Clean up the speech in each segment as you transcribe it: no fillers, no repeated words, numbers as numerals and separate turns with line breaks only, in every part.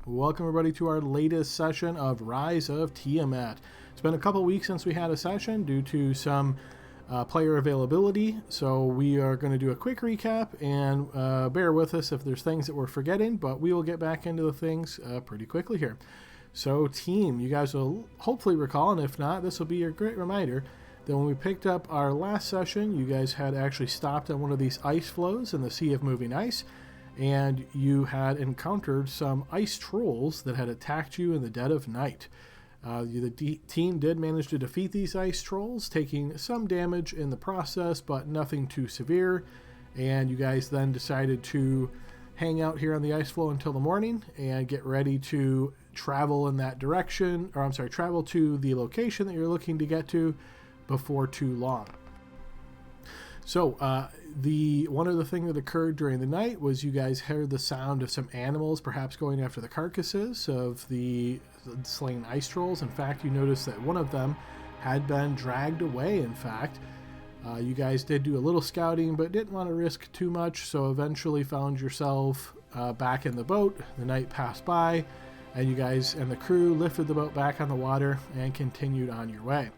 Welcome everybody to our latest session of Rise of Tiamat. It's been a couple weeks since we had a session due to some player availability, so we are going to do a quick recap and bear with us if there's things that we're forgetting, but we will get back into the things pretty quickly here. So team, you guys will hopefully recall, and if not, this will be your great reminder that when we picked up our last session, you guys had actually stopped on one of these ice floes in the Sea of Moving Ice, and you had encountered some ice trolls that had attacked you in the dead of night. The team did manage to defeat these ice trolls, taking some damage in the process, but nothing too severe. And you guys then decided to hang out here on the ice floe until the morning and get ready to travel in that direction, travel to the location that you're looking to get to before too long. So, one other thing that occurred during the night was you guys heard the sound of some animals perhaps going after the carcasses of the slain ice trolls. In fact, you noticed that one of them had been dragged away, in fact. You guys did do a little scouting, but didn't want to risk too much, so eventually found yourself back in the boat. The night passed by, and you guys and the crew lifted the boat back on the water and continued on your way.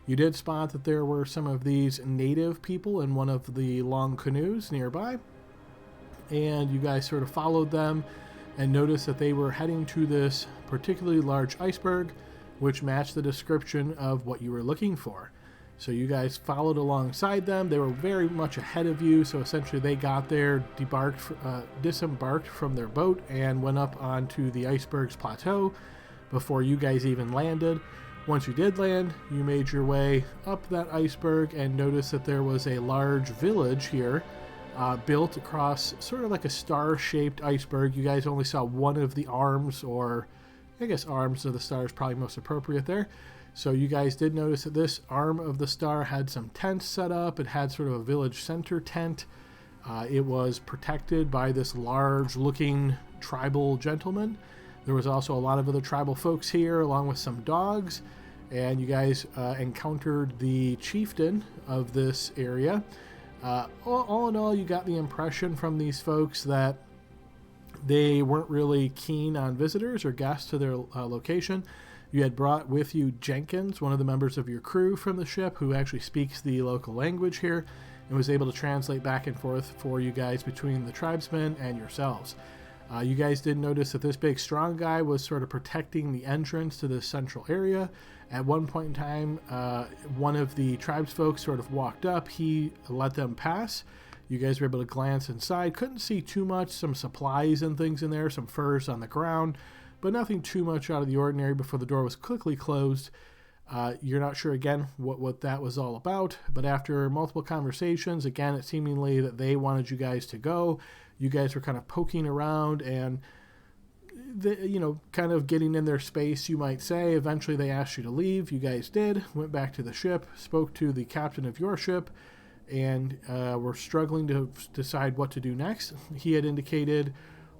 You did spot that there were some of these native people in one of the long canoes nearby, and you guys sort of followed them and noticed that they were heading to this particularly large iceberg, which matched the description of what you were looking for. So you guys followed alongside them. They were very much ahead of you, so essentially they got there, disembarked from their boat, and went up onto the iceberg's plateau before you guys even landed. Once you did land, you made your way up that iceberg and noticed that there was a large village here built across sort of like a star-shaped iceberg. You guys only saw one of the arms, or I guess arms of the star is probably most appropriate there. So you guys did notice that this arm of the star had some tents set up. It had sort of a village center tent. It was protected by this large-looking tribal gentleman. There was also a lot of other tribal folks here, along with some dogs, and you guys encountered the chieftain of this area. All in all, you got the impression from these folks that they weren't really keen on visitors or guests to their location. You had brought with you Jenkins, one of the members of your crew from the ship, who actually speaks the local language here, and was able to translate back and forth for you guys between the tribesmen and yourselves. You guys did notice that this big strong guy was sort of protecting the entrance to this central area. At one point in time, one of the tribes folks sort of walked up. He let them pass. You guys were able to glance inside. Couldn't see too much. Some supplies and things in there, some furs on the ground, but nothing too much out of the ordinary before the door was quickly closed. You're not sure, again, what that was all about, but after multiple conversations, again, it seemingly that they wanted you guys to go. You guys were kind of poking around and, kind of getting in their space, you might say. Eventually, they asked you to leave. You guys did, went back to the ship, spoke to the captain of your ship, and were struggling to decide what to do next. He had indicated,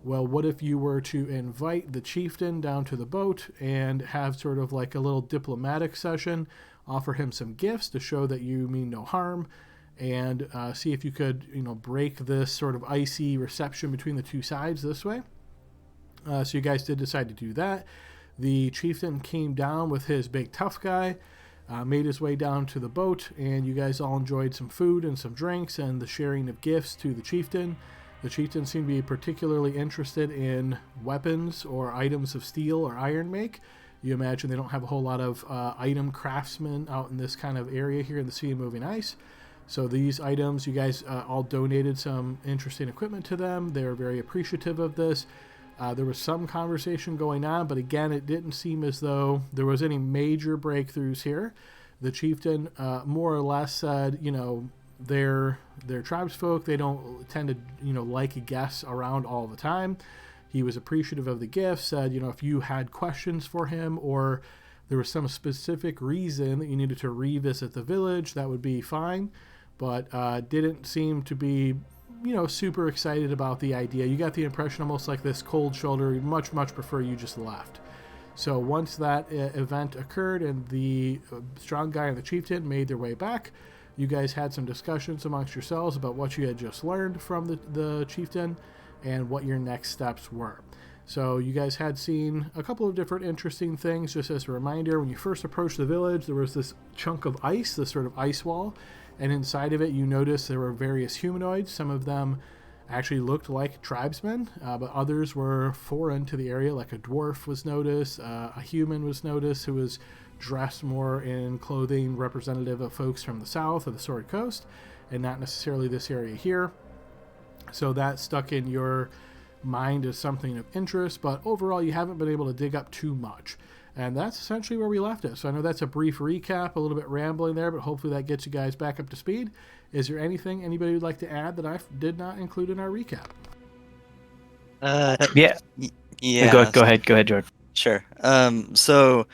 well, what if you were to invite the chieftain down to the boat and have sort of like a little diplomatic session, offer him some gifts to show that you mean no harm, and see if you could, break this sort of icy reception between the two sides this way. So you guys did decide to do that. The chieftain came down with his big tough guy, made his way down to the boat, and you guys all enjoyed some food and some drinks and the sharing of gifts to the chieftain. The chieftain seemed to be particularly interested in weapons or items of steel or iron make. You imagine they don't have a whole lot of item craftsmen out in this kind of area here in the Sea of Moving Ice. So these items, you guys all donated some interesting equipment to them. They were very appreciative of this. There was some conversation going on, but again, it didn't seem as though there was any major breakthroughs here. The chieftain more or less said, they're tribesfolk. They don't tend to, like guests around all the time. He was appreciative of the gifts, said, if you had questions for him or there was some specific reason that you needed to revisit the village, that would be fine. But didn't seem to be, super excited about the idea. You got the impression almost like this cold shoulder, much prefer you just left. So once that event occurred and the strong guy and the chieftain made their way back, you guys had some discussions amongst yourselves about what you had just learned from the chieftain and what your next steps were. So you guys had seen a couple of different interesting things. Just as a reminder, when you first approached the village, there was this chunk of ice, this sort of ice wall, and inside of it you noticed there were various humanoids. Some of them actually looked like tribesmen, but others were foreign to the area, like a dwarf was noticed, a human was noticed who was dressed more in clothing representative of folks from the south of the Sword Coast, and not necessarily this area here. So that stuck in your mind as something of interest, but overall you haven't been able to dig up too much. And that's essentially where we left it. So I know that's a brief recap, a little bit rambling there, but hopefully that gets you guys back up to speed. Is there anything anybody would like to add that I did not include in our recap?
Yeah.
Yeah.
Go ahead, Jordan.
Sure. So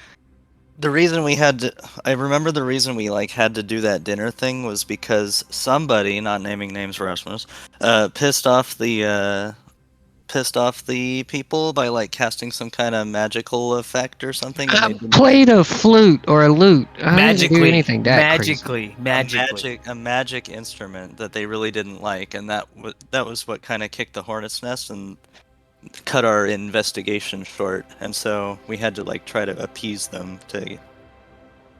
the reason we had to, I remember the reason we had to do that dinner thing was because somebody, not naming names, Rasmus, pissed off the people by casting some kind of magical effect or something, and they didn't.
Played a flute or a lute. I didn't do anything that
magically.
A magic instrument that they really didn't like, and that was what kind of kicked the hornet's nest and cut our investigation short. And so we had to try to appease them to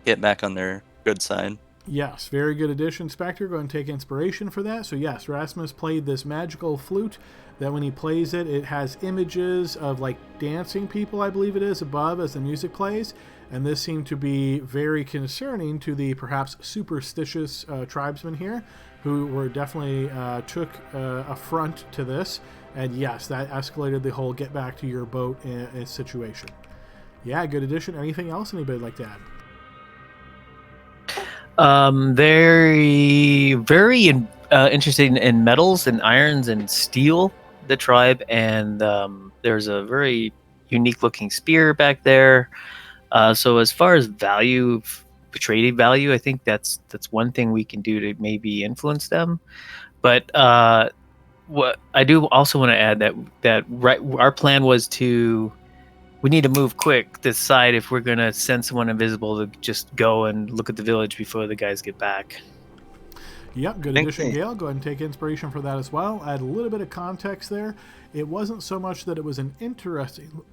get back on their good side.
Yes, very good addition, Spectre. Go and take inspiration for that. So yes, Rasmus played this magical flute that when he plays it, it has images of dancing people, I believe it is, above as the music plays. And this seemed to be very concerning to the perhaps superstitious tribesmen here, who were definitely took affront to this. And yes, that escalated the whole get back to your boat situation. Yeah, good addition. Anything else anybody would like to add?
Very interested in metals and irons and steel, the tribe, and there's a very unique looking spear back there. So as far as trading value, I think that's one thing we can do to maybe influence them. But what I do also want to add that our plan was we need to move quick, decide if we're going to send someone invisible to just go and look at the village before the guys get back.
Yep, good addition, Gail. Go ahead and take inspiration for that as well. Add a little bit of context there. It wasn't so much that it was an interesting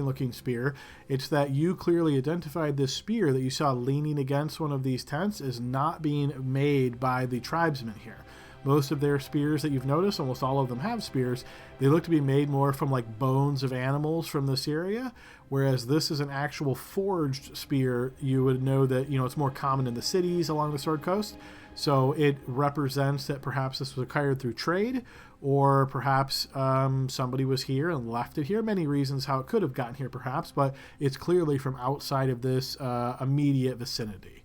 looking spear. It's that you clearly identified this spear that you saw leaning against one of these tents as not being made by the tribesmen here. Most of their spears that you've noticed, almost all of them have spears, they look to be made more from bones of animals from this area, whereas this is an actual forged spear. You would know that it's more common in the cities along the Sword Coast, so it represents that perhaps this was acquired through trade, or perhaps somebody was here and left it here. Many reasons how it could have gotten here perhaps, but it's clearly from outside of this immediate vicinity.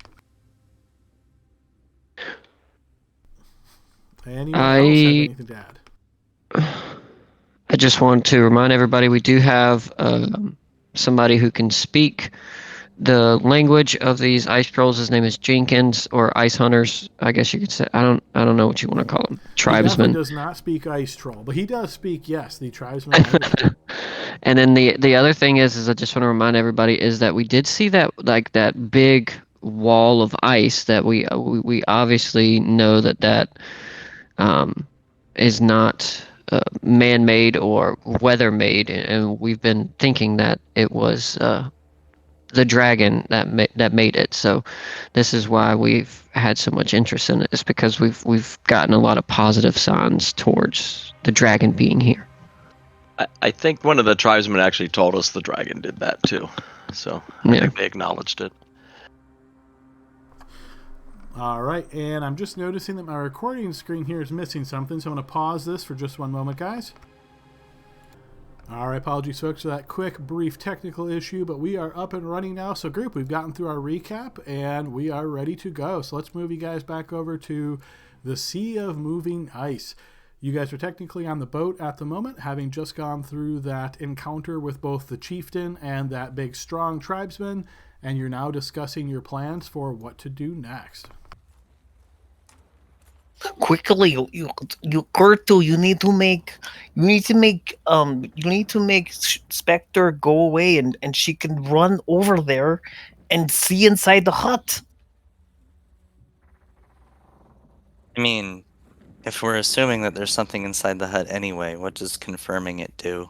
Anyone else have anything to add?
I just want to remind everybody we do have somebody who can speak the language of these ice trolls. His name is Jenkins, or ice hunters, I guess you could say. I don't know what you want to call them. Tribesmen.
He does not speak ice troll, but he does speak, yes, the tribesman language.
And then the other thing is I just want to remind everybody is that we did see that that big wall of ice that we obviously know that is not man-made or weather-made, and we've been thinking that it was the dragon that made it. So this is why we've had so much interest in it. It's because we've gotten a lot of positive signs towards the dragon being here.
I think one of the tribesmen actually told us the dragon did that too, so I think they acknowledged it.
All right, and I'm just noticing that my recording screen here is missing something, so I'm going to pause this for just one moment, guys. All right, apologies, folks, for that quick, brief technical issue, but we are up and running now. So, group, we've gotten through our recap, and we are ready to go. So let's move you guys back over to the Sea of Moving Ice. You guys are technically on the boat at the moment, having just gone through that encounter with both the chieftain and that big, strong tribesman, and you're now discussing your plans for what to do next.
Quickly, you Kurtu, you need to make Spectre go away, and she can run over there and see inside the hut.
I mean, if we're assuming that there's something inside the hut anyway, what does confirming it do?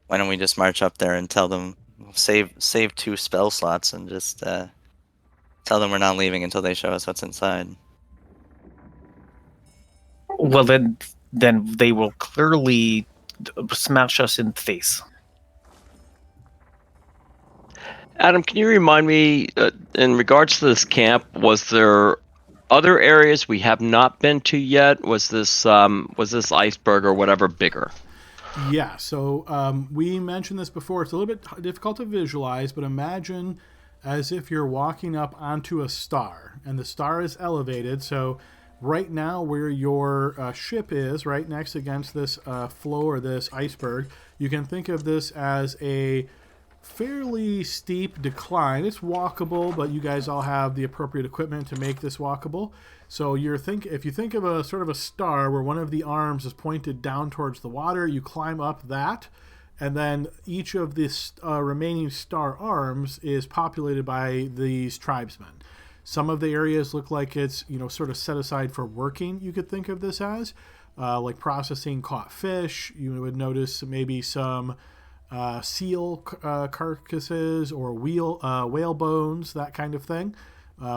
Why don't we just march up there and tell them, save 2 spell slots and just tell them we're not leaving until they show us what's inside.
Well, then they will clearly smash us in the face.
Adam, can you remind me, in regards to this camp, was there other areas we have not been to yet? Was this iceberg or whatever bigger?
Yeah, so we mentioned this before. It's a little bit difficult to visualize, but imagine as if you're walking up onto a star, and the star is elevated. So right now where your ship is, right next against this floe or this iceberg, you can think of this as a fairly steep decline. It's walkable, but you guys all have the appropriate equipment to make this walkable. So if you think of a sort of a star where one of the arms is pointed down towards the water, you climb up that, and then each of the remaining star arms is populated by these tribesmen. Some of the areas look like it's sort of set aside for working. You could think of this as like processing caught fish. You would notice maybe some seal carcasses or whale bones, that kind of thing.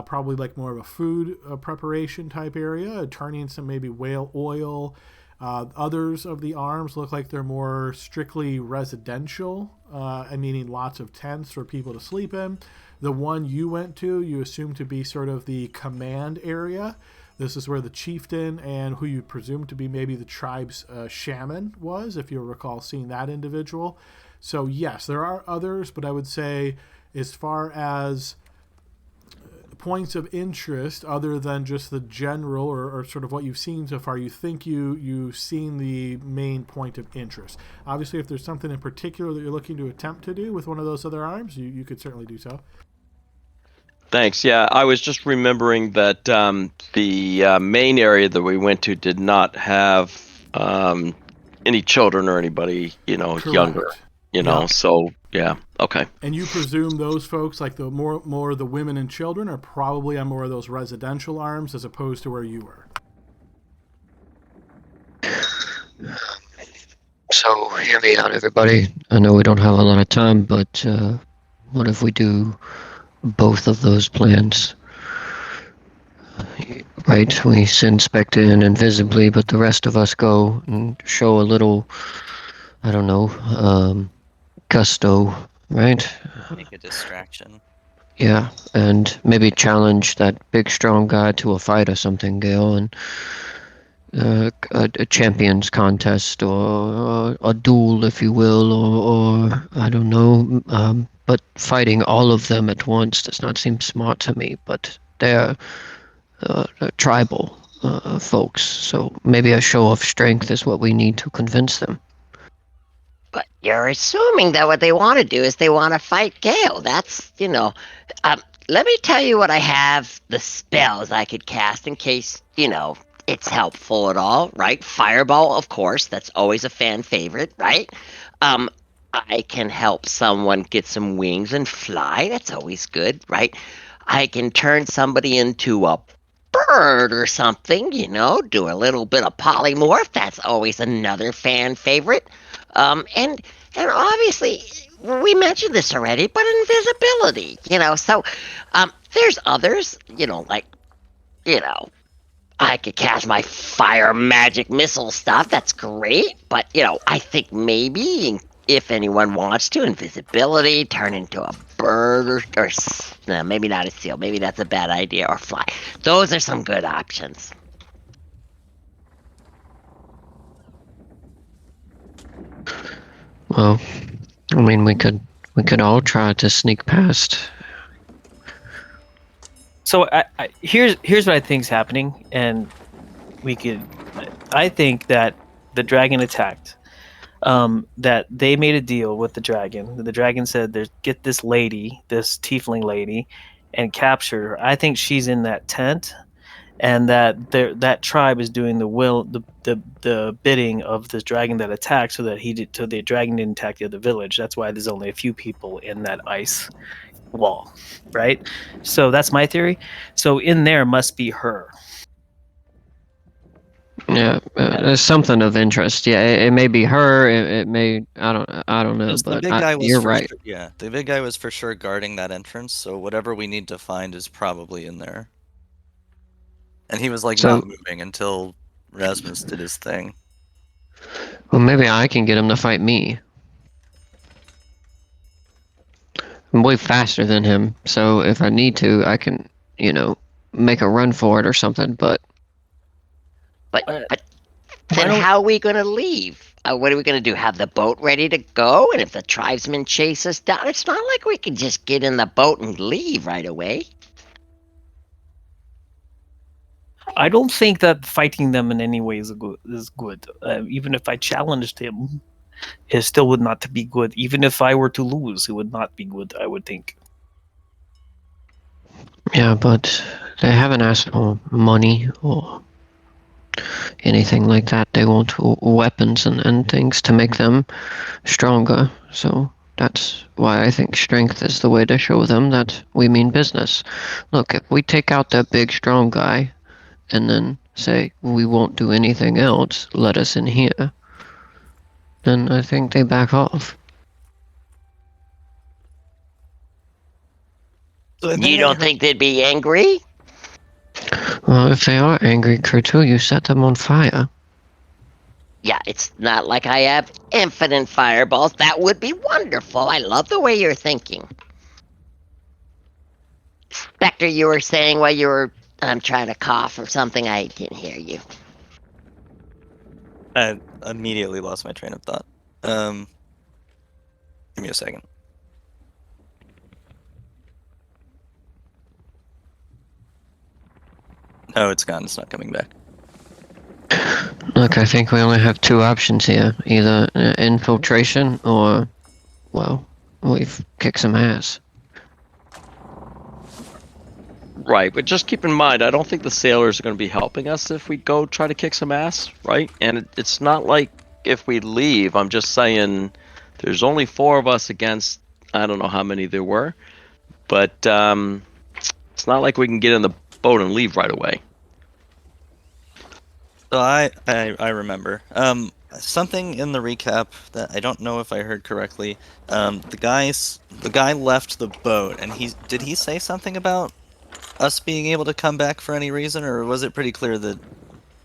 Probably like more of a food preparation type area, turning some maybe whale oil. Others of the arms look like they're more strictly residential, meaning lots of tents for people to sleep in. The one you went to, you assume to be sort of the command area. This is where the chieftain and who you presume to be maybe the tribe's shaman was, if you'll recall seeing that individual. So yes, there are others, but I would say as far as points of interest, other than just the general or sort of what you've seen so far, you think you've seen the main point of interest. Obviously, if there's something in particular that you're looking to attempt to do with one of those other arms, you could certainly do so.
Thanks. Yeah, I was just remembering that the main area that we went to did not have any children or anybody,
Correct.
younger.
Yeah.
So yeah, okay.
And you presume those folks, like the more the women and children, are probably on more of those residential arms as opposed to where you were.
So hear me out, everybody. I know we don't have a lot of time, but what if we do both of those plans? Right, we send Spectre in invisibly, but the rest of us go and show a little, I don't know, gusto, right?
Make a distraction.
Yeah, and maybe challenge that big strong guy to a fight or something, Gail, and a champions contest or a duel, if you will, or I don't know. But fighting all of them at once does not seem smart to me. But they're tribal folks, so maybe a show of strength is what we need to convince them.
But you're assuming that what they want to do is they want to fight Gale. That's, let me tell you what I have, the spells I could cast in case, it's helpful at all, right? Fireball, of course, that's always a fan favorite, right? I can help someone get some wings and fly. That's always good, right? I can turn somebody into a bird or something, do a little bit of polymorph. That's always another fan favorite. And obviously, we mentioned this already, but invisibility, so, there's others, I could cast my fire magic missile stuff, that's great, but, I think maybe, if anyone wants to, invisibility, turn into a bird, or no, maybe not a seal, maybe that's a bad idea, or fly. Those are some good options.
Well, I mean, we could all try to sneak past.
So here's what I think's happening, and I think that the dragon attacked. That they made a deal with the dragon. The dragon said, "Get this lady, this tiefling lady, and capture her." I think she's in that tent, and that tribe is doing the bidding of this dragon that attacked, so the dragon didn't attack the other village. That's why there's only a few people in that ice wall, right? So that's my theory. So in there must be her.
Yeah, there's something of interest. Yeah, it may be her. It may. I don't know.
Because the
But
big guy was
you're
for
right.
sure, yeah, the big guy was for sure guarding that entrance, so whatever we need to find is probably in there. And he was like not
So,
moving until Rasmus did his thing.
well, maybe I can get him to fight me. I'm way faster than him, so if I need to, I can, make a run for it or something. But
But
Uh,
but
why
then
don't
how are we going to leave? What are we going to do? Have the boat ready to go? And if the tribesmen chase us down, it's not like we can just get in the boat and leave right away.
I don't think that fighting them in any way is good. Even if I challenged him, it still would not be good. Even if I were to lose, it would not be good, I would think.
yeah, but they haven't asked for money or anything like that. They want weapons and things to make them stronger. So that's why I think strength is the way to show them that we mean business. Look, if we take out that big strong guy and then say we won't do anything else, let us in here, then I think they back off.
So I
You
think I
don't
heard,
think they'd be angry?
Well, if they are angry, Kurtu, you set them on fire.
Yeah, it's not like I have infinite fireballs. That would be wonderful. I love the way you're thinking. Spectre, you were saying while you were trying to cough or something. I didn't hear you.
I immediately lost my train of thought. Give me a second. No, it's gone. It's not coming back.
Look, I think we only have two options here. Either infiltration or, well, we've kicked some ass.
Right, but just keep in mind, I don't think the sailors are going to be helping us if we go try to kick some ass, right? And it's not like if we leave, I'm just saying there's only 4 of us against, I don't know how many there were, but it's not like we can get in the boat and leave right away.
So I remember something in the recap that I don't know if I heard correctly. The guy left the boat, and did he say something about us being able to come back for any reason, or was it pretty clear that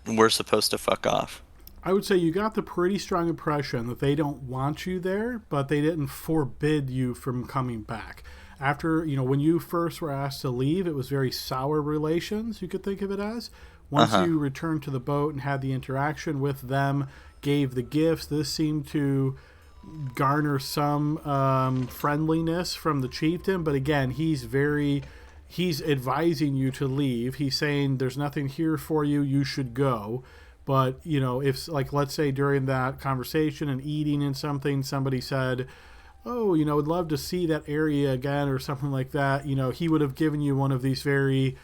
we're supposed to fuck off?
I would say you got the pretty strong impression that they don't want you there, but they didn't forbid you from coming back. After, when you first were asked to leave, it was very sour relations, you could think of it as. Once you returned to the boat and had the interaction with them, gave the gifts, this seemed to garner some friendliness from the chieftain. But again, he's advising you to leave. He's saying there's nothing here for you, you should go. But, if, like, let's say during that conversation and eating and something, somebody said, oh, would love to see that area again or something like that, he would have given you one of these very,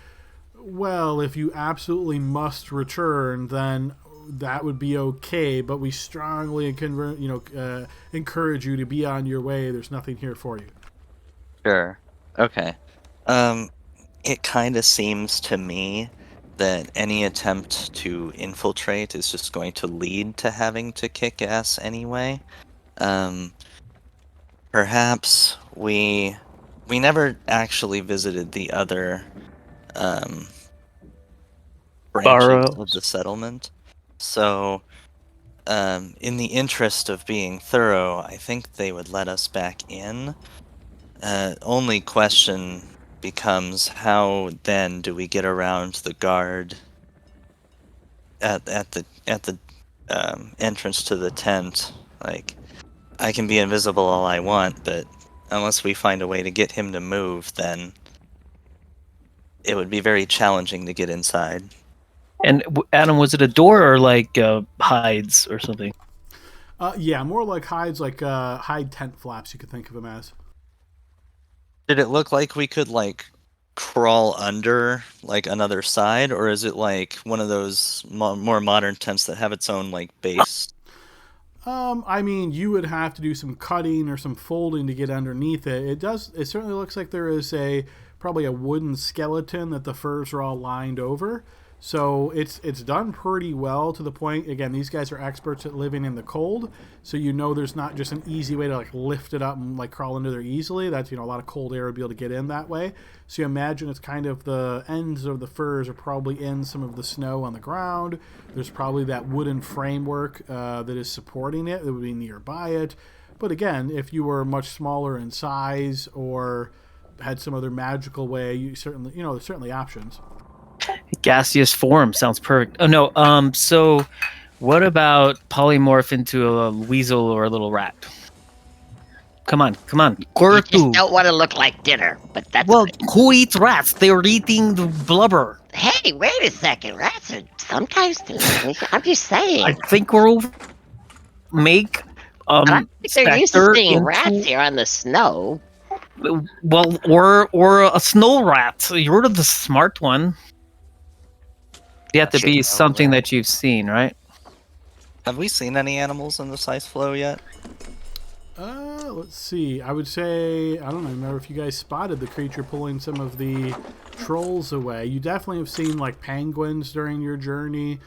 well, if you absolutely must return, then that would be okay, but we strongly encourage you to be on your way. There's nothing here for you.
Sure. Okay. It kind of seems to me that any attempt to infiltrate is just going to lead to having to kick ass anyway. Perhaps we never actually visited the other branches of the settlement. So, in the interest of being thorough, I think they would let us back in. Only question becomes how then do we get around the guard at the entrance to the tent? Like, I can be invisible all I want, but unless we find a way to get him to move, then it would be very challenging to get inside.
And Adam, was it a door or like hides or something?
Yeah, more like hides, like hide tent flaps, you could think of them as.
Did it look like we could, like, crawl under, like, another side, or is it like one of those more modern tents that have its own, like, base?
I mean, you would have to do some cutting or some folding to get underneath it. It certainly looks like there is probably a wooden skeleton that the furs are all lined over. So it's done pretty well to the point. Again, these guys are experts at living in the cold, so there's not just an easy way to like lift it up and like crawl under there easily. That's a lot of cold air would be able to get in that way. So you imagine it's kind of the ends of the furs are probably in some of the snow on the ground. There's probably that wooden framework that is supporting it that would be nearby it. But again, if you were much smaller in size or had some other magical way, you certainly there's certainly options.
Gaseous form sounds perfect. Oh no. So, what about polymorph into a weasel or a little rat? Come on.
You just don't want to look like dinner, but that's
Well,
good.
who eats rats? They're eating the blubber.
Hey, wait a second. Rats are sometimes delicious. I'm just saying.
I think we're over. Make
I think they're used to
Spectre
seeing
into-
rats here on the snow.
Well, or a snow rat. You're the smart one. You have to be something that you've seen, right?
Have we seen any animals in this ice flow yet?
Let's see. I would say, I don't know if you guys spotted the creature pulling some of the trolls away. You definitely have seen like penguins during your journey.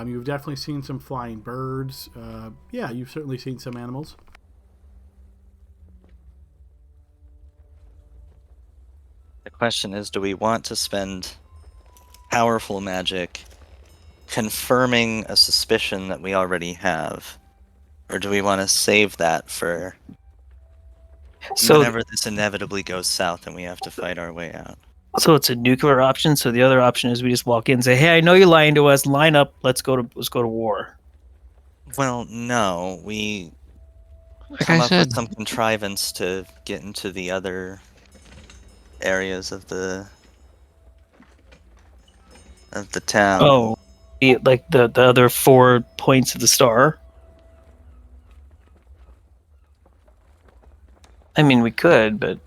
You've definitely seen some flying birds. Yeah, you've certainly seen some animals.
The question is, do we want to spend powerful magic confirming a suspicion that we already have? Or do we want to save that for whenever this inevitably goes south and we have to fight our way out?
So it's a nuclear option. So the other option is we just walk in and say, "Hey, I know you're lying to us. Line up. Let's go to war."
Well, no, we
Like
come
I
up
said,
with some contrivance to get into the other areas of the town.
Oh, like the other 4 points of the star. I mean, we could, but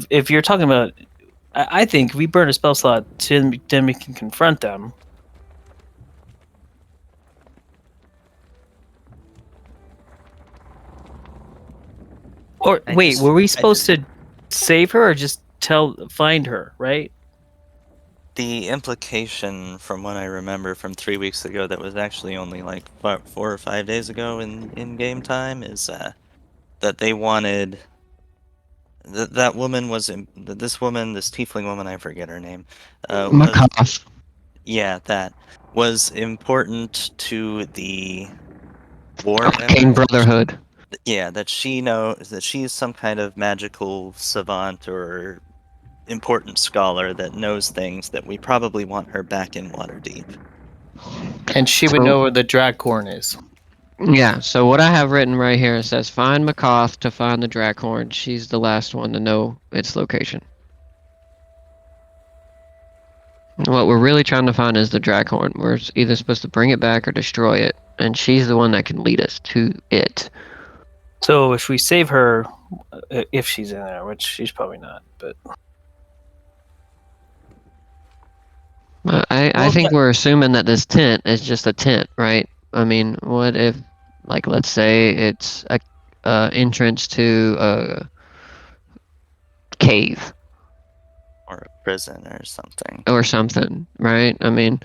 if you're talking about, I think if we burn a spell slot, then we can confront them. Or wait, were we supposed to save her or just find her, right?
The implication from what I remember from 3 weeks ago that was actually only like 4 or 5 days ago in game time is that they wanted that woman was this tiefling woman, I forget her name.
Makoff.
Yeah, that was important to the war.
Arcane Brotherhood.
Yeah, that she knows that she's some kind of magical savant or important scholar that knows things that we probably want her back in Waterdeep.
And she would know where the Draghorn is.
Yeah, so what I have written right here, it says find Makoff to find the Draghorn. She's the last one to know its location. What we're really trying to find is the Draghorn. We're either supposed to bring it back or destroy it, and she's the one that can lead us to it.
So if we save her, if she's in there, which she's probably not, but
I think we're assuming that this tent is just a tent, right? I mean, what if, like, let's say it's a entrance to a cave
Or a prison or something.
or something, right? I mean,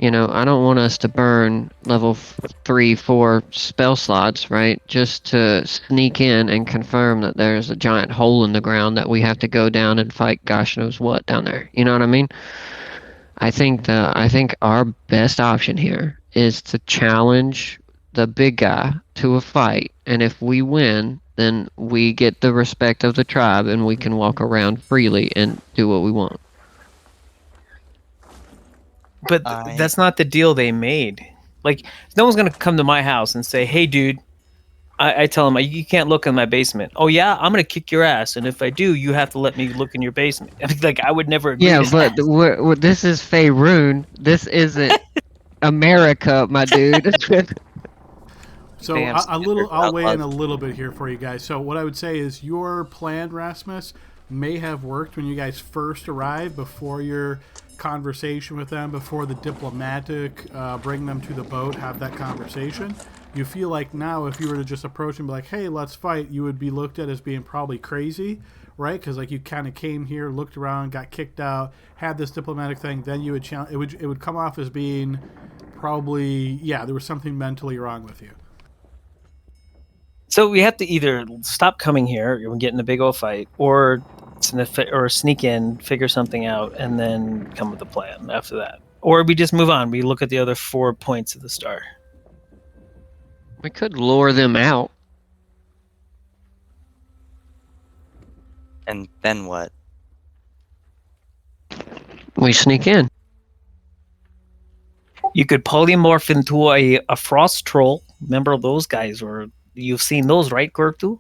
I don't want us to burn level 3, 4 spell slots, right? Just to sneak in and confirm that there's a giant hole in the ground that we have to go down and fight gosh knows what down there. You know what I mean? I think our best option here is to challenge the big guy to a fight, and if we win, then we get the respect of the tribe and we can walk around freely and do what we want.
But that's not the deal they made. Like, no one's gonna come to my house and say, "Hey, dude," I tell them, "You can't look in my basement." "Oh yeah, I'm gonna kick your ass, and if I do, you have to let me look in your basement." Like, I would never agree.
Yeah,
to
but
that.
this is Faerun. This isn't America, my dude.
So I'll weigh in a little bit here for you guys. So what I would say is your plan, Rasmus, may have worked when you guys first arrived, before your conversation with them, before the diplomatic bring them to the boat, have that conversation. you feel like now if you were to just approach and be like, hey, let's fight, you would be looked at as being probably crazy, right? Because like you kind of came here, looked around, got kicked out, had this diplomatic thing, then you would it would come off as being probably, yeah, there was something mentally wrong with you.
So we have to either stop coming here and get in a big old fight, or sneak in, figure something out, and then come with a plan after that. Or we just move on. We look at the other 4 points of the star.
We could lure them out.
And then what?
We sneak in.
You could polymorph into a frost troll. Remember those guys? Or you've seen those, right, Gortu?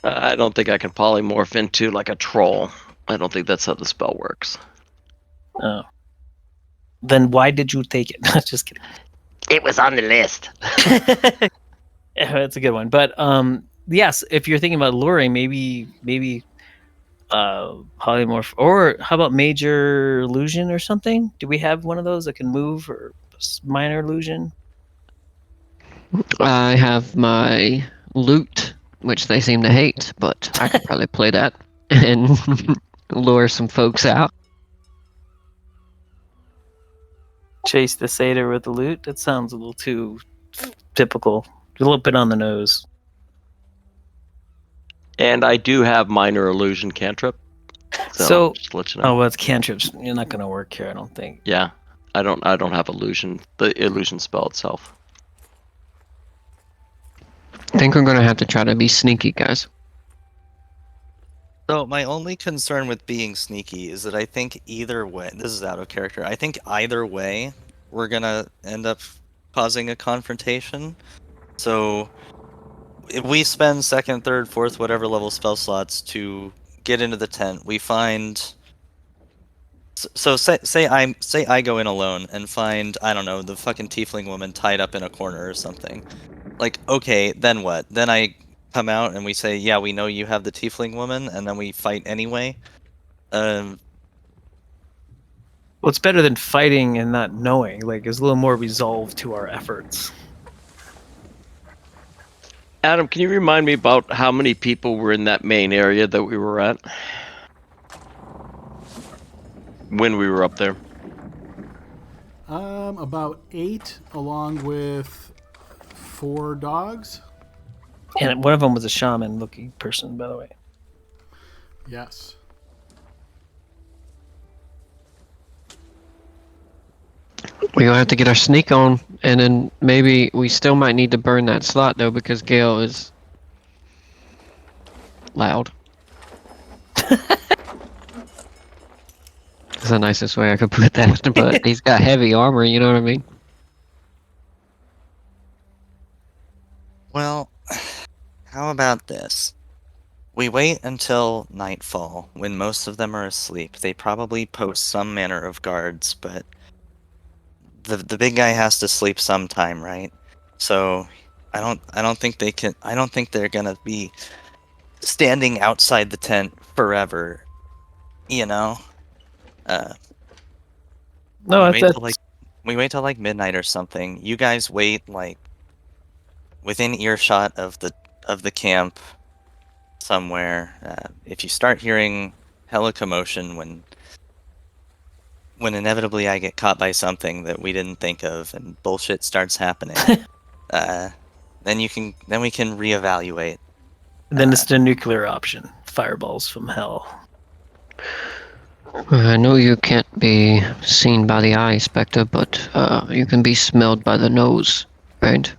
I don't think I can polymorph into like a troll. I don't think that's how the spell works.
Oh. Then why did you take it? Just kidding.
It was on the list.
Yeah, that's a good one. But yes, if you're thinking about luring, maybe polymorph, or how about major illusion or something? Do we have one of those that can move, or minor illusion?
I have my loot, which they seem to hate, but I could probably play that and lure some folks out.
Chase the satyr with the loot? That sounds a little too typical. A little bit on the nose.
And I do have minor illusion cantrip.
So
just to let you know.
oh, well, it's cantrips. You're not going to work here, I don't think.
Yeah, I don't have illusion. The illusion spell itself.
I think we're gonna have to try to be sneaky, guys.
So my only concern with being sneaky is that I think either way, this is out of character, I think either way we're gonna end up causing a confrontation. So if we spend second, third, fourth, whatever level spell slots to get into the tent, we find. So say I go in alone and find, I don't know, the fucking tiefling woman tied up in a corner or something. Like, okay, then what? Then I come out and we say, yeah, we know you have the tiefling woman, and then we fight anyway.
Well, it's better than fighting and not knowing. Like, there's a little more resolve to our efforts.
Adam, can you remind me about how many people were in that main area that we were at when we were up there?
About 8, along with 4 dogs.
And one of them was a shaman-looking person, by the way.
Yes.
We're gonna have to get our sneak on, and then maybe we still might need to burn that slot though, because Gale is loud. That's the nicest way I could put that, but he's got heavy armor, you know what I mean?
Well, how about this? We wait until nightfall, when most of them are asleep. They probably post some manner of guards, but the big guy has to sleep sometime, right? So I don't think they're gonna be standing outside the tent forever, you know?
No,
We wait till like midnight or something. You guys wait like within earshot of the camp somewhere. If you start hearing hella commotion when inevitably I get caught by something that we didn't think of and bullshit starts happening, then we can reevaluate.
then it's the nuclear option. Fireballs from hell.
I know you can't be seen by the eye, Spectre, but you can be smelled by the nose, right?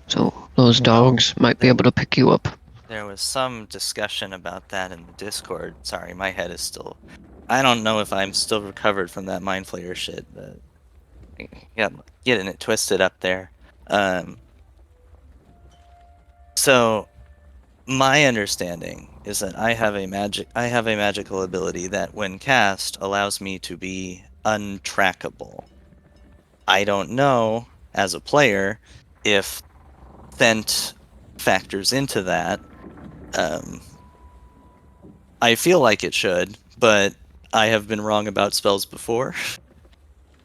So those dogs might be able to pick you up.
There was some discussion about that in the Discord. Sorry, my head is still... I don't know if I'm still recovered from that Mind Flayer shit, but... Yeah, getting it twisted up there. So, my understanding is that I have a magical ability that, when cast, allows me to be untrackable. I don't know, as a player, if Thent factors into that. I feel like it should, but I have been wrong about spells before.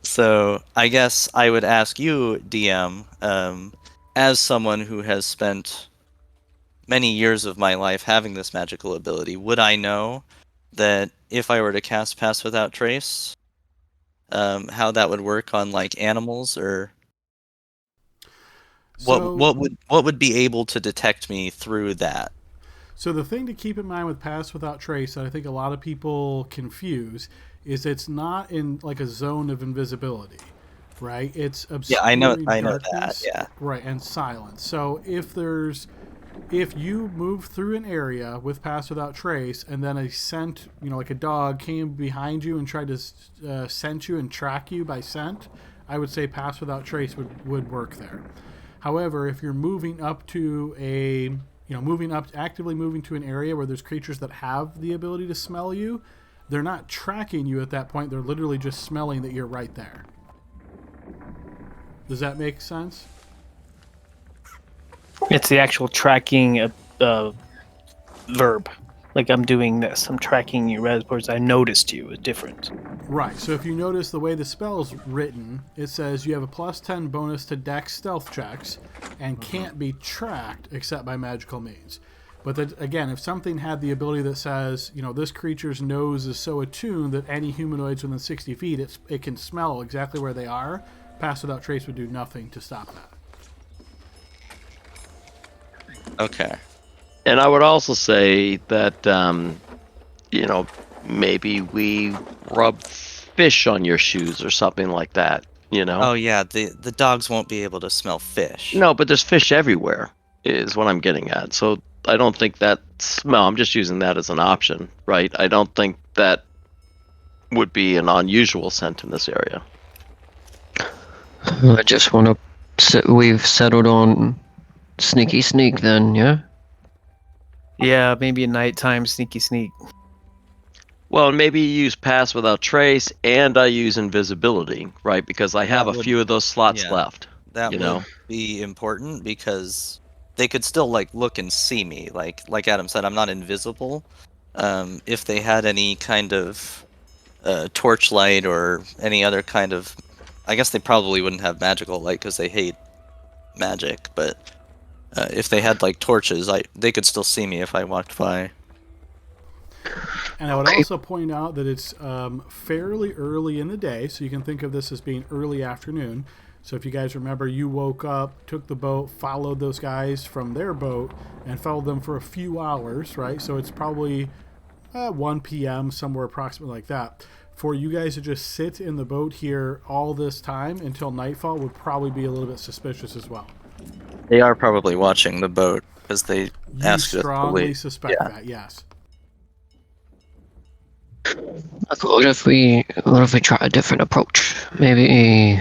So I guess I would ask you, DM, as someone who has spent many years of my life having this magical ability, would I know that if I were to cast Pass Without Trace, how that would work on like animals, or
So,
what would be able to detect me through that?
so the thing to keep in mind with Pass Without Trace that I think a lot of people confuse is it's not in like a zone of invisibility, right? It's
Yeah, I know
obscuring
that.
darkness,
Yeah.
right, and silence. So if you move through an area with Pass Without Trace and then a scent, like a dog came behind you and tried to scent you and track you by scent, I would say Pass Without Trace would work there. However, if you're moving up to actively moving to an area where there's creatures that have the ability to smell you, they're not tracking you at that point. They're literally just smelling that you're right there. Does that make sense?
It's the actual tracking verb. Like I'm doing this. I'm tracking you as opposed to I noticed you is different.
Right. So if you notice the way the spell's written, it says you have a +10 bonus to Dex stealth checks and can't be tracked except by magical means. But that, again, if something had the ability that says, this creature's nose is so attuned that any humanoids within 60 feet, it can smell exactly where they are, Pass Without Trace would do nothing to stop that.
Okay.
And I would also say that, maybe we rub fish on your shoes or something like that,
Oh yeah, the dogs won't be able to smell fish.
No, but there's fish everywhere, is what I'm getting at. So I don't think that smell, I'm just using that as an option, right? I don't think that would be an unusual scent in this area.
I just want to. We've settled on sneaky sneak then, yeah?
Yeah, maybe a nighttime sneaky sneak.
Well, maybe you use Pass Without Trace, and I use Invisibility, right? Because I have
That
a
would-
few of those slots
yeah.
left.
That
You
would
know?
be important because they could still like look and see me. Like Adam said, I'm not invisible. If they had any kind of torchlight or any other kind of, I guess they probably wouldn't have magical light because they hate magic. But if they had like torches, they could still see me if I walked by.
And I would also point out that it's fairly early in the day, so you can think of this as being early afternoon. So if you guys remember, you woke up, took the boat, followed those guys from their boat, and followed them for a few hours, right? So it's probably 1 p.m., somewhere approximately like that. For you guys to just sit in the boat here all this time until nightfall would probably be a little bit suspicious as well.
They are probably watching the boat because they
You
asked us to
strongly
leave.
suspect
Yeah.
that, yes.
What if we try a different approach? Maybe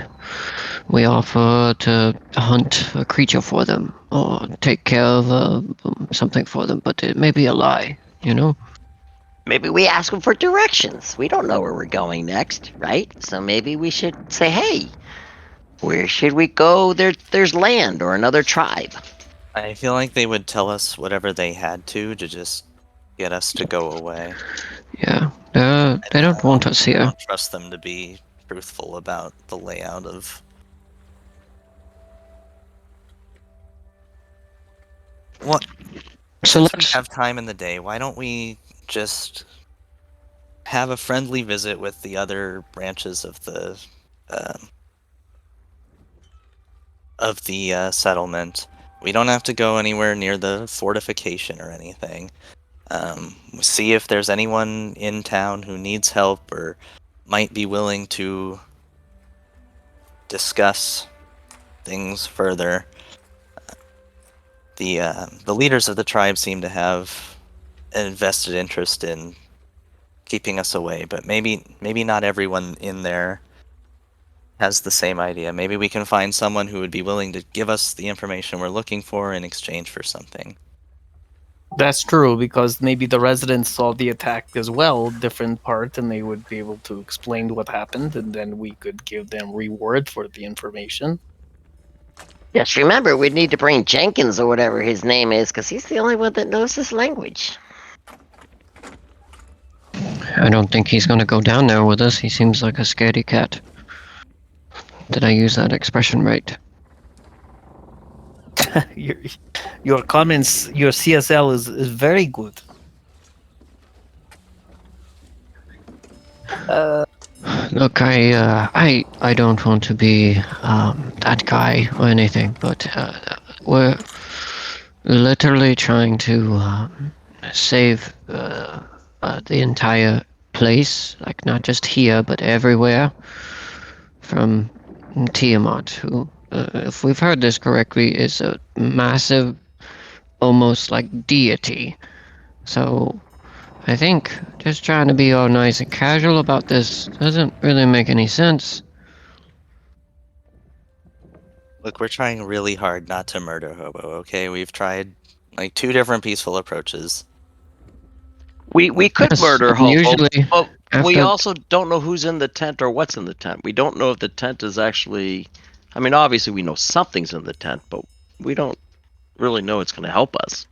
we offer to hunt a creature for them or take care of something for them, but it may be a lie,
Maybe we ask them for directions. We don't know where we're going next, right? So maybe we should say, hey, where should we go? There's land or another tribe.
I feel like they would tell us whatever they had to just get us to go away.
Yeah, they don't want us
I
here.
don't trust them to be truthful about the layout of. What?
So
Since we
let's.
have time in the day, why don't we just have a friendly visit with the other branches of the settlement? We don't have to go anywhere near the fortification or anything. See if there's anyone in town who needs help or might be willing to discuss things further. The leaders of the tribe seem to have an invested interest in keeping us away, but maybe not everyone in there has the same idea. Maybe we can find someone who would be willing to give us the information we're looking for in exchange for something.
That's true, because maybe the residents saw the attack as well, different part, and they would be able to explain what happened, and then we could give them reward for the information.
Just remember, we'd need to bring Jenkins or whatever his name is, because he's the only one that knows this language.
I don't think he's gonna go down there with us. He seems like a scaredy cat. Did I use that expression right?
Your comments, your CSL is very good.
Look, I don't want to be that guy or anything, but we're literally trying to save the entire place, like not just here, but everywhere, from Tiamat, who, if we've heard this correctly, is a massive, almost like deity. So I think just trying to be all nice and casual about this doesn't really make any sense.
Look, we're trying really hard not to murder Hobo, okay? We've tried like 2 different peaceful approaches.
We could
Yes,
murder
and
Hobo,
usually
but we
after-
also don't know who's in the tent or what's in the tent. We don't know if the tent is actually. I mean, obviously we know something's in the tent, but we don't really know it's going to help us.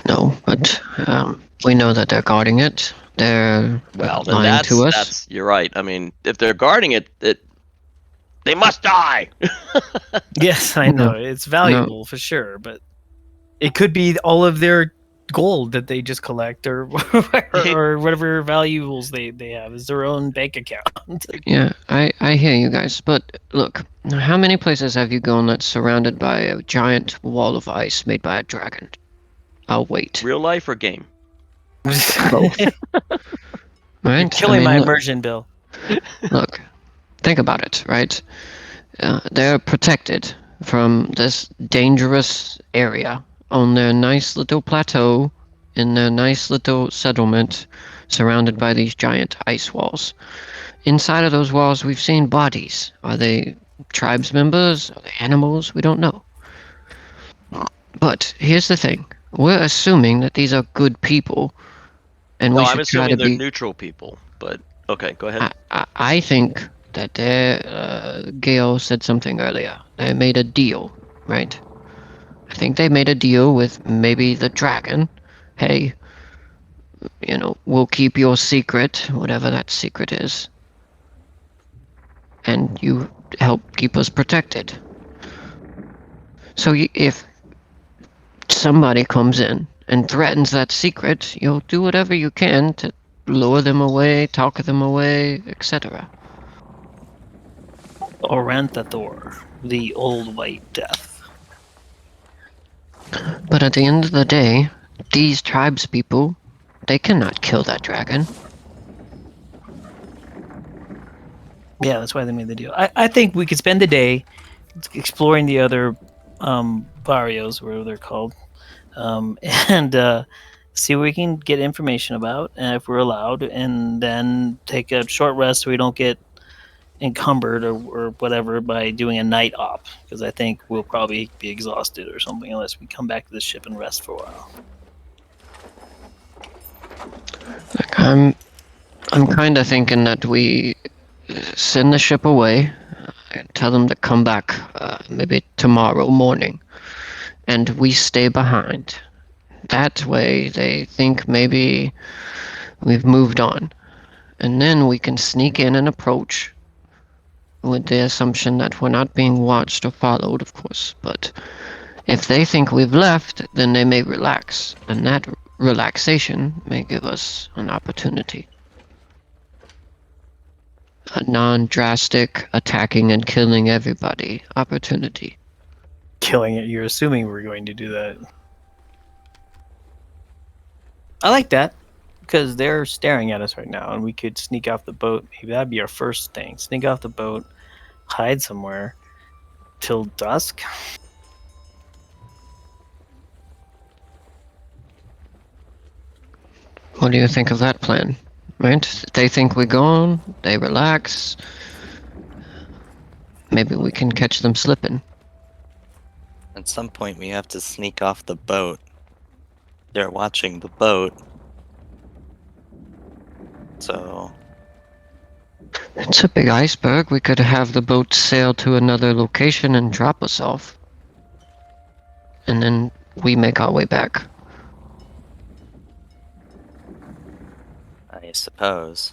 No, but we know that they're guarding it. They're
Well, then
lying to us.
that's you're right. I mean, if they're guarding it, they must die.
Yes, I know. It's valuable for sure, but it could be all of their gold that they just collect or or whatever valuables they have is their own bank account.
Yeah, I hear you guys, but look, how many places have you gone that's surrounded by a giant wall of ice made by a dragon? I'll wait.
Real life or game?
Both. Right?
You're killing my
look,
immersion, Bill.
Look, think about it, right? They're protected from this dangerous area on their nice little plateau in their nice little settlement surrounded by these giant ice walls. Inside of those walls, we've seen bodies. Are they tribes members? Are they animals? We don't know. But here's the thing. We're assuming that these are good people, and
No,
we
I'm
should try
assuming
to
they're
be...
neutral people. But okay, go ahead.
I think that Gail said something earlier. They made a deal, right? I think they made a deal with maybe the dragon. Hey, we'll keep your secret, whatever that secret is. And you help keep us protected. So if somebody comes in and threatens that secret, you'll do whatever you can to lure them away, talk them away, etc.
Orantathor, the old white death.
But at the end of the day, these tribes people, they cannot kill that dragon.
Yeah, that's why they made the deal. I think we could spend the day exploring the other barrios, whatever they're called, and see what we can get information about, and if we're allowed, and then take a short rest so we don't get encumbered or whatever by doing a night op, because I think we'll probably be exhausted or something unless we come back to the ship and rest for a while.
Like, I'm kind of thinking that we send the ship away, tell them to come back maybe tomorrow morning, and we stay behind. That way they think maybe we've moved on, and then we can sneak in and approach with the assumption that we're not being watched or followed, of course. But if they think we've left, then they may relax, and that relaxation may give us an opportunity. A non-drastic attacking and killing everybody opportunity.
Killing it, you're assuming we're going to do that. I like that, because they're staring at us right now, and we could sneak off the boat. Maybe that'd be our first thing. Sneak off the boat, hide somewhere till dusk.
What do you think of that plan? Right? They think we're gone, they relax. Maybe we can catch them slipping.
At some point, we have to sneak off the boat. They're watching the boat. So...
It's a big iceberg. We could have the boat sail to another location and drop us off. And then we make our way back.
I suppose.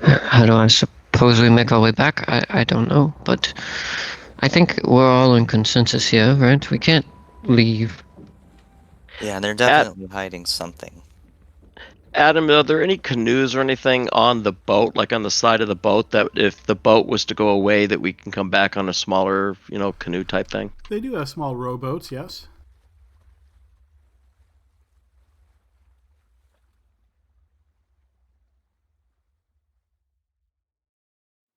How do I suppose we make our way back? I don't know, but I think we're all in consensus here, right? We can't leave.
Yeah, they're definitely hiding something.
Adam, are there any canoes or anything on the boat, like on the side of the boat, that if the boat was to go away, that we can come back on a smaller, canoe type thing?
They do have small rowboats, yes.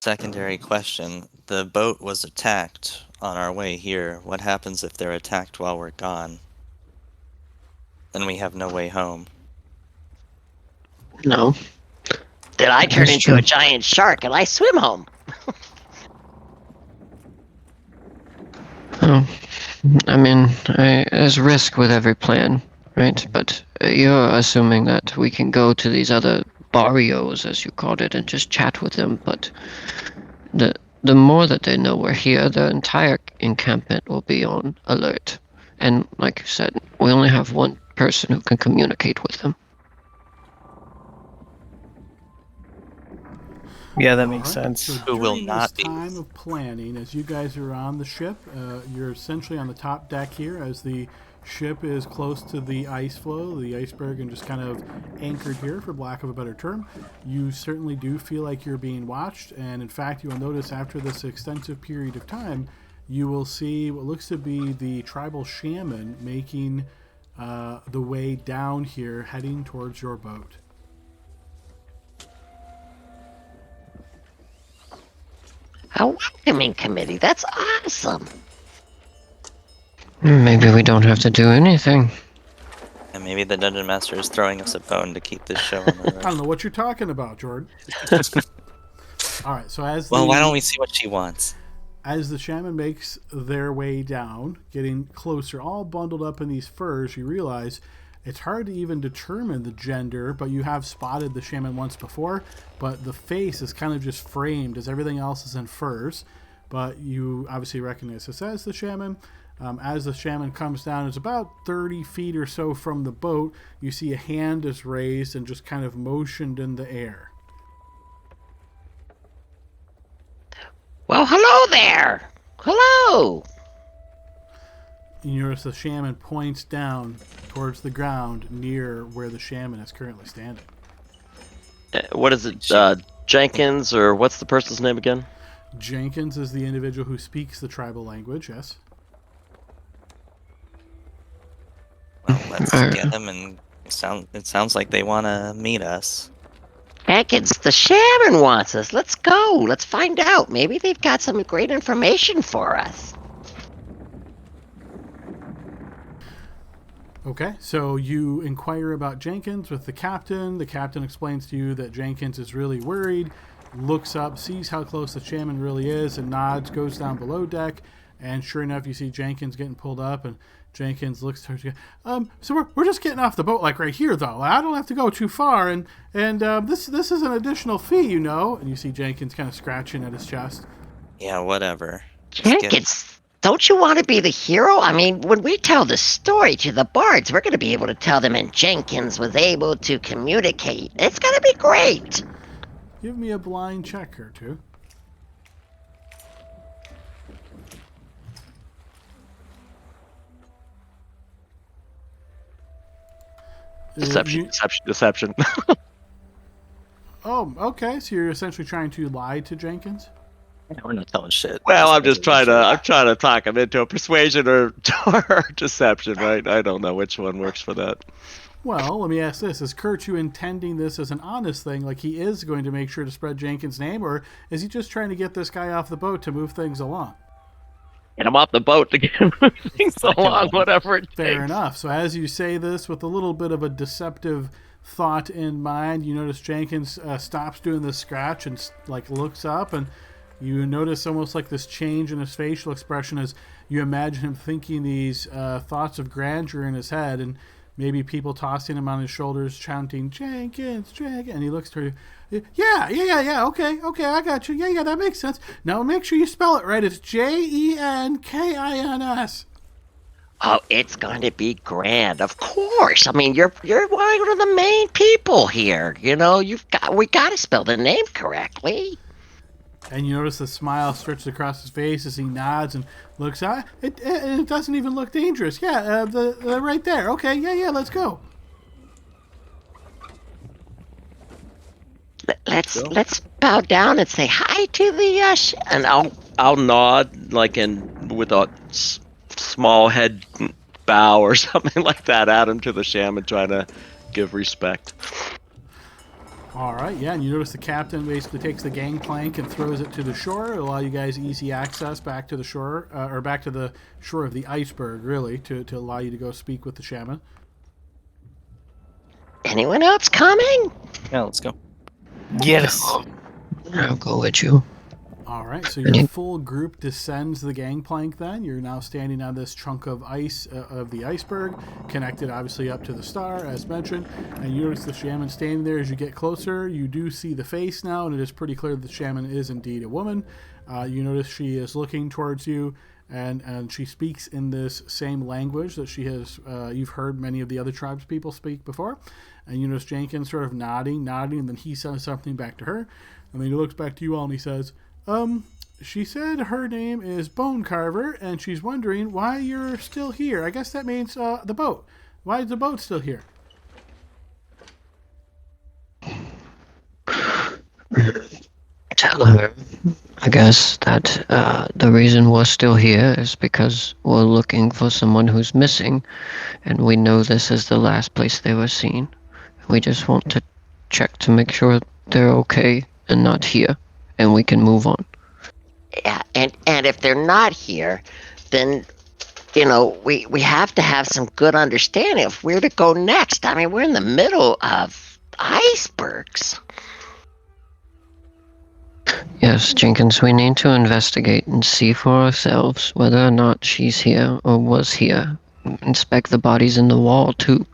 Secondary question. The boat was attacked on our way here. What happens if they're attacked while we're gone? Then we have no way home.
No.
Then I turn
That's
into
true.
a giant shark and I swim home.
Oh, I mean, there's risk with every plan, right? But you're assuming that we can go to these other barrios, as you called it, and just chat with them. But the more that they know we're here, the entire encampment will be on alert. And like you said, we only have one person who can communicate with them.
Yeah, that makes
Alright,
sense.
So
Who will
during
not
this
be.
time of planning, as you guys are on the ship, you're essentially on the top deck here as the ship is close to the ice floe, the iceberg, and just kind of anchored here, for lack of a better term. You certainly do feel like you're being watched, and in fact, you will notice after this extensive period of time, you will see what looks to be the tribal shaman making the way down here, heading towards your boat.
A welcoming committee. That's awesome.
Maybe we don't have to do anything.
And maybe the Dungeon Master is throwing us a bone to keep this show on the
I
road.
don't know what you're talking about, Jordan. All right, so
Well, why don't we see what she wants?
as the shaman makes their way down, getting closer, all bundled up in these furs, you realize it's hard to even determine the gender, but you have spotted the shaman once before, but the face is kind of just framed as everything else is in furs. But you obviously recognize this as the shaman. As the shaman comes down, it's about 30 feet or so from the boat. You see a hand is raised and just kind of motioned in the air.
Well, hello there. Hello.
You notice the shaman points down towards the ground near where the shaman is currently standing.
What is it, Jenkins, or what's the person's name again?
Jenkins is the individual who speaks the tribal language, yes.
Well, let's get them, and it sounds like they want to meet us.
Jenkins, the shaman wants us. Let's go. Let's find out. Maybe they've got some great information for us.
Okay, so you inquire about Jenkins with the captain. The captain explains to you that Jenkins is really worried, looks up, sees how close the shaman really is, and nods, goes down below deck, and sure enough, you see Jenkins getting pulled up, and Jenkins looks towards you. So we're just getting off the boat, like right here, though. I don't have to go too far, and this is an additional fee, you know. And you see Jenkins kind of scratching at his chest.
Yeah, whatever. Just get-
Jenkins, don't you want to be the hero? I mean, when we tell the story to the bards, we're going to be able to tell them and Jenkins was able to communicate. It's going to be great.
Give me a blind check or two.
Deception,
You-
deception.
Oh, okay. So you're essentially trying to lie to Jenkins?
We're not telling shit.
Well, I'm trying to talk him into a persuasion or deception, right? I don't know which one works for that.
Well, let me ask this. Is Kirchu intending this as an honest thing, like he is going to make sure to spread Jenkins' name, or is he just trying to get this guy off the boat to move things along?
Get him off the boat to get him moving along, whatever it takes.
Fair enough. So as you say this with a little bit of a deceptive thought in mind, you notice Jenkins stops doing the scratch and looks up, and you notice almost like this change in his facial expression as you imagine him thinking these thoughts of grandeur in his head, and maybe people tossing him on his shoulders, chanting, Jenkins, Jenkins, and he looks toward you. Yeah, okay, I got you. Yeah, that makes sense. Now make sure you spell it right. It's Jenkins.
Oh, it's going to be grand, of course. I mean, you're one of the main people here. You know, we got to spell the name correctly.
And you notice the smile stretches across his face as he nods and looks out. It doesn't even look dangerous. Yeah, the right there. Okay, yeah, let's go.
Let's bow down and say hi to the
And I'll nod like with a small head bow or something like that at him to the shaman, trying to give respect.
All right, yeah, and you notice the captain basically takes the gangplank and throws it to the shore, allow you guys easy access back to the shore, or back to the shore of the iceberg, really, to allow you to go speak with the shaman.
Anyone else coming?
Yeah, let's go.
Yes.
I'll go with you.
All right, so your full group descends the gangplank then. You're now standing on this chunk of ice of the iceberg, connected obviously up to the star, as mentioned. And you notice the shaman standing there. As you get closer, you do see the face now, and it is pretty clear that the shaman is indeed a woman. You notice she is looking towards you, and she speaks in this same language that she has, you've heard many of the other tribes people speak before. And you notice Jenkins sort of nodding, and then he says something back to her. And then he looks back to you all and he says, she said her name is Bone Carver, and she's wondering why you're still here. I guess that means the boat. Why is the boat still here?
Tell her, I guess, that the reason we're still here is because we're looking for someone who's missing, and we know this is the last place they were seen. We just want to check to make sure they're okay and not here, and we can move on.
Yeah, and if they're not here, then you know we have to have some good understanding of where to go next. I mean, we're in the middle of icebergs.
Yes, Jenkins, we need to investigate and see for ourselves whether or not she's here or was here. Inspect the bodies in the wall, too.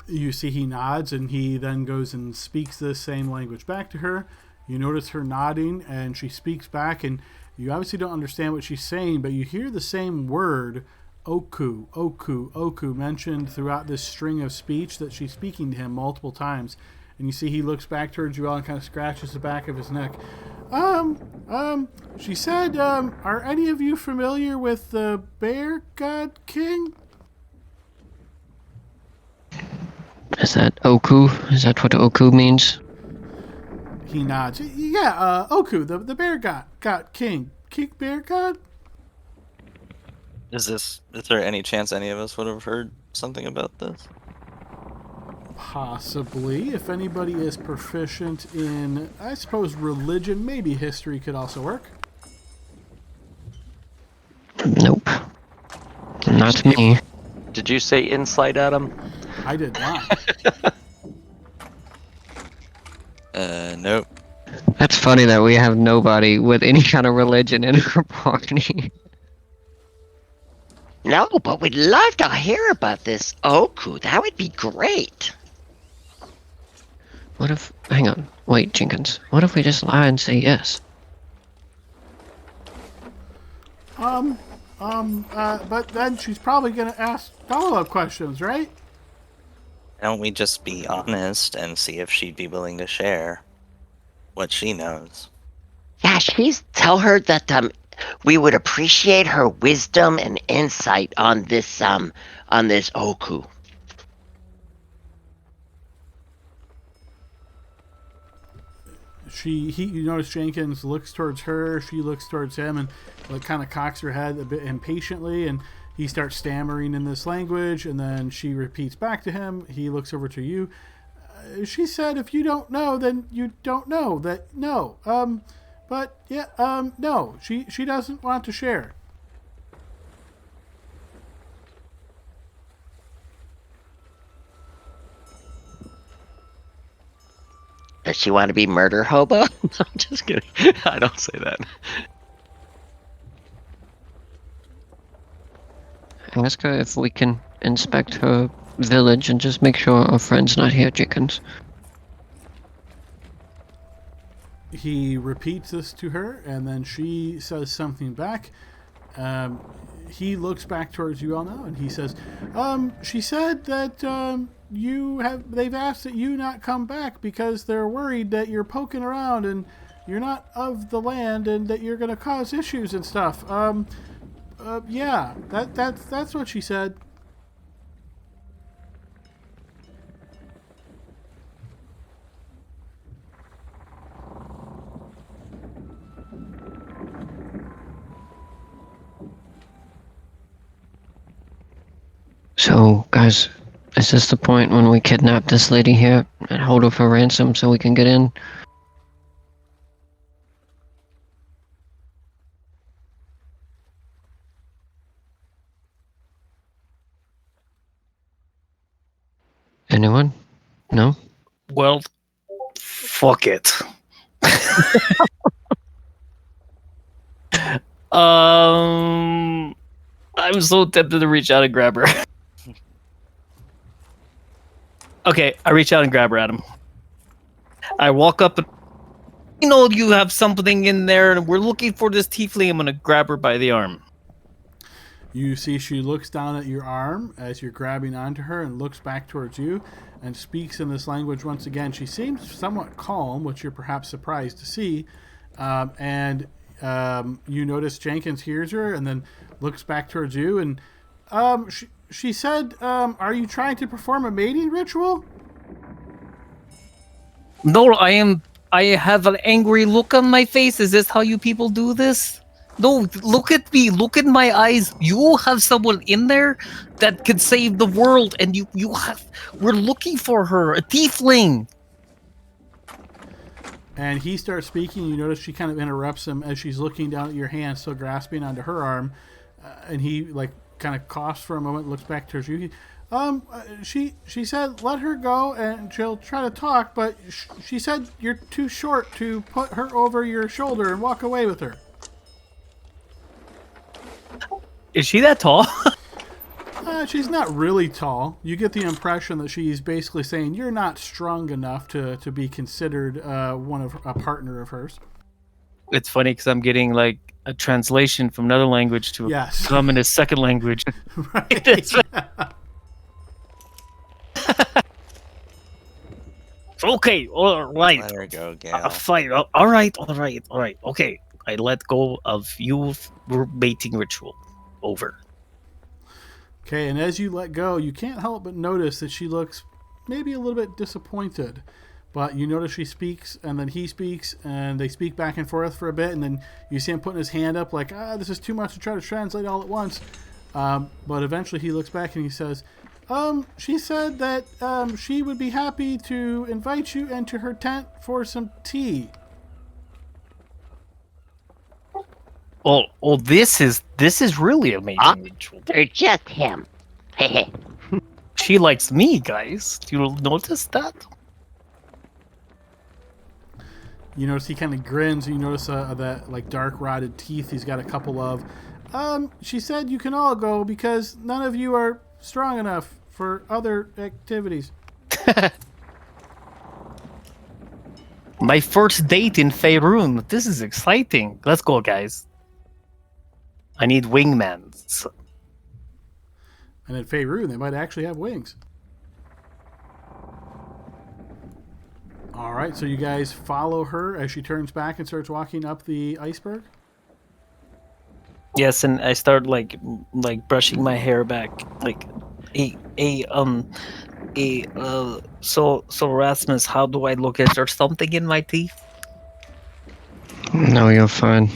You see he nods, and he then goes and speaks the same language back to her. You notice her nodding, and she speaks back, and you obviously don't understand what she's saying, but you hear the same word, Oku, Oku, Oku, mentioned throughout this string of speech that she's speaking to him multiple times. And you see he looks back towards you all and kind of scratches the back of his neck. She said, are any of you familiar with the Bear God King?
Is that Oku? Is that what Oku means?
He nods. Yeah, Oku, the bear god king. King bear god?
Is there any chance any of us would have heard something about this?
Possibly. If anybody is proficient in, I suppose, religion, maybe history could also work.
Nope. Not me.
Did you say insight, Adam?
I did not.
Nope.
That's funny that we have nobody with any kind of religion in our party.
No, but we'd love to hear about this Oku. That would be great.
What if... Hang on. Wait, Jenkins. What if we just lie and say yes?
But then she's probably going to ask follow-up questions, right?
Why don't we just be honest and see if she'd be willing to share what she knows?
Yeah, tell her that we would appreciate her wisdom and insight on this Oku.
You notice Jenkins looks towards her, she looks towards him, and kind of cocks her head a bit impatiently, and he starts stammering in this language, and then she repeats back to him. He looks over to you. She said, if you don't know, then you don't know. No. No. She doesn't want to share.
Does she want to be murder hobo?
I'm just kidding. I don't say that.
Ask her if we can inspect her village and just make sure our friend's not here, Jenkins.
he repeats this to her, and then she says something back. He looks back towards you all now, and he says, she said that they've asked that you not come back because they're worried that you're poking around and you're not of the land and that you're going to cause issues and stuff. Yeah, that's what she said.
So, guys, is this the point when we kidnap this lady here and hold her for ransom so we can get in? Anyone? No?
Well, fuck it. I'm so tempted to reach out and grab her. Okay, I reach out and grab her, Adam. I walk up and you have something in there and we're looking for this tiefling. I'm gonna grab her by the arm.
You see she looks down at your arm as you're grabbing onto her and looks back towards you and speaks in this language once again. She seems somewhat calm, which you're perhaps surprised to see. And you notice Jenkins hears her and then looks back towards you. And she said, are you trying to perform a mating ritual?
No, I have an angry look on my face. Is this how you people do this? No, look at me. Look at my eyes. You have someone in there that could save the world, and we're looking for her, a tiefling.
And he starts speaking. You notice she kind of interrupts him as she's looking down at your hand, still grasping onto her arm. And he kind of coughs for a moment, looks back towards you. She said let her go and she'll try to talk, but she said you're too short to put her over your shoulder and walk away with her.
Is she that tall?
She's not really tall. You get the impression that she's basically saying you're not strong enough to be considered a partner of hers.
It's funny because I'm getting like a translation from another language to come in a second language.
Right.
Okay, all right.
Let her go, Gal.
Fine. All right. Okay, I let go of you mating ritual. Over.
Okay, and as you let go, you can't help but notice that she looks maybe a little bit disappointed. But you notice she speaks, and then he speaks, and they speak back and forth for a bit, and then you see him putting his hand up like, this is too much to try to translate all at once. But eventually he looks back and he says, she said that she would be happy to invite you into her tent for some tea.
Oh, this is really amazing ritual.
They're just him. Hey.
She likes me, guys. Do you notice that?
You notice he kind of grins. You notice that like dark rotted teeth he's got a couple of. She said you can all go because none of you are strong enough for other activities.
My first date in Faerun. This is exciting. Let's go, guys. I need wingmans.
And in Faerun, they might actually have wings. All right, so you guys follow her as she turns back and starts walking up the iceberg?
Yes, and I start like brushing my hair back. Like, so Rasmus, how do I look? Is there something in my teeth?
No, you're fine.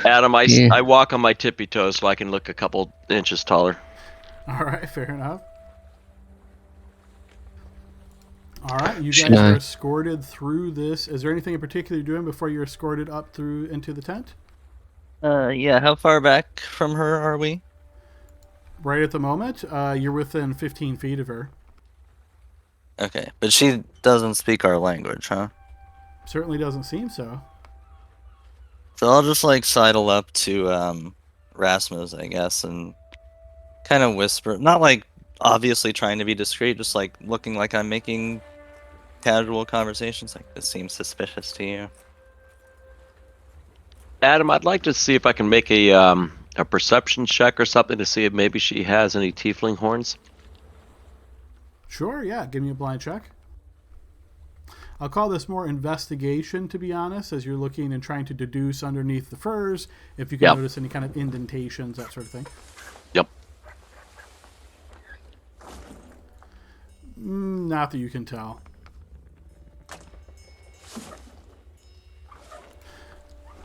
Adam,
Yeah.
I walk on my tippy toes so I can look a couple inches taller.
All right, fair enough. All right, you
Should
guys
I-
are escorted through this. Is there anything in particular you're doing before you're escorted up through into the tent?
Yeah, how far back from her are we?
Right at the moment, you're within 15 feet of her.
Okay, but she doesn't speak our language, huh?
Certainly doesn't seem so.
So I'll just like sidle up to Rasmus, I guess, and kind of whisper, not like obviously trying to be discreet, just like looking like I'm making casual conversations. Like, this seems suspicious to you.
Adam, I'd like to see if I can make a perception check or something to see if maybe she has any tiefling horns.
Sure, yeah. Give me a blind check. I'll call this more investigation, to be honest, as you're looking and trying to deduce underneath the furs if you can
Yep.
notice any kind of indentations, that sort of thing.
Yep.
Not that you can tell.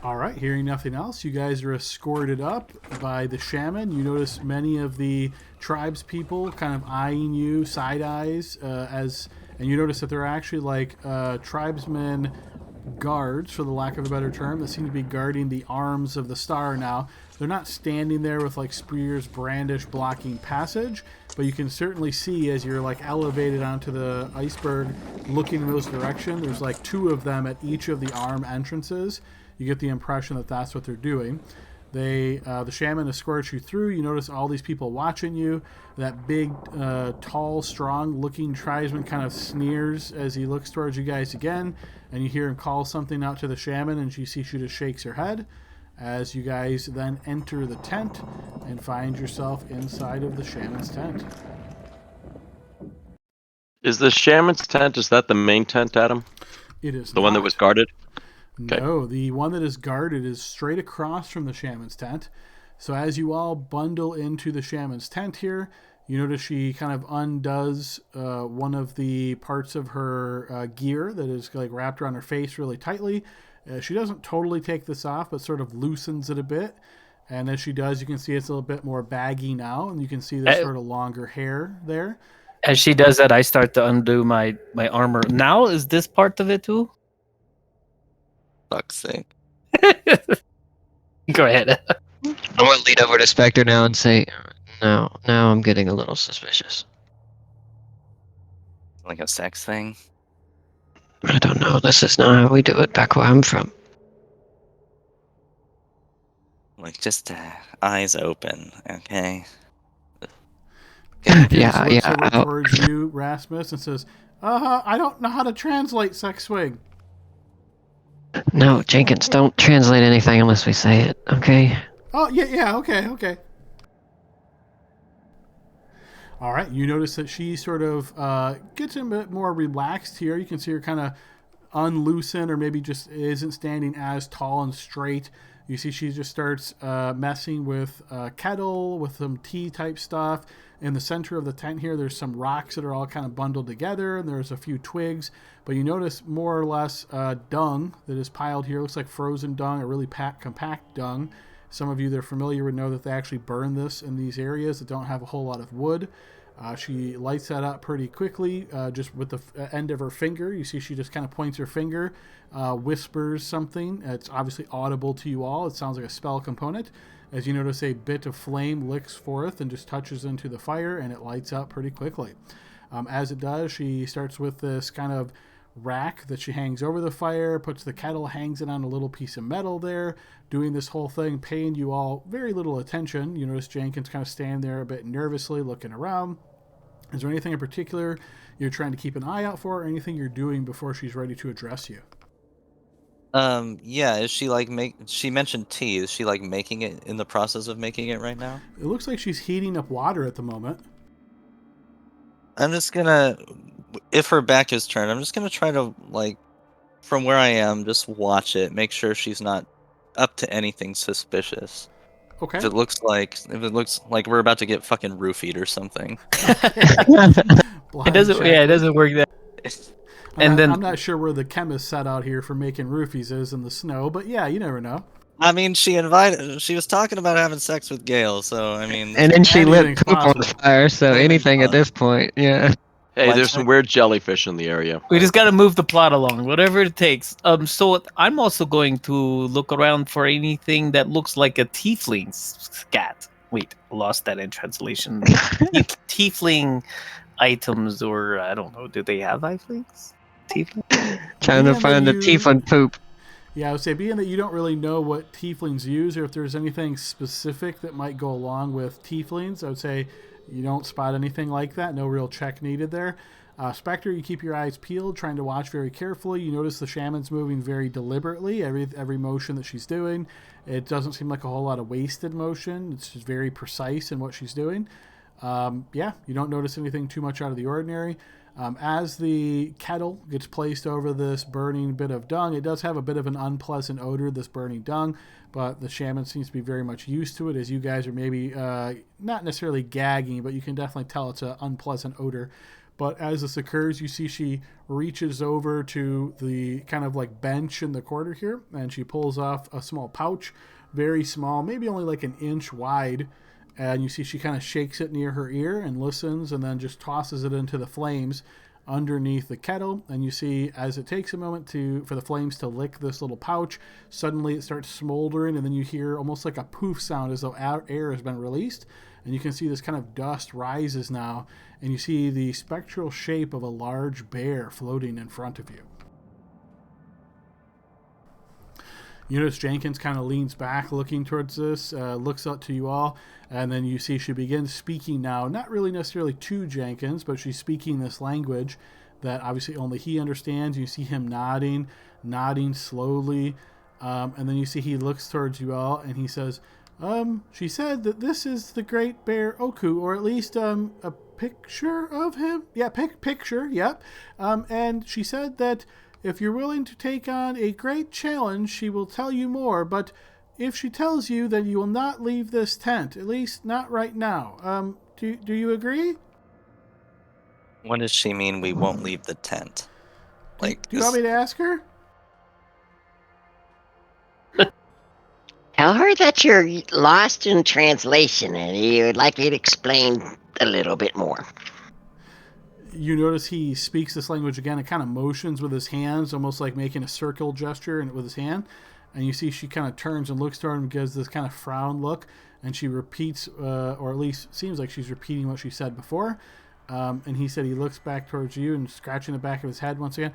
All right, hearing nothing else, you guys are escorted up by the shaman. You notice many of the tribes people kind of eyeing you, side eyes, and you notice that they're actually like tribesmen guards, for the lack of a better term, that seem to be guarding the arms of the star now. They're not standing there with like spears brandished blocking passage, but you can certainly see as you're like elevated onto the iceberg looking in those directions, there's like 2 of them at each of the arm entrances. You get the impression that that's what they're doing. The shaman escorts you through. You notice all these people watching you. That big, tall, strong-looking tribesman kind of sneers as he looks towards you guys again, and you hear him call something out to the shaman, and you see she just shakes her head as you guys then enter the tent and find yourself inside of the shaman's tent.
Is the shaman's tent, is that the main tent, Adam?
It is
The one that
not.
was guarded?
No, the one that is guarded is straight across from the shaman's tent. So as you all bundle into the shaman's tent here, you notice she kind of undoes one of the parts of her gear that is like wrapped around her face really tightly. She doesn't totally take this off, but sort of loosens it a bit. And as she does, you can see it's a little bit more baggy now, and you can see the sort of longer hair there.
As she does that, I start to undo my armor. Now, is this part of it too?
Fuck's sake.
Go ahead.
I'm gonna lean over to Spectre now and say, now I'm getting a little suspicious.
Like a sex thing?
I don't know. This is not how we do it back where I'm from.
Like, just eyes open, okay?
Yeah,
looks
yeah.
over towards you, Rasmus, and says, I don't know how to translate sex swing.
No, Jenkins, don't translate anything unless we say it, okay?
Oh, yeah, okay. All right, you notice that she sort of gets a bit more relaxed here. You can see her kind of unloosen or maybe just isn't standing as tall and straight. You see she just starts messing with a kettle, with some tea type stuff. In the center of the tent here, there's some rocks that are all kind of bundled together, and there's a few twigs. But you notice more or less dung that is piled here. It looks like frozen dung, a really compact dung. Some of you that are familiar would know that they actually burn this in these areas that don't have a whole lot of wood. She lights that up pretty quickly, just with the end of her finger. You see she just kind of points her finger, whispers something. It's obviously audible to you all. It sounds like a spell component. As you notice, a bit of flame licks forth and just touches into the fire, and it lights up pretty quickly. As it does, she starts with this kind of rack that she hangs over the fire, puts the kettle, hangs it on a little piece of metal there, doing this whole thing, paying you all very little attention. You notice Jenkins kind of standing there a bit nervously looking around. Is there anything in particular you're trying to keep an eye out for, or anything you're doing before she's ready to address you?
Yeah, is she like she mentioned tea, is she like making it, in the process of making it right now?
It looks like she's heating up water at the moment.
I'm just gonna, if her back is turned, I'm just gonna try to, like, from where I am, just watch it, make sure she's not up to anything suspicious.
Okay.
If it looks like we're about to get fucking roofied or something.
It doesn't work that.
I'm not sure where the chemist set out here for making roofies is in the snow, but yeah, you never know.
I mean, she was talking about having sex with Gale, so I mean.
And then she lit
Anything's
poop on
possible.
fire, so
Anything's
anything at
possible.
this point, yeah.
Hey,
Like,
there's some weird jellyfish in the area.
We just gotta move the plot along, whatever it takes. So I'm also going to look around for anything that looks like a tiefling scat. Wait, lost that in translation. Tiefling items, or I don't know. Do they have tieflings? Tiefling?
Trying to find the tiefling poop.
Yeah, I would say, being that you don't really know what tieflings use, or if there's anything specific that might go along with tieflings, I would say you don't spot anything like that. No real check needed there. Spectre, you keep your eyes peeled, trying to watch very carefully. You notice the shaman's moving very deliberately. Every motion that she's doing, it doesn't seem like a whole lot of wasted motion. It's just very precise in what she's doing. You don't notice anything too much out of the ordinary. As the kettle gets placed over this burning bit of dung, it does have a bit of an unpleasant odor, this burning dung, but the shaman seems to be very much used to it, as you guys are maybe not necessarily gagging, but you can definitely tell it's an unpleasant odor. But as this occurs, you see she reaches over to the kind of like bench in the corner here, and she pulls off a small pouch, very small, maybe only like an inch wide. And you see she kind of shakes it near her ear and listens, and then just tosses it into the flames underneath the kettle. And you see as it takes a moment for the flames to lick this little pouch, suddenly it starts smoldering, and then you hear almost like a poof sound as though air has been released. And you can see this kind of dust rises now, and you see the spectral shape of a large bear floating in front of you. You notice Jenkins kind of leans back looking towards this, looks up to you all, and then you see she begins speaking now, not really necessarily to Jenkins, but she's speaking this language that obviously only he understands. You see him nodding slowly, and then you see he looks towards you all, and he says, she said that this is the great bear Oku, or at least a picture of him. Yeah, picture, yep. And she said that if you're willing to take on a great challenge, she will tell you more, but if she tells you, then you will not leave this tent, at least not right now. Do you agree?
What does she mean we won't leave the tent?
Do you want me to ask her?
Tell her that you're lost in translation and you would like me to explain a little bit more.
You notice he speaks this language again and kind of motions with his hands, almost like making a circle gesture with his hand. And you see she kind of turns and looks toward him and gives this kind of frown look. And she repeats, or at least seems like she's repeating what she said before. And he said he looks back towards you and scratching the back of his head once again.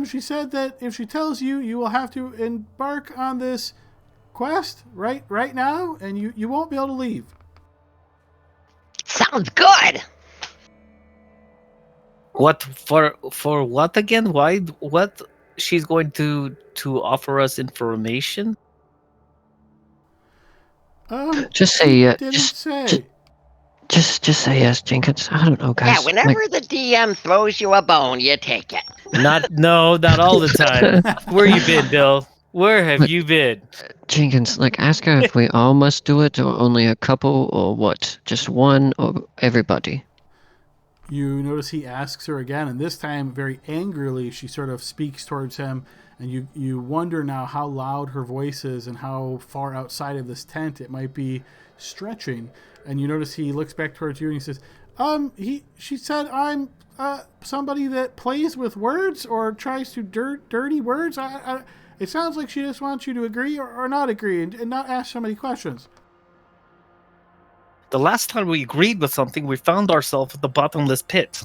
She said that if she tells you, you will have to embark on this quest right now, and you won't be able to leave.
Sounds good.
What for what again? Why? What? She's going to offer us information?
Just say
Didn't say.
just say yes, Jenkins. I don't know, guys.
Yeah, whenever the DM throws you a bone, you take it.
Not all the time. Where you been, Bill? Where have you been?
Jenkins, ask her if we all must do it, or only a couple, or what? Just one, or everybody?
You notice he asks her again, and this time very angrily she sort of speaks towards him, and you wonder now how loud her voice is and how far outside of this tent it might be stretching. And you notice he looks back towards you and he says, she said I'm somebody that plays with words or tries to dirty words. It sounds like she just wants you to agree or not agree and not ask so many questions.
The last time we agreed with something, we found ourselves at the bottomless pit,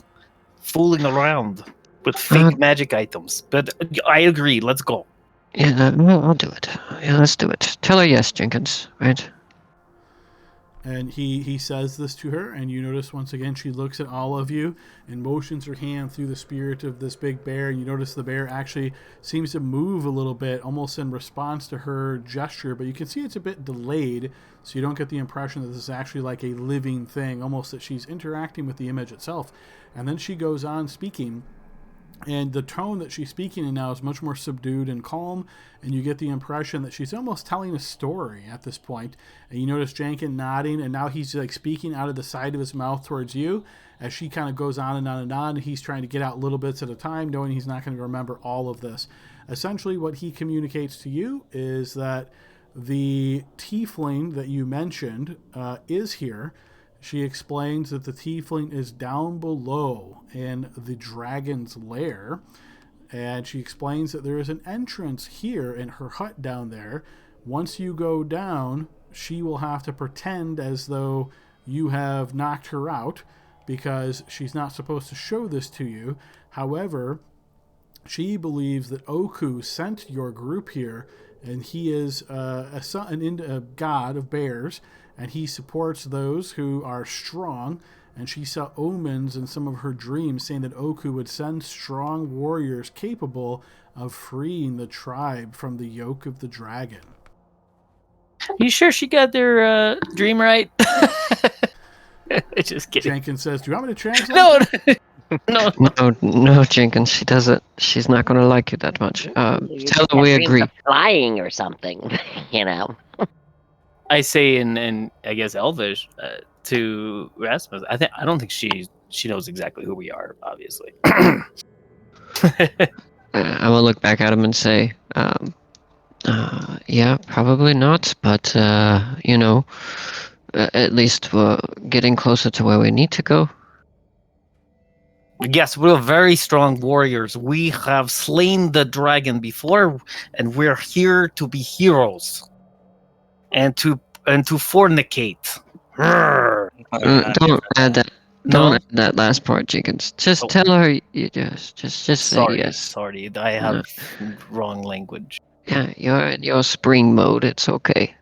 fooling around with fake magic items. But I agree. Let's go.
Yeah, I'll do it. Yeah, let's do it. Tell her yes, Jenkins. Right?
And he says this to her, and you notice once again she looks at all of you and motions her hand through the spirit of this big bear, and you notice the bear actually seems to move a little bit, almost in response to her gesture, but you can see it's a bit delayed, so you don't get the impression that this is actually like a living thing, almost that she's interacting with the image itself. And then she goes on speaking, and the tone that she's speaking in now is much more subdued and calm, and you get the impression that she's almost telling a story at this point. And you notice Jenkins nodding, and now he's speaking out of the side of his mouth towards you as she kind of goes on and on and on, and he's trying to get out little bits at a time, knowing he's not going to remember all of this. Essentially, what he communicates to you is that the tiefling that you mentioned is here. She explains that the tiefling is down below in the dragon's lair, and she explains that there is an entrance here in her hut down there. Once you go down, she will have to pretend as though you have knocked her out, because she's not supposed to show this to you. However, she believes that Oku sent your group here, and he is a god of bears, and he supports those who are strong, and she saw omens in some of her dreams saying that Oku would send strong warriors capable of freeing the tribe from the yoke of the dragon.
You sure she got their dream right? Just kidding.
Jenkins says, do you want me to translate?
No,
that?
No, Jenkins. She doesn't. She's not going to like you that much.
You
Tell
get
her we
dreams
agree.
of flying or something, you know.
I say in I guess Elvish to Rasmus. I don't think she knows exactly who we are. Obviously.
I will look back at him and say, yeah, probably not, but at least we're getting closer to where we need to go.
Yes, we're very strong warriors. We have slain the dragon before, and we're here to be heroes, and to fornicate.
Don't add that.
No?
Don't add that last part, Jenkins. Just
Oh.
tell her you just say
Sorry,
yes.
sorry. I have wrong language.
Yeah, you're in your spring mode. It's okay.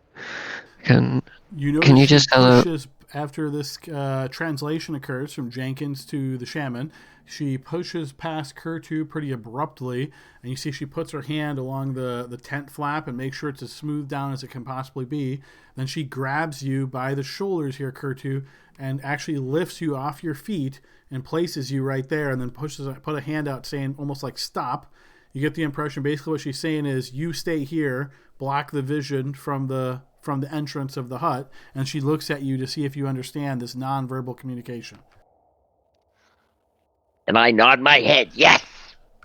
Can
You
you
notice
just
she
tell her?
pushes, after this translation occurs from Jenkins to the shaman, she pushes past Kurtu pretty abruptly, and you see she puts her hand along the tent flap and makes sure it's as smooth down as it can possibly be. Then she grabs you by the shoulders here, Kurtu, and actually lifts you off your feet and places you right there, and then put a hand out saying almost like stop. You get the impression basically what she's saying is you stay here, block the vision from the entrance of the hut, and she looks at you to see if you understand this nonverbal communication.
And I nod my head, yes.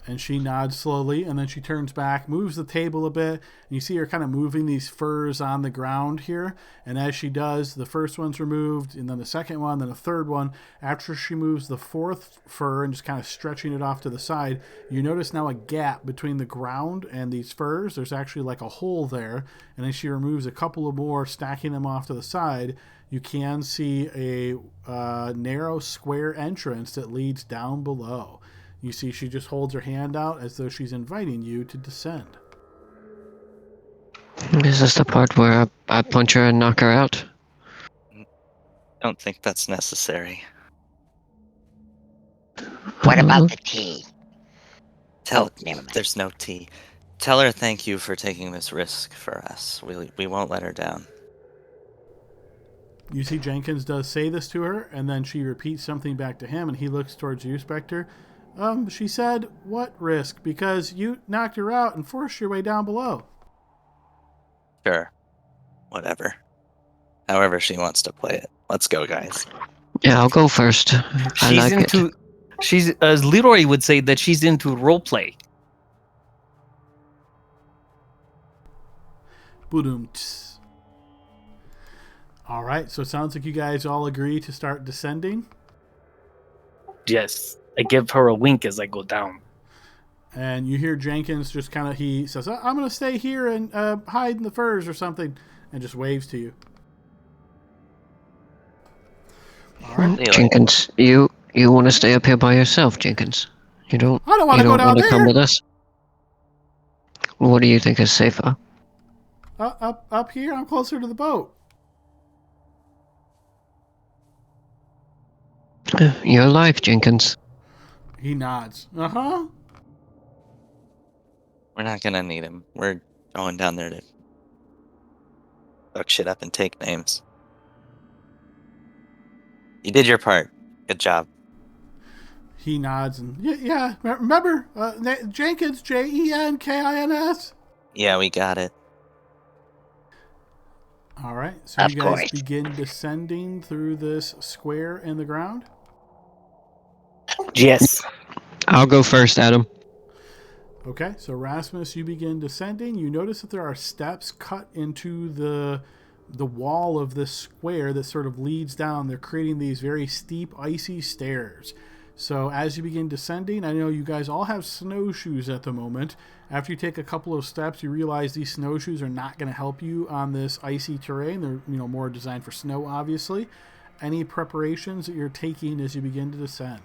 And she nods slowly, and then she turns back, moves the table a bit, and you see her kind of moving these furs on the ground here. And as she does, the first one's removed, and then the second one, then a third one. After she moves the fourth fur and just kind of stretching it off to the side, you notice now a gap between the ground and these furs. There's actually like a hole there. And then she removes a couple of more, stacking them off to the side. You can see a narrow square entrance that leads down below. You see she just holds her hand out as though she's inviting you to descend.
Is this the part where I punch her and knock her out?
I don't think that's necessary.
What about the tea?
Tell
never mind.
There's no tea. Tell her thank you for taking this risk for us. We won't let her down.
You see Jenkins does say this to her, and then she repeats something back to him, and he looks towards you, Spectre. She said, what risk? Because you knocked her out and forced your way down below.
Sure. Whatever. However she wants to play it. Let's go, guys.
Yeah, I'll go first. I
She's
like
into.
it.
She's as Leroy would say that she's into roleplay.
Boom. All right, so it sounds like you guys all agree to start descending.
Yes, I give her a wink as I go down.
And you hear Jenkins just kind of, he says, I'm going to stay here and hide in the furs or something, and just waves to you. All right.
Jenkins, you want to stay up here by yourself, Jenkins? I don't
want to go down there.
Come with us? What do you think is safer?
Up here, I'm closer to the boat.
Your life, Jenkins.
He nods. Uh-huh.
We're not gonna need him. We're going down there to fuck shit up and take names. You did your part. Good job.
He nods and, yeah, remember, Jenkins, Jenkins?
Yeah, we got it.
All right, so
Of
you guys
course.
begin descending through this square in the ground.
Yes.
I'll go first, Adam.
Okay, so Rasmus, you begin descending. You notice that there are steps cut into the wall of this square that sort of leads down. They're creating these very steep, icy stairs. So as you begin descending, I know you guys all have snowshoes at the moment. After you take a couple of steps, you realize these snowshoes are not going to help you on this icy terrain. They're more designed for snow, obviously. Any preparations that you're taking as you begin to descend?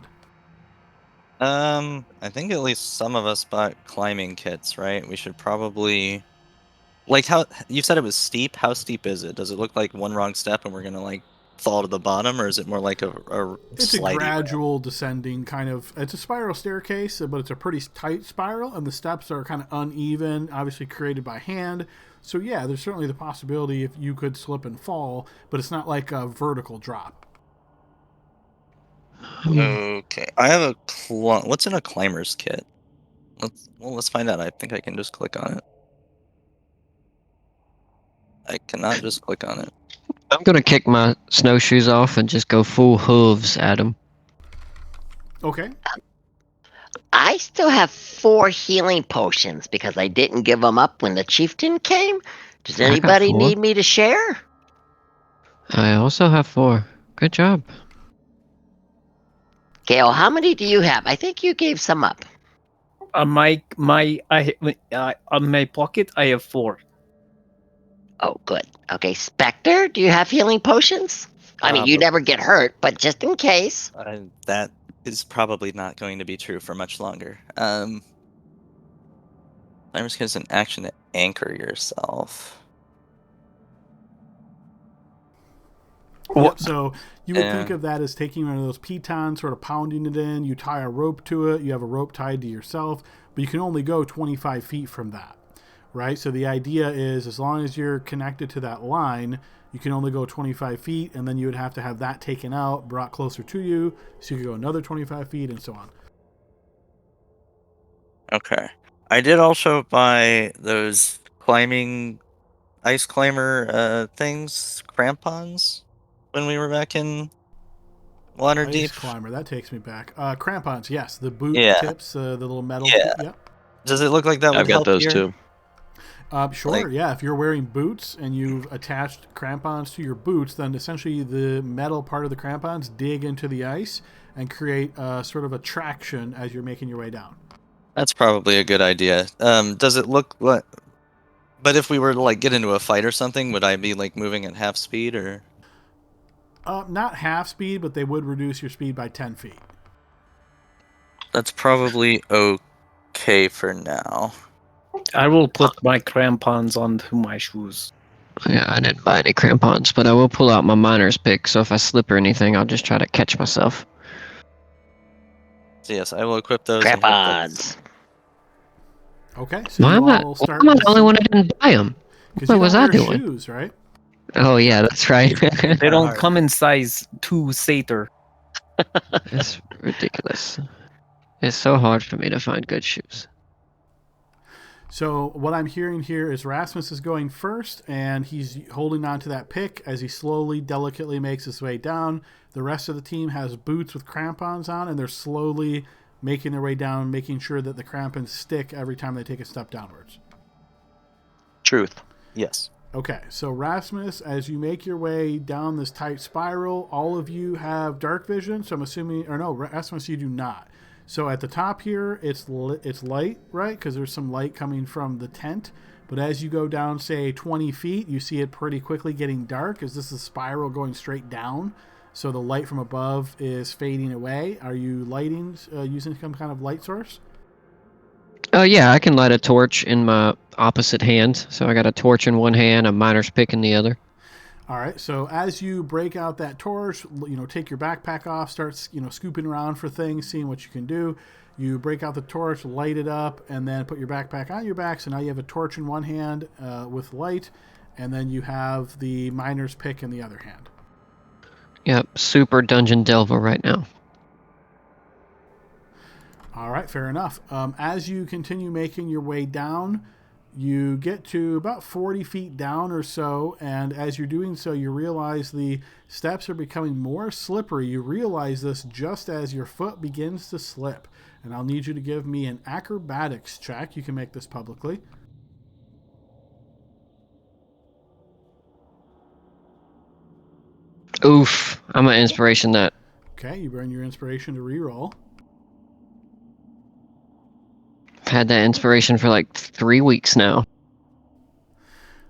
I think at least some of us bought climbing kits, right? We should probably, like, how you said it was steep. How steep is it? Does it look like one wrong step and we're gonna like fall to the bottom, or is it more like a
It's a
slidey
gradual descending kind of. It's a spiral staircase, but it's a pretty tight spiral, and the steps are kind of uneven, obviously created by hand. So yeah, there's certainly the possibility if you could slip and fall, but it's not like a vertical drop.
Okay, I have a what's in a climber's kit? Let's find out. I think I can just click on it. I cannot just click on it.
I'm gonna kick my snowshoes off and just go full hooves at him.
Okay.
I still have 4 healing potions because I didn't give them up when the chieftain came. Does
I got
anybody
4.
need me to share?
I also have 4. Good job.
Gail, how many do you have? I think you gave some up.
On my pocket, I have 4.
Oh, good. Okay, Spectre, do you have healing potions? I mean, you
But
never get hurt, but just in case.
that is probably not going to be true for much longer. Climber's kit is an action to anchor yourself.
Yep, so you would think
Yeah.
of that as taking one of those pitons, sort of pounding it in. You tie a rope to it. You have a rope tied to yourself, but you can only go 25 feet from that, right? So the idea is as long as you're connected to that line, you can only go 25 feet, and then you would have to have that taken out, brought closer to you, so you could go another 25 feet, and so on.
Okay. I did also buy those ice climber things, crampons, when we were back in Waterdeep.
Ice climber, that takes me back. Crampons, yes, the boot
Yeah.
tips, the little metal.
Yeah.
Yep.
Does it look like that would
I've got
help
those
here?
too.
Sure,
Like-
yeah. If you're wearing boots and you've attached crampons to your boots, then essentially the metal part of the crampons dig into the ice and create sort of a traction as you're making your way down.
That's probably a good idea. Does it look like? But if we were to like get into a fight or something, would I be like moving at half speed or?
Not half speed, but they would reduce your speed by 10 feet.
That's probably okay for now.
I will put my crampons onto my shoes.
Yeah, I didn't buy any crampons, but I will pull out my miner's pick, so if I slip or anything, I'll just try to catch myself.
So yes, I will equip those. and get
Crampons.
Okay, so
Why
you
am I,
all
why
start
am I the only one that didn't buy them?
because
What
you
was
don't
I
wear
doing?
shoes, right?
Oh, yeah, that's right.
They don't
Alright.
come in size 2 Satyr.
It's ridiculous. It's so hard for me to find good shoes.
So what I'm hearing here is Rasmus is going first, and he's holding on to that pick as he slowly, delicately makes his way down. The rest of the team has boots with crampons on, and they're slowly making their way down, making sure that the crampons stick every time they take a step downwards.
Truth.
Yes.
Okay, so Rasmus, as you make your way down this tight spiral, all of you have dark vision, so I'm assuming, or no, Rasmus, you do not. So at the top here, it's light, right? Because there's some light coming from the tent. But as you go down, say, 20 feet, you see it pretty quickly getting dark as this is a spiral going straight down. So the light from above is fading away. Are you lighting using some kind of light source?
Oh, yeah, I can light a torch in my opposite hand. So I got a torch in one hand, a miner's pick in the other.
All right, so as you break out that torch, take your backpack off, start, scooping around for things, seeing what you can do. You break out the torch, light it up, and then put your backpack on your back. So now you have a torch in one hand with light, and then you have the miner's pick in the other hand.
Yep, super dungeon delver right now.
All right, fair enough. As you continue making your way down, you get to about 40 feet down or so, and as you're doing so, you realize the steps are becoming more slippery. You realize this just as your foot begins to slip, and I'll need you to give me an acrobatics check. You can make this publicly.
Oof, I'm an inspiration that.
Okay, you burn your inspiration to reroll.
Had that inspiration for like 3 weeks now.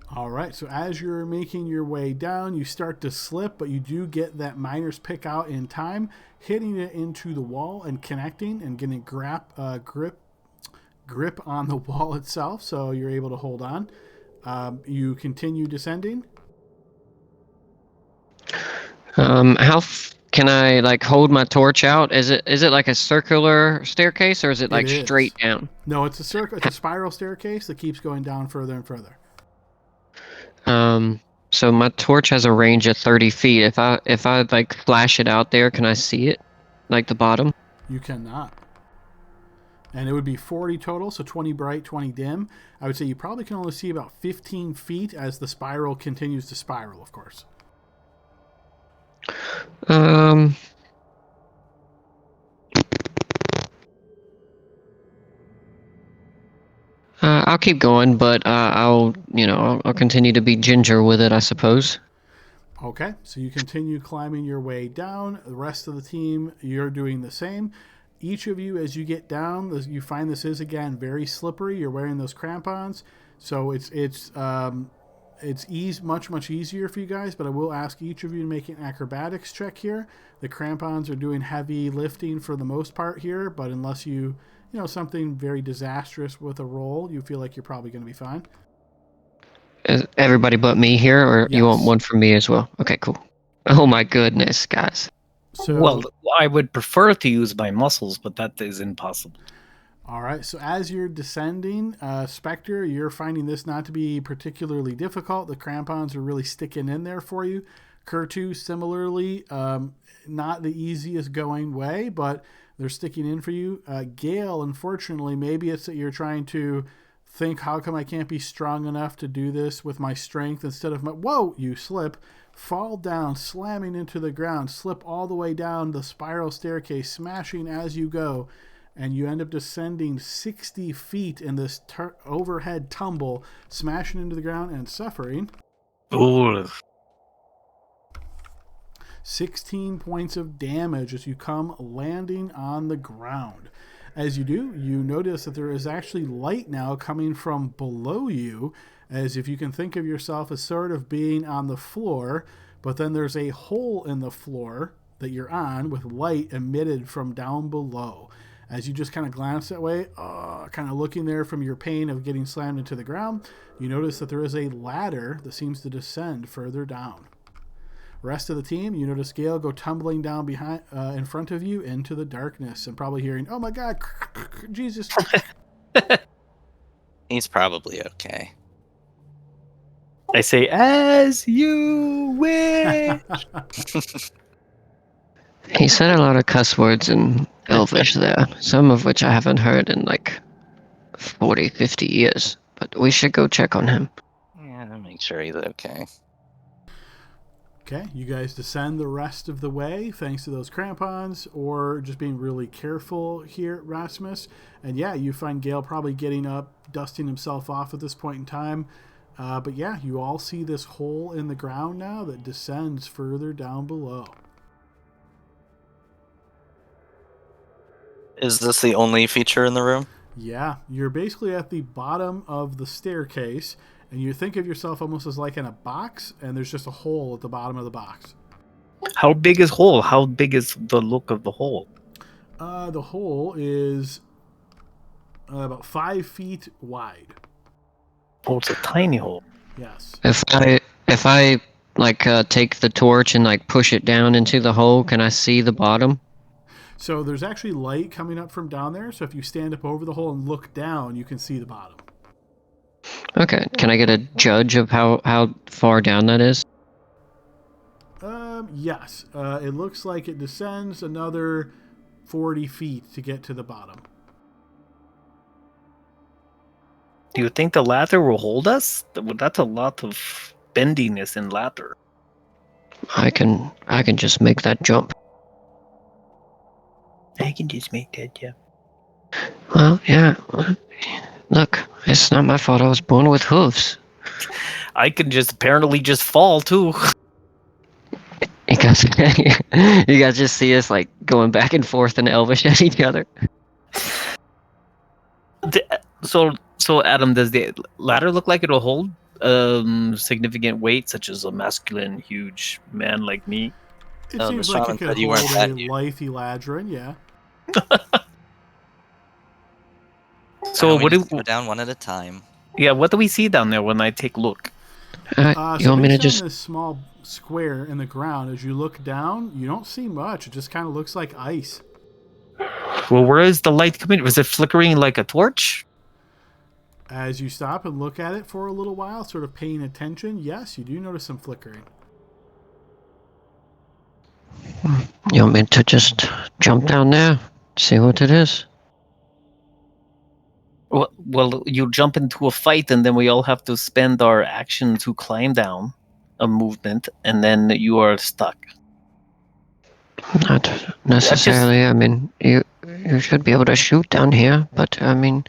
All right, so as you're making your way down, you start to slip, but you do get that miner's pick out in time, hitting it into the wall and connecting and getting grip on the wall itself, so you're able to hold on. You continue descending.
Can I like hold my torch out? Is it like a circular staircase or is it like
It
straight
is.
down?
No, it's a circle. It's a spiral staircase that keeps going down further and further.
So my torch has a range of 30 feet. If I like flash it out there, can I see it? Like the bottom?
You cannot. And it would be 40 total, so 20 bright, 20 dim. I would say you probably can only see about 15 feet as the spiral continues to spiral, of course.
I'll keep going, but I'll continue to be ginger with it, I suppose.
Okay, so you continue climbing your way down. The rest of the team, you're doing the same. Each of you, as you get down, you find this is again very slippery. You're wearing those crampons, so it's much easier for you guys. But I will ask each of you to make an acrobatics check here. The crampons are doing heavy lifting for the most part here, but unless you something very disastrous with a roll, you feel like you're probably going to be fine.
Is everybody but me here, or you want
Yes.
one from me as well? Okay, cool. Oh my goodness, guys.
So,
Well, I would prefer to use my muscles, but that is impossible.
all right, so as you're descending, Spectre, you're finding this not to be particularly difficult. The crampons are really sticking in there for you. Kurtu, similarly, not the easiest going way, but they're sticking in for you. Gale, unfortunately, maybe it's that you're trying to think, how come I can't be strong enough to do this with my strength instead of my... Whoa, you slip, fall down, slamming into the ground, slip all the way down the spiral staircase, smashing as you go, and you end up descending 60 feet in this overhead tumble, smashing into the ground and suffering
Ooh.
16 points of damage as you come landing on the ground. As you do, you notice that there is actually light now coming from below you, as if you can think of yourself as sort of being on the floor, but then there's a hole in the floor that you're on with light emitted from down below. As you just kind of glance that way, kind of looking there from your pain of getting slammed into the ground, you notice that there is a ladder that seems to descend further down. Rest of the team, you notice Gale go tumbling down behind, in front of you into the darkness, and probably hearing, "Oh my God, Jesus!"
He's probably okay.
I say, as you wish.
He said a lot of cuss words in Elvish there, some of which I haven't heard in like 40, 50 years. But we should go check on him.
Yeah, make sure he's okay.
Okay, you guys descend the rest of the way thanks to those crampons, or just being really careful here, Rasmus. And yeah, you find Gale probably getting up, dusting himself off at this point in time. But yeah, you all see this hole in the ground now that descends further down below.
Is this the only feature in the room?
Yeah, you're basically at the bottom of the staircase, and you think of yourself almost as like in a box, and there's just a hole at the bottom of the box.
How big is hole? How big is the look of the hole?
The hole is about 5 feet wide.
Oh, it's a tiny hole.
Yes.
If I like take the torch and like push it down into the hole, can I see the bottom?
So there's actually light coming up from down there, so if you stand up over the hole and look down, you can see the bottom.
Okay, can I get a judge of how far down that is?
Yes. It looks like it descends another 40 feet to get to the bottom.
Do you think the ladder will hold us? That's a lot of bendiness in ladder.
I can just make that jump.
I can just make that, yeah.
Well, yeah. Look, it's not my fault I was born with hooves.
I can just apparently just fall too.
You guys just see us like going back and forth in Elvish at each other.
So Adam, does the ladder look like it'll hold significant weight, such as a masculine, huge man like me?
It
Oh,
seems
the
like
shaman
it could
said you
hold
weren't
a
that huge.
lithe Eladrin, yeah.
So
We
what
just
do?
go down one at a time?
Yeah, what do we see down there when I take a look?
You
So
want me to
based on
just?
this small square in the ground, as you look down, you don't see much. It just kind of looks like ice.
Well, where is the light coming? Was it flickering like a torch?
As you stop and look at it for a little while, sort of paying attention, yes, you do notice some flickering.
You want me to just jump down there, see what it is?
Well, you jump into a fight, and then we all have to spend our action to climb down a movement, and then you are stuck.
Not necessarily. I mean, you should be able to shoot down here, but I mean,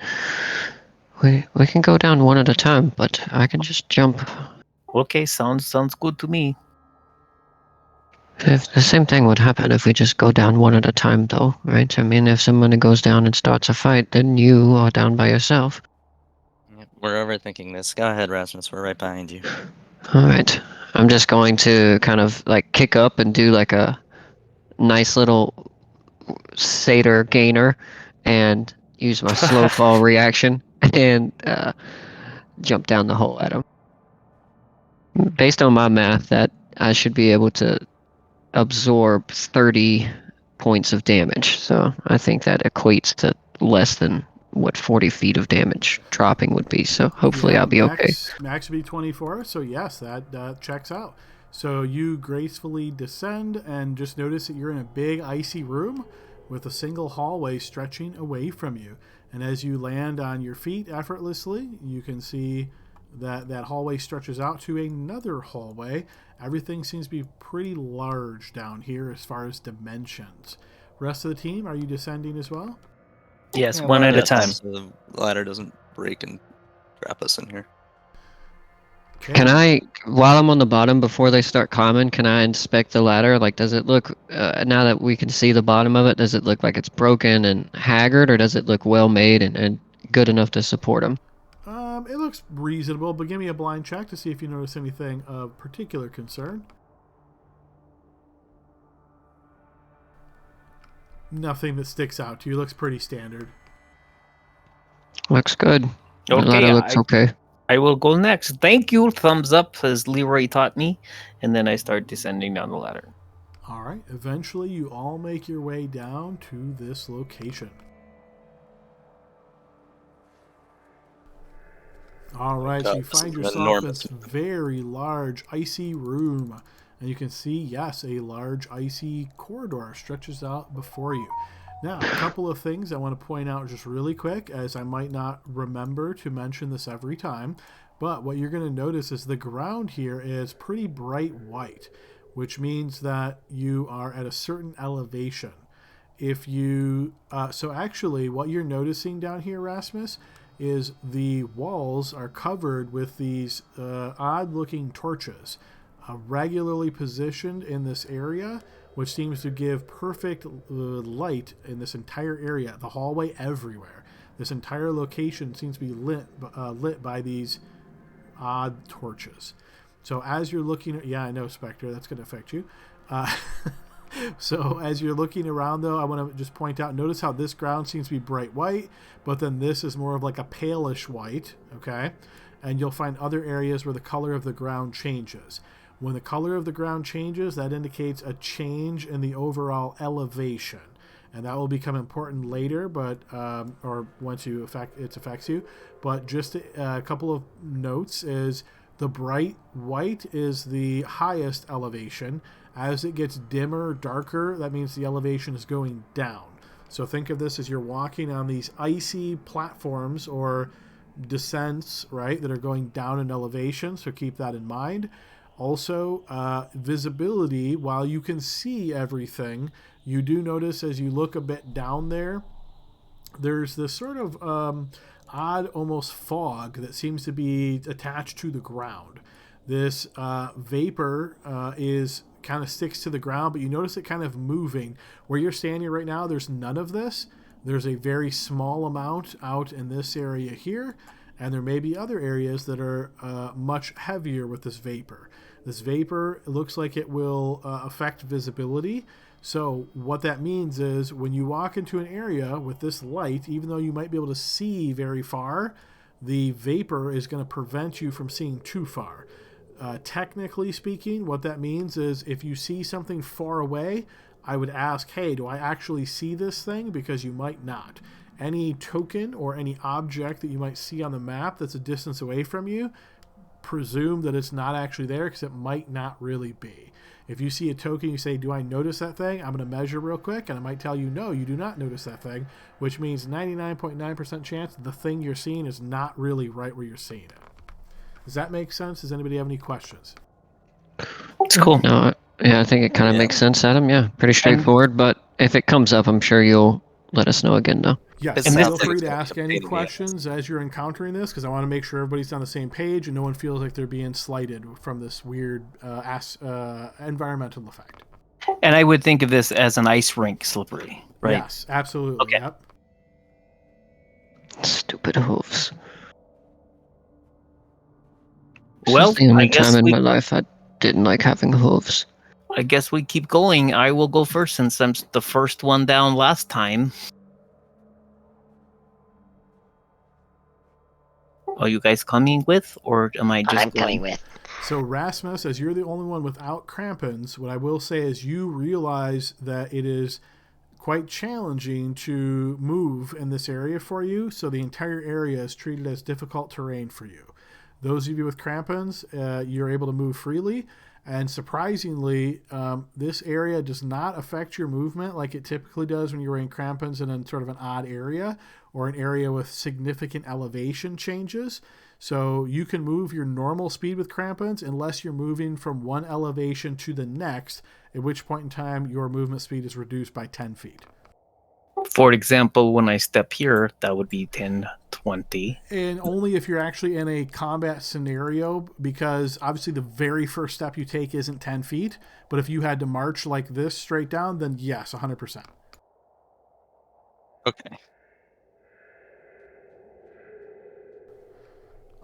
we can go down one at a time. But I can just jump.
Okay, sounds good to me.
If the same thing would happen if we just go down one at a time, though, right? I mean, if someone goes down and starts a fight, then you are down by yourself.
Yep, we're overthinking this. Go ahead, Rasmus. We're right behind you.
All right. I'm just going to kind of like kick up and do like a nice little satyr gainer and use my slow fall reaction and jump down the hole at him. Based on my math, that I should be able to absorb 30 points of damage. So I think that equates to less than what 40 feet of damage dropping would be. So hopefully I'll be okay.
Max would be 24, so yes, that checks out. So you gracefully descend and just notice that you're in a big icy room with a single hallway stretching away from you. And as you land on your feet effortlessly, you can see that hallway stretches out to another hallway. Everything seems to be pretty large down here as far as dimensions. Rest of the team, are you descending as well?
Yes,
Yeah,
one at a time.
So the ladder doesn't break and trap us in here.
Okay.
Can I, while I'm on the bottom, before they start climbing, can I inspect the ladder? Like, does it look, now that we can see the bottom of it, does it look like it's broken and haggard, or does it look well made and good enough to support them?
It looks reasonable, but give me a blind check to see if you notice anything of particular concern. Nothing that sticks out to you. Looks pretty standard.
Looks good. The
Okay,
ladder looks okay.
I will go next. Thank you. Thumbs up, as Leroy taught me. And then I start descending down the ladder.
All right. Eventually, you all make your way down to this location. All right. So you find yourself in this very large, icy room. And you can see, yes, a large, icy corridor stretches out before you. Now, a couple of things I want to point out just really quick, as I might not remember to mention this every time, but what you're going to notice is the ground here is pretty bright white, which means that you are at a certain elevation. If you, so actually what you're noticing down here, Rasmus, is the walls are covered with these odd-looking torches, regularly positioned in this area, which seems to give perfect light in this entire area, the hallway, everywhere. This entire location seems to be lit by these odd torches. So as you're looking at, yeah, I know, Spectre, that's going to affect you. So as you're looking around, though, I want to just point out, notice how this ground seems to be bright white, but then this is more of like a palish white, okay? And you'll find other areas where the color of the ground changes. When the color of the ground changes, that indicates a change in the overall elevation. And that will become important later, but or once it affects you. But just a couple of notes is the bright white is the highest elevation. As it gets dimmer, darker, that means the elevation is going down. So think of this as you're walking on these icy platforms or descents, right, that are going down in elevation. So keep that in mind. Also, visibility, while you can see everything, you do notice as you look a bit down there, there's this sort of odd almost fog that seems to be attached to the ground. This vapor is kind of sticks to the ground, but you notice it kind of moving. Where you're standing right now, there's none of this. There's a very small amount out in this area here, and there may be other areas that are much heavier with this vapor. This vapor looks like it will affect visibility. So what that means is when you walk into an area with this light, even though you might be able to see very far, the vapor is going to prevent you from seeing too far. Technically speaking, what that means is if you see something far away, I would ask, hey, do I actually see this thing? Because you might not. Any token or any object that you might see on the map that's a distance away from you, presume that it's not actually there because it might not really be. If you see a token, you say, do I notice that thing? I'm going to measure real quick, and I might tell you, no, you do not notice that thing, which means 99.9% chance the thing you're seeing is not really right where you're seeing it. Does that make sense? Does anybody have any questions?
It's cool.
No, yeah, I think it kind of makes sense, Adam. Yeah, pretty straightforward. But if it comes up, I'm sure you'll let us know again, though.
Yes,
It
feel
sounds like
free
it's
to
gonna be
ask
a
any
pain in the ass.
questions as you're encountering this, because I want to make sure everybody's on the same page and no one feels like they're being slighted from this weird environmental effect.
And I would think of this as an ice rink slippery, right?
Yes, absolutely.
Okay.
Yep.
Stupid hooves.
Well,
This is the only
I guess
time in
we-
my life I didn't like having hooves.
I guess we keep going. I will go first since I'm the first one down last time. Are you guys coming with, or am I just
I'm
going?
coming with.
So Rasmus, as you're the only one without crampons, what I will say is you realize that it is quite challenging to move in this area for you, so the entire area is treated as difficult terrain for you. Those of you with crampons, you're able to move freely, and surprisingly, this area does not affect your movement like it typically does when you're wearing crampons in a sort of an odd area or an area with significant elevation changes. So you can move your normal speed with crampons unless you're moving from one elevation to the next, at which point in time your movement speed is reduced by 10 feet.
For example, when I step here, that would be 10, 20.
And only if you're actually in a combat scenario, because obviously the very first step you take isn't 10 feet. But if you had to march like this straight down, then yes, 100%.
Okay.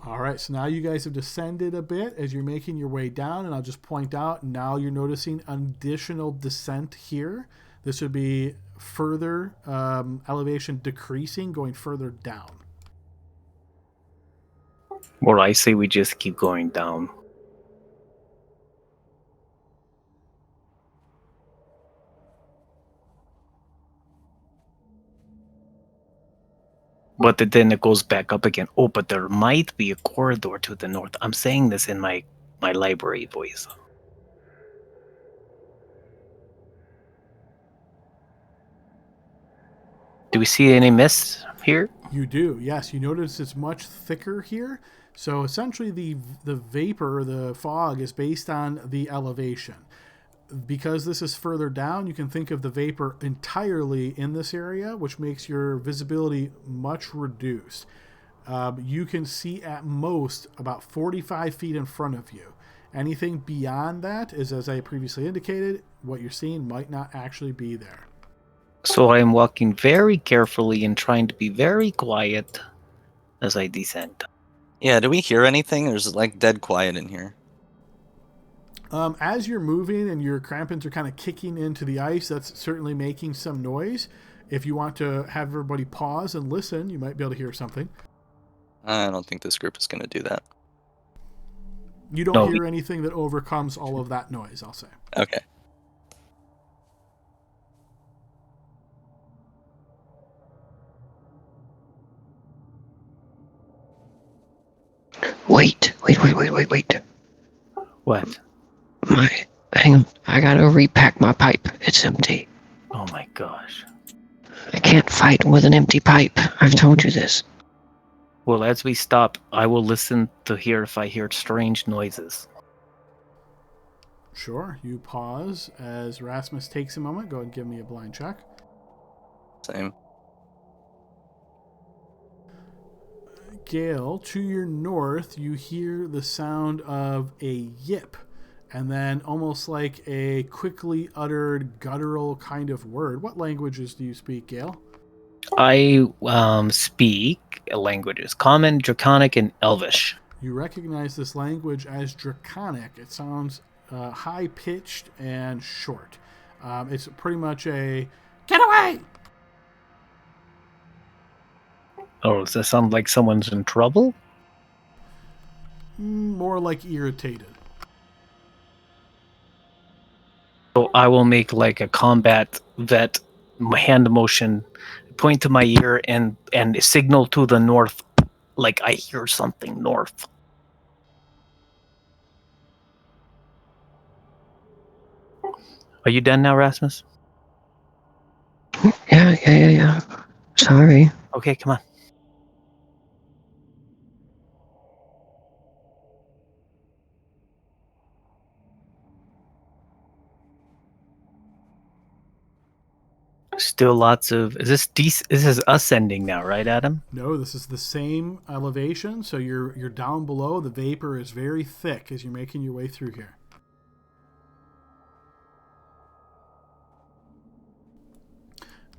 All right, so now you guys have descended a bit as you're making your way down, and I'll just point out now you're noticing additional descent here. This would be further elevation decreasing, going further down.
Or I say we just keep going down. But then it goes back up again. Oh, but there might be a corridor to the north. I'm saying this in my library voice. Do we see any mist here?
You do, yes. You notice it's much thicker here. So essentially the vapor, the fog, is based on the elevation. Because this is further down, you can think of the vapor entirely in this area, which makes your visibility much reduced. You can see at most about 45 feet in front of you. Anything beyond that is, as I previously indicated, what you're seeing might not actually be there.
So I am walking very carefully and trying to be very quiet as I descend.
Yeah, do we hear anything, or is it like dead quiet in here?
As you're moving and your crampons are kind of kicking into the ice, that's certainly making some noise. If you want to have everybody pause and listen, you might be able to hear something.
I don't think this group is going to do that.
You don't hear anything that overcomes all of that noise, I'll say.
Okay.
Wait.
What?
Hang on. I gotta repack my pipe. It's empty.
Oh my gosh.
I can't fight with an empty pipe. I've told you this.
Well, as we stop, I will listen to hear if I hear strange noises.
Sure. You pause as Rasmus takes a moment. Go ahead and give me a blind check.
Same.
Gale, to your north, you hear the sound of a yip, and then almost like a quickly uttered guttural kind of word. What languages do you speak, Gale?
I speak languages: Common, Draconic, and Elvish.
You recognize this language as Draconic. It sounds high-pitched and short. It's pretty much a, "Get away!"
Oh, does that sound like someone's in trouble?
More like irritated.
So I will make like a combat vet hand motion, point to my ear, and signal to the north, like I hear something north. Are you done now, Rasmus?
Yeah. Sorry.
Okay, come on. Still lots of. Is this this is ascending now, right, Adam?
No, this is the same elevation, so you're down below. The vapor is very thick as you're making your way through here.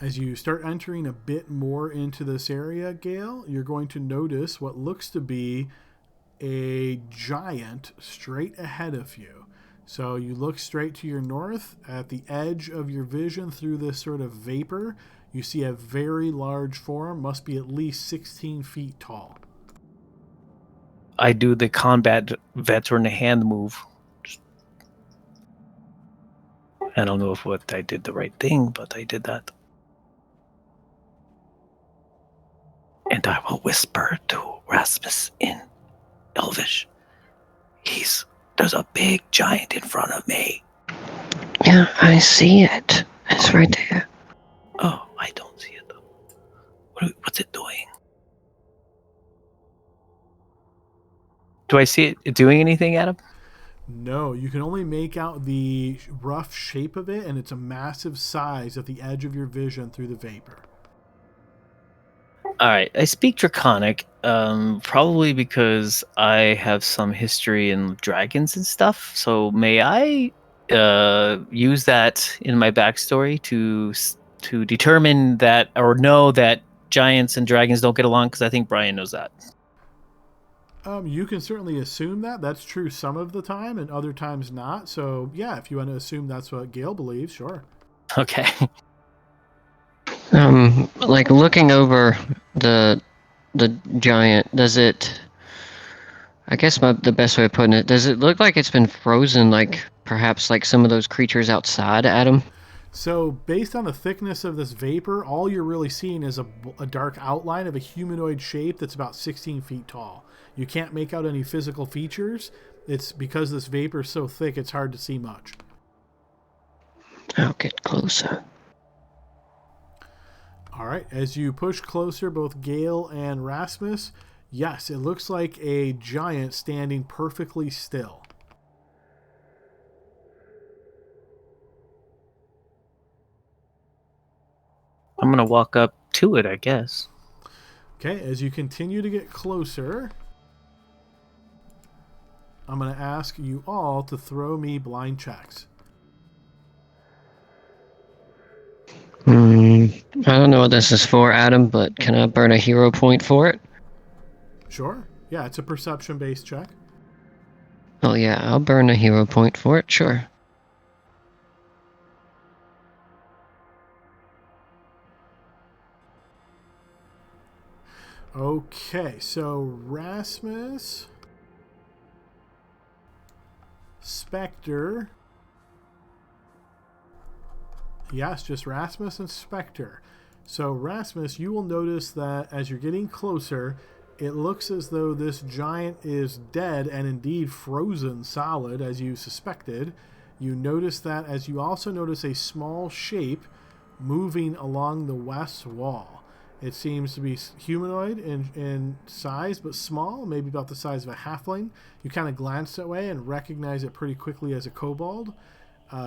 As you start entering a bit more into this area, Gale, you're going to notice what looks to be a giant straight ahead of you. So you look straight to your north. At the edge of your vision through this sort of vapor, you see a very large form, must be at least 16 feet tall.
I do the combat veteran hand move. I don't know if what I did the right thing, but I did that. And I will whisper to Rasmus in Elvish. There's a big giant in front of me.
Yeah, I see it. It's right there.
Oh, I don't see it though. What's it doing? Do I see it doing anything, Adam?
No, you can only make out the rough shape of it, and it's a massive size at the edge of your vision through the vapor.
All right, I speak Draconic, probably because I have some history in dragons and stuff. So may I use that in my backstory to determine that or know that giants and dragons don't get along? Because I think Brian knows that.
You can certainly assume that. That's true some of the time, and other times not. So yeah, if you want to assume that's what Gale believes, sure.
Okay.
Like looking over the giant, does it? I guess the best way of putting it, does it look like it's been frozen, like perhaps like some of those creatures outside, Adam?
So based on the thickness of this vapor, all you're really seeing is a dark outline of a humanoid shape that's about 16 feet tall. You can't make out any physical features. It's because this vapor is so thick, it's hard to see much.
I'll get closer.
All right, as you push closer, both Gale and Rasmus, yes, it looks like a giant standing perfectly still.
I'm going to walk up to it, I guess.
Okay, as you continue to get closer, I'm going to ask you all to throw me blind checks.
I don't know what this is for, Adam, but can I burn a hero point for it?
Sure. Yeah, it's a perception-based check.
Oh yeah, I'll burn a hero point for it, sure.
Okay, so Rasmus, Spectre. Yes, just Rasmus and Spectre. So Rasmus, you will notice that as you're getting closer, it looks as though this giant is dead and indeed frozen solid, as you suspected. You notice that as you also notice a small shape moving along the west wall. It seems to be humanoid in size, but small, maybe about the size of a halfling. You kind of glance that way and recognize it pretty quickly as a kobold.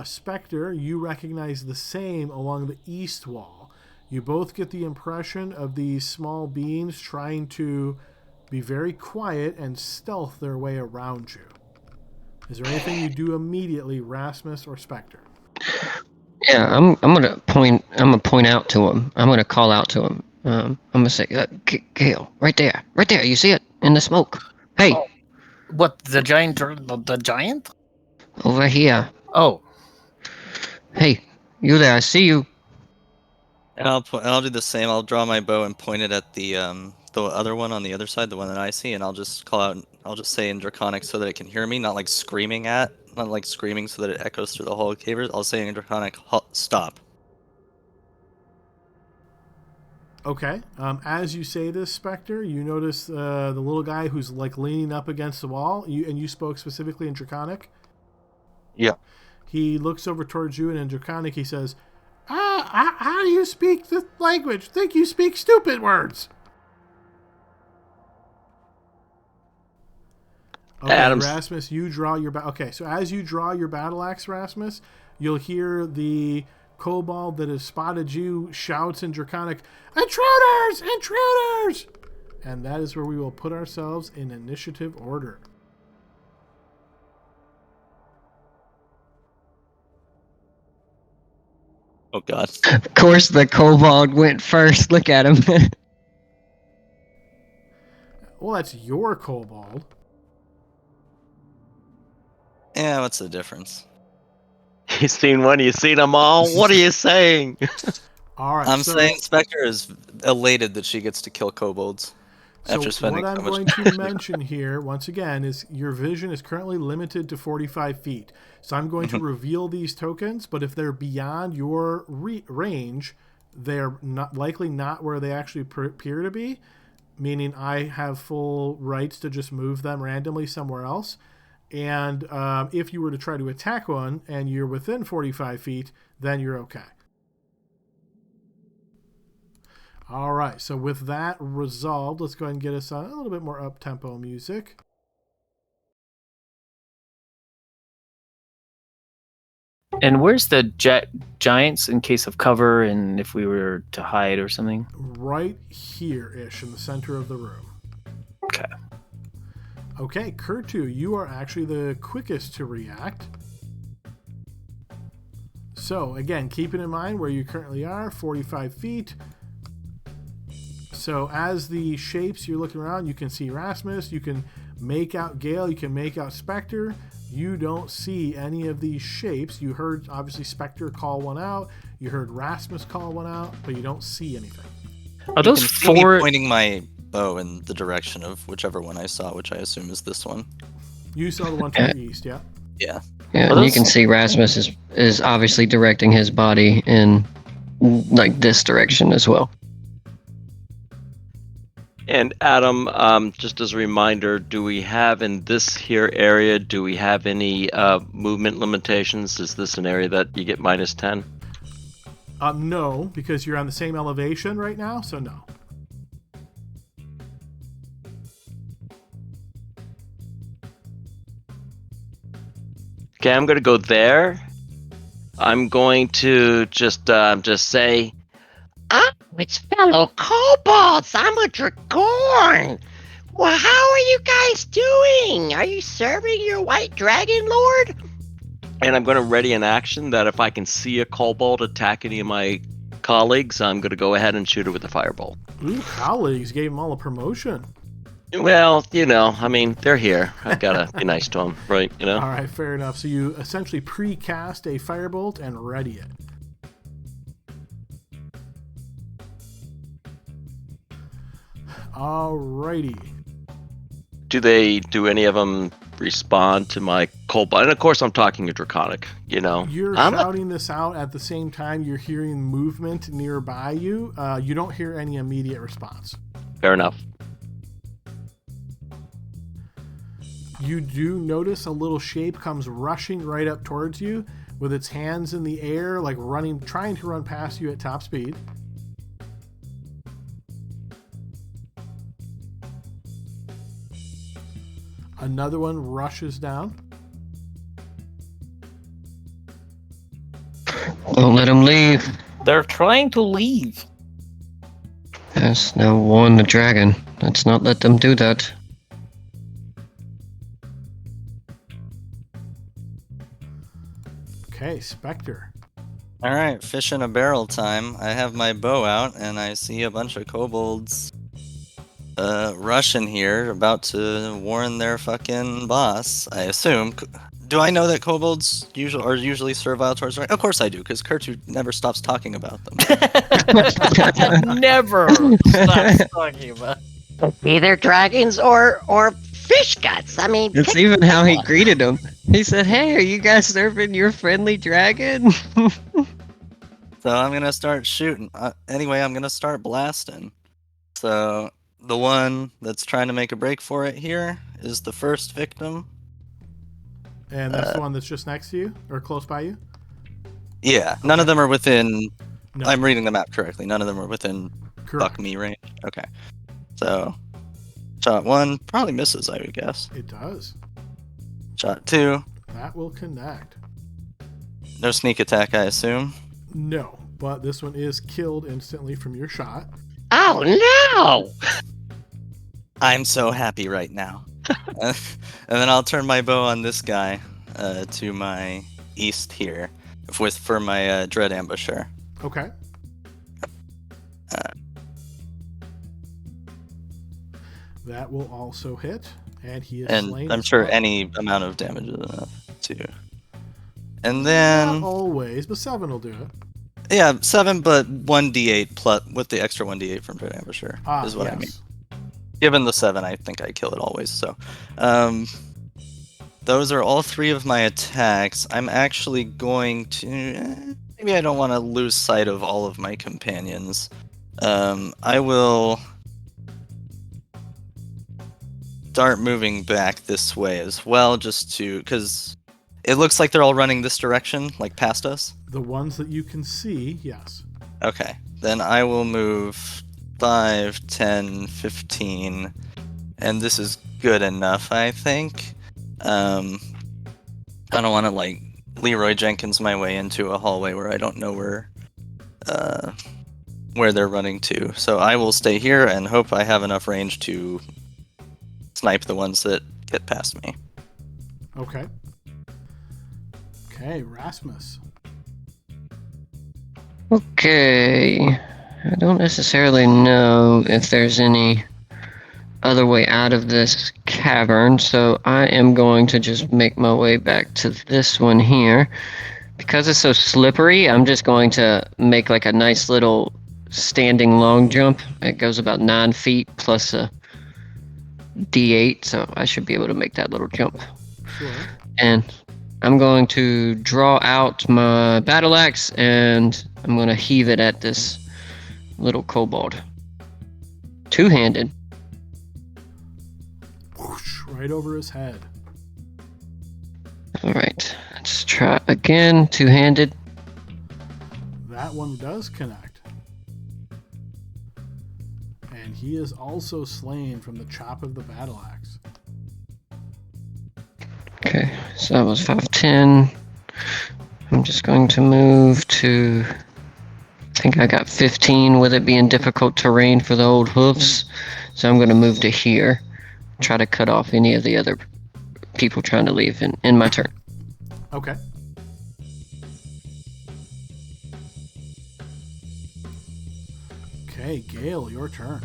Spectre, you recognize the same along the east wall. You both get the impression of these small beings trying to be very quiet and stealth their way around you. Is there anything you do immediately, Rasmus or Spectre?
Yeah, I'm gonna point out to him. I'm gonna call out to him. I'm gonna say, Gale, right there. You see it in the smoke? Hey,
What, the giant? The giant?
over here.
Oh.
Hey, you there? I see you.
And I'll do the same. I'll draw my bow and point it at the other one on the other side, the one that I see, and I'll just call out. I'll just say in Draconic so that it can hear me, not like screaming at not like screaming so that it echoes through the whole cave. I'll say in Draconic, stop.
Okay. As you say this, Spectre, you notice the little guy who's like leaning up against the wall. You spoke specifically in Draconic.
Yeah.
He looks over towards you, and in Draconic he says, how do you speak this language? Think you speak stupid words. Okay,
Adams.
Rasmus, you draw your... Okay, so as you draw your battle axe, Rasmus, you'll hear the kobold that has spotted you shouts in Draconic, "Intruders! Intruders!" And that is where we will put ourselves in initiative order.
Oh god.
Of course, the kobold went first. Look at him.
Well, that's your kobold.
Yeah, what's the difference?
You seen one, you seen them all. What are you saying?
All right,
I'm
so,
saying Spectre is elated that she gets to kill kobolds.
So
After spending
what I'm
so much
going to mention here, once again, is your vision is currently limited to 45 feet. So I'm going to reveal these tokens, but if they're beyond your range, they're likely not where they actually appear to be, meaning I have full rights to just move them randomly somewhere else. And if you were to try to attack one and you're within 45 feet, then you're okay. All right, so with that resolved, let's go ahead and get us on a little bit more up-tempo music.
And where's the giants in case of cover and if we were to hide or something?
Right here-ish in the center of the room.
Okay.
Okay, Kurtu, you are actually the quickest to react. So, again, keeping in mind where you currently are, 45 feet. So, as the shapes you're looking around, you can see Rasmus, you can make out Gale, you can make out Spectre. You don't see any of these shapes. You heard, obviously, Spectre call one out. You heard Rasmus call one out, but you don't see anything.
Are those
You can see me
four?
pointing my bow in the direction of whichever one I saw, which I assume is this one.
You saw the one to the east, yeah?
Yeah.
Yeah,
Well,
and you
those-
can see Rasmus is obviously directing his body in like this direction as well.
And Adam, just as a reminder, do we have in this here area, do we have any movement limitations? Is this an area that you get -10?
No, because you're on the same elevation right now, so no.
Okay, I'm going to go there. I'm going to just say,
Oh, it's fellow kobolds. I'm a dragon. Well, how are you guys doing? Are you serving your white dragon lord?
and I'm going to ready an action that if I can see a kobold attack any of my colleagues, I'm going to go ahead and shoot it with a firebolt.
Ooh, colleagues gave him all a promotion.
Well, I mean, they're here. I've got to be nice to them, right?
All right, fair enough. So you essentially pre-cast a firebolt and ready it. Alrighty.
Do any of them respond to my kobold? And of course, I'm talking a draconic,
You're
I'm
shouting this out at the same time you're hearing movement nearby you. You don't hear any immediate response.
Fair enough.
You do notice a little shape comes rushing right up towards you with its hands in the air, like trying to run past you at top speed. Another one rushes down.
Don't let him leave.
They're trying to leave.
Yes, now warn the dragon. Let's not let them do that.
Okay, Spectre.
All right, fish in a barrel time. I have my bow out, and I see a bunch of kobolds rushing here, about to warn their fucking boss, I assume. Do I know that kobolds usually servile towards... Of course I do, because Kurtu never stops talking about them.
Never stop talking about.
Either dragons or fish guts. I mean,
It's
pick
even how he
one.
greeted him. He said, "Hey, are you guys serving your friendly dragon?"
So I'm gonna start shooting. Anyway, I'm gonna start blasting. So the one that's trying to make a break for it here is the first victim.
And that's the one that's just next to you or close by you?
Yeah, none of
Okay.
them are within.
No.
I'm reading the map correctly. None of them are within
Correct.
buck me range. Okay. So shot 1 probably misses, I would guess.
It does.
Shot 2,
That will connect.
no sneak attack, I assume.
No, but this one is killed instantly from your shot.
Oh no!
I'm so happy right now. And then I'll turn my bow on this guy to my east here for my dread ambusher.
Okay. That will also hit, and he is
And
slain.
I'm
as
sure
well.
any amount of damage is enough too. And
Not
then
always, but 7 will do it.
yeah, 7, but 1d8 plus with the extra 1d8 from dread ambusher is what I mean.
Yes.
Given the 7, I think I kill it always. So, those are all 3 of my attacks. I'm actually going to. Maybe I don't want to lose sight of all of my companions. I will start moving back this way as well, just to because it looks like they're all running this direction, like past us.
The ones that you can see, yes.
Okay, then I will move 5, 10, 15, and this is good enough, I think. I don't want to like Leroy Jenkins my way into a hallway where I don't know where they're running to. So I will stay here and hope I have enough range to snipe the ones that get past me.
Okay. Okay, Rasmus.
Okay. I don't necessarily know if there's any other way out of this cavern, so I am going to just make my way back to this one here. Because it's so slippery, I'm just going to make like a nice little standing long jump. It goes about 9 feet plus a d8, so I should be able to make that little jump.
Sure.
And I'm going to draw out my battle axe and I'm going to heave it at this little kobold. Two-handed.
Whoosh, right over his head.
Alright, let's try again. Two-handed.
That one does connect. And he is also slain from the chop of the battle axe.
Okay, so that was 5'10". I'm just going to move to... I think I got 15 with it being difficult terrain for the old hoofs. So I'm going to move to here. Try to cut off any of the other people trying to leave in my turn.
Okay. Okay, Gale, your turn.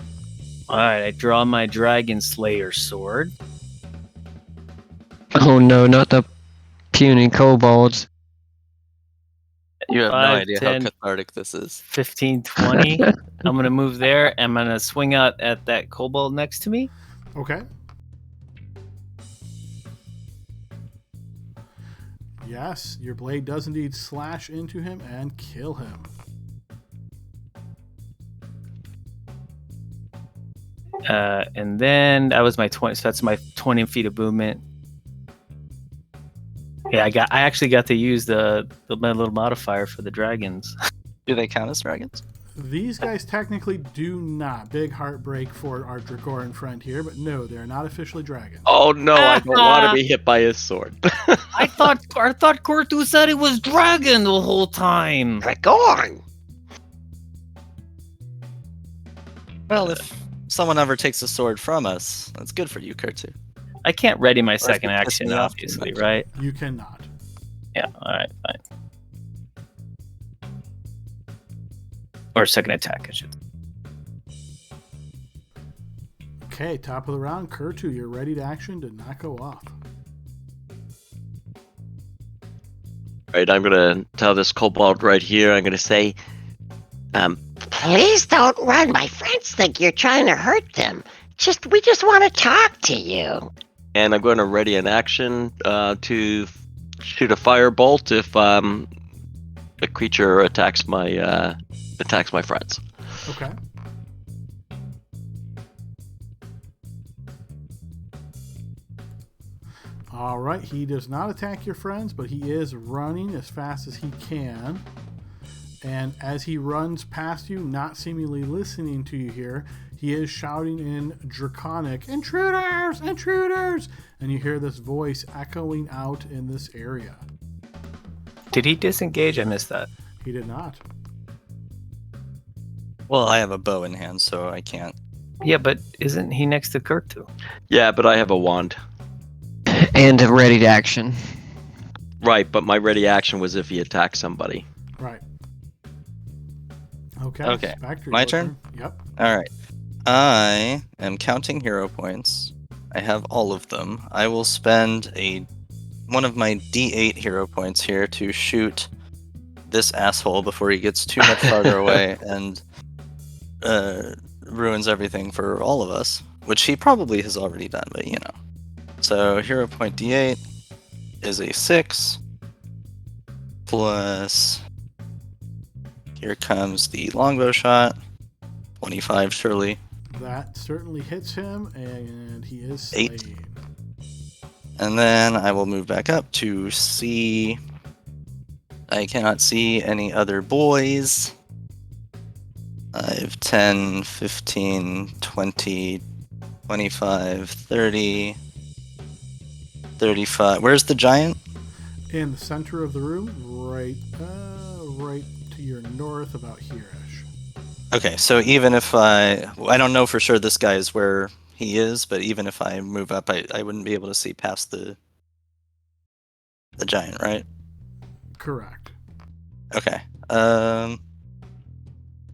Alright, I draw my Dragon Slayer sword.
Oh no, not the puny kobolds.
You have no
5,
idea
10,
how cathartic this is.
15, 20. I'm going to move there. I'm going to swing out at that kobold next to me.
Okay. Yes, your blade does indeed slash into him and kill him.
And then that was my 20. So that's my 20 feet of movement. Yeah, I actually got to use my little modifier for the dragons.
Do they count as dragons?
These guys technically do not. Big heartbreak for our Dragoran friend here, but no, they're not officially dragons.
Oh no, I don't want to be hit by his sword.
I thought Kortu said it was dragon the whole time.
Dragon!
Well, if someone ever takes a sword from us, that's good for you, Kurtu.
I can't ready my
if
second
it pisses
action,
me off too
obviously,
much.
right?
You cannot.
Yeah, alright, fine. Or second attack, I should.
Okay, top of the round, Kurtu, you're ready to action to not go off.
Right, I'm gonna tell this kobold right here. I'm gonna say,
Please don't run. My friends think you're trying to hurt them. We just want to talk to you.
and I'm going to ready an action to shoot a firebolt if a creature attacks my friends.
Okay. All right, he does not attack your friends, but he is running as fast as he can. And as he runs past you, not seemingly listening to you here, he is shouting in Draconic, "Intruders! Intruders!" And you hear this voice echoing out in this area.
Did he disengage? I missed that.
He did not.
Well, I have a bow in hand, so I can't.
Yeah, but isn't he next to Kirk too?
Yeah, but I have a wand.
And a ready to action.
Right, but my ready action was if he attacks somebody.
Right. Okay.
Okay,
Spectre,
my
your
turn?
Yep.
All right. I am counting hero points. I have all of them. I will spend one of my D8 hero points here to shoot this asshole before he gets too much farther away and ruins everything for all of us, which he probably has already done, but you know. So hero point D8 is a 6 plus, here comes the longbow shot, 25 surely.
That certainly hits him, and he is
8.
slain.
And then I will move back up to see. I cannot see any other boys. 5, 10, 15, 20, 25, 30, 35. Where's the giant?
In the center of the room, right to your north, about here-ish.
Okay, so even if I don't know for sure this guy is where he is, but even if I move up, I wouldn't be able to see past the giant, right?
Correct.
Okay. I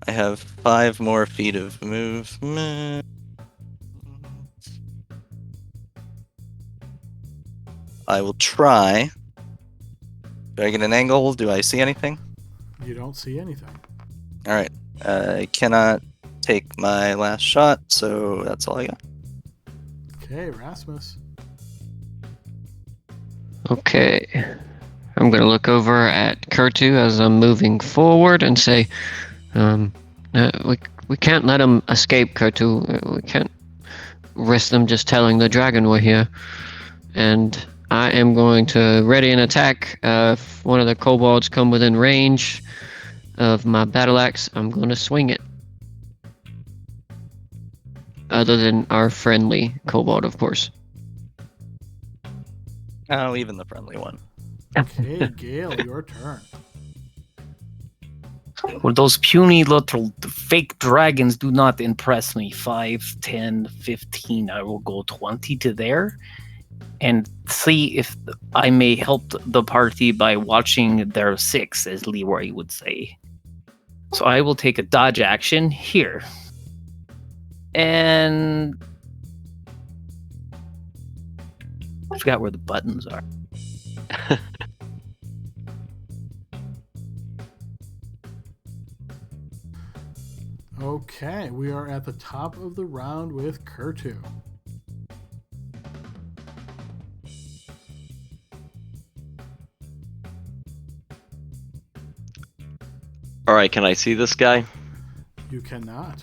have 5 more feet of movement. I will try. Do I get an angle? Do I see anything?
You don't see anything.
All right. I cannot take my last shot, so that's all I got.
Okay, Rasmus.
Okay. I'm going to look over at Kurtu as I'm moving forward and say, we can't let him escape, Kurtu. We can't risk them just telling the dragon we're here. And I am going to ready an attack. If one of the kobolds come within range of my battle axe, I'm going to swing it. Other than our friendly kobold, of course.
Oh, even the friendly one.
Okay, Gale, your turn.
Well, those puny little fake dragons do not impress me. 5, 10, 15. I will go 20 to there and see if I may help the party by watching their 6, as Leroy would say. So I will take a dodge action here. And I forgot where the buttons are.
Okay, we are at the top of the round with Kurtu.
All right, can I see this guy?
You cannot.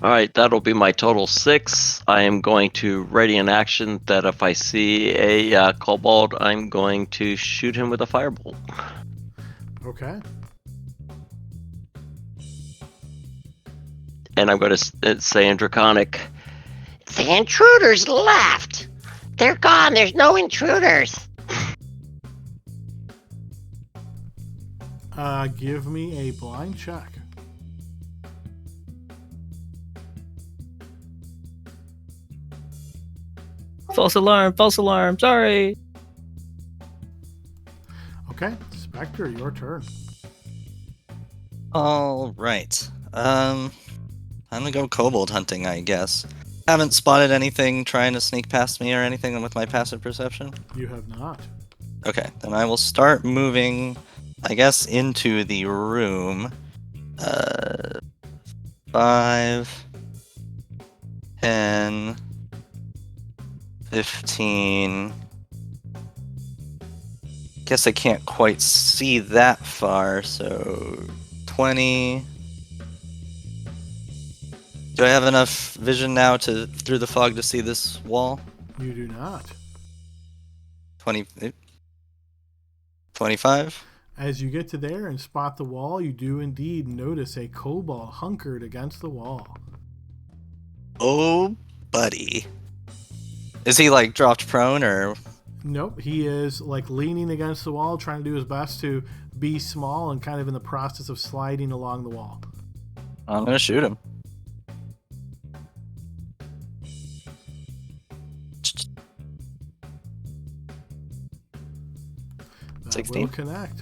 All right, that'll be my total 6. I am going to ready an action that if I see a kobold, I'm going to shoot him with a firebolt.
Okay.
And I'm going to say in Draconic,
The intruders left. They're gone. There's no intruders.
Give me a blind check.
False alarm, sorry.
Okay, Spectre, your turn.
All right. I'm gonna go kobold hunting, I guess. Haven't spotted anything trying to sneak past me or anything with my passive perception.
You have not.
Okay, then I will start moving, I guess, into the room. 5, 10, 15. Guess I can't quite see that far, so 20. Do I have enough vision now to through the fog to see this wall?
You do not.
20, 25?
As you get to there and spot the wall, you do indeed notice a kobold hunkered against the wall.
Oh, buddy. Is he like dropped prone or?
Nope, he is like leaning against the wall, trying to do his best to be small and kind of in the process of sliding along the wall.
I'm gonna shoot him.
That
16?
will connect.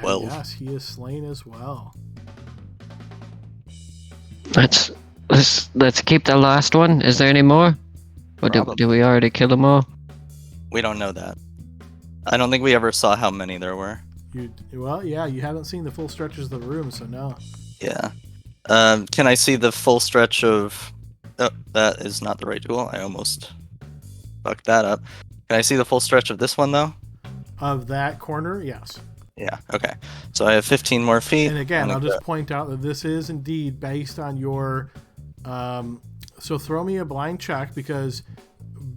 And
12.
yes, he is slain as well.
Let's keep the last one. Is there any more? Or do we already kill them all?
We don't know that. I don't think we ever saw how many there were.
Well, yeah, you haven't seen the full stretches of the room, so no.
Yeah. Can I see the full stretch of... Oh, that is not the right tool. I almost fucked that up. Can I see the full stretch of this one, though?
Of that corner, yes.
Yeah, okay. So I have 15 more feet.
And again, I'll just point out that this is indeed based on your... so throw me a blind check, because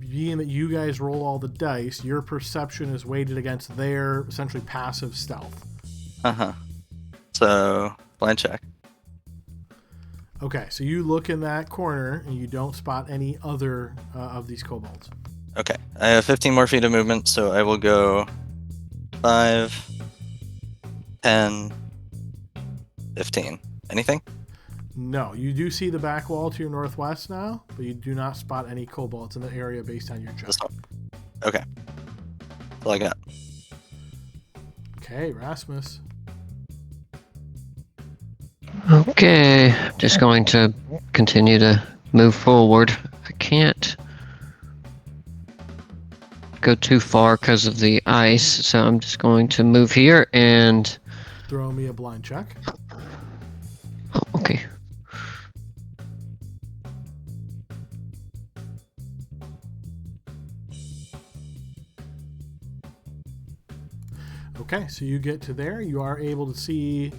being that you guys roll all the dice, your perception is weighted against their essentially passive stealth.
Uh-huh. So, blind check.
Okay, so you look in that corner and you don't spot any other of these kobolds.
Okay, I have 15 more feet of movement, so I will go 5, 10, 15. Anything?
No, you do see the back wall to your northwest now, but you do not spot any kobolds in the area based on your check.
This one. Okay. That's all I got.
Okay, Rasmus.
Okay, just going to continue to move forward. I can't go too far because of the ice, so I'm just going to move here and...
Throw me a blind check.
Oh, okay.
Okay, so you get to there. You are able to see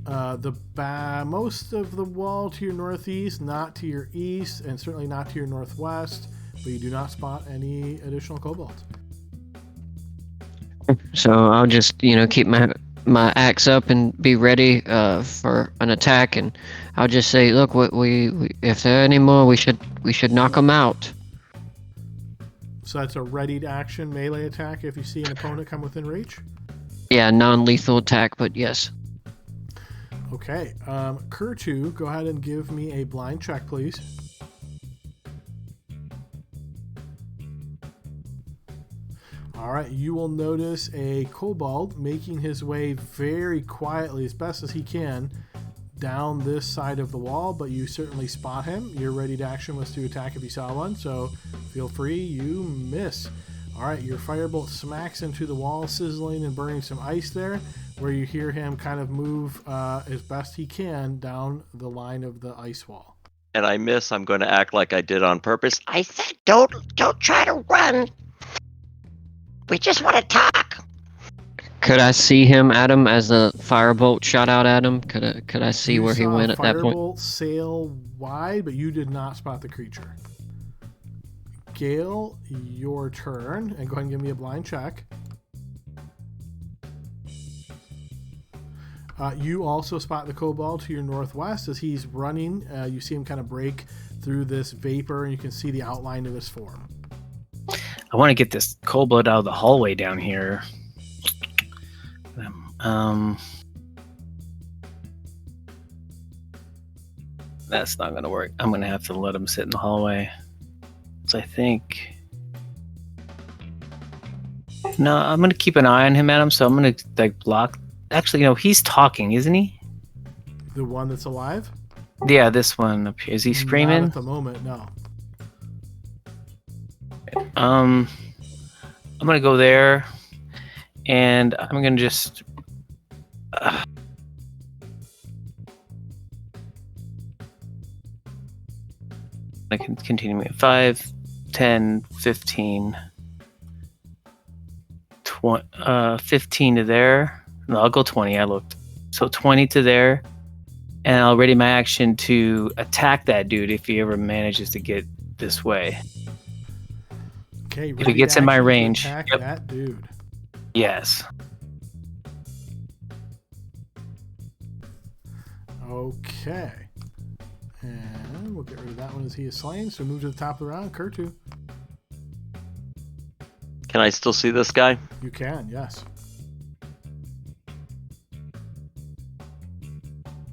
most of the wall to your northeast, not to your east, and certainly not to your northwest, but you do not spot any additional kobolds.
So I'll just, keep my axe up and be ready for an attack, and I'll just say, look, we if there are any more, we should knock them out.
So that's a readied action melee attack if you see an opponent come within reach?
Yeah, non-lethal attack, but yes.
Okay, Kurtu, go ahead and give me a blind check, please. All right, you will notice a kobold making his way very quietly, as best as he can, down this side of the wall, but you certainly spot him. Your ready to action was to attack if you saw one, so feel free. You miss. All right, your firebolt smacks into the wall, sizzling and burning some ice there, where you hear him kind of move as best he can down the line of the ice wall.
And I miss. I'm going to act like I did on purpose.
I said don't try to run. We just want to talk.
Could I see him, Adam, as the firebolt shot out at him? Could I see where he went at that point?
Firebolt sail wide, but you did not spot the creature. Gale, your turn, and go ahead and give me a blind check. You also spot the kobold to your northwest as he's running. You see him kind of break through this vapor, and you can see the outline of his form.
I want to get this kobold out of the hallway down here. That's not going to work. I'm going to have to let him sit in the hallway. So I think... No, I'm going to keep an eye on him, Adam, so I'm going to block... Actually, he's talking, isn't he?
The one that's alive?
Yeah, this one up here. Is he screaming?
Not at the moment, no.
I'm going to go there, and I'm going to just... continue moving. 5, 10, 15, 20, 15 to there. No, I'll go 20. I looked. So 20 to there. And I'll ready my action to attack that dude if he ever manages to get this way.
Okay,
If he gets in my range.
Attack that dude.
Yes.
Okay. And we'll get rid of that one as he is slain. So move to the top of the round. Kurtu.
Can I still see this guy?
You can, yes.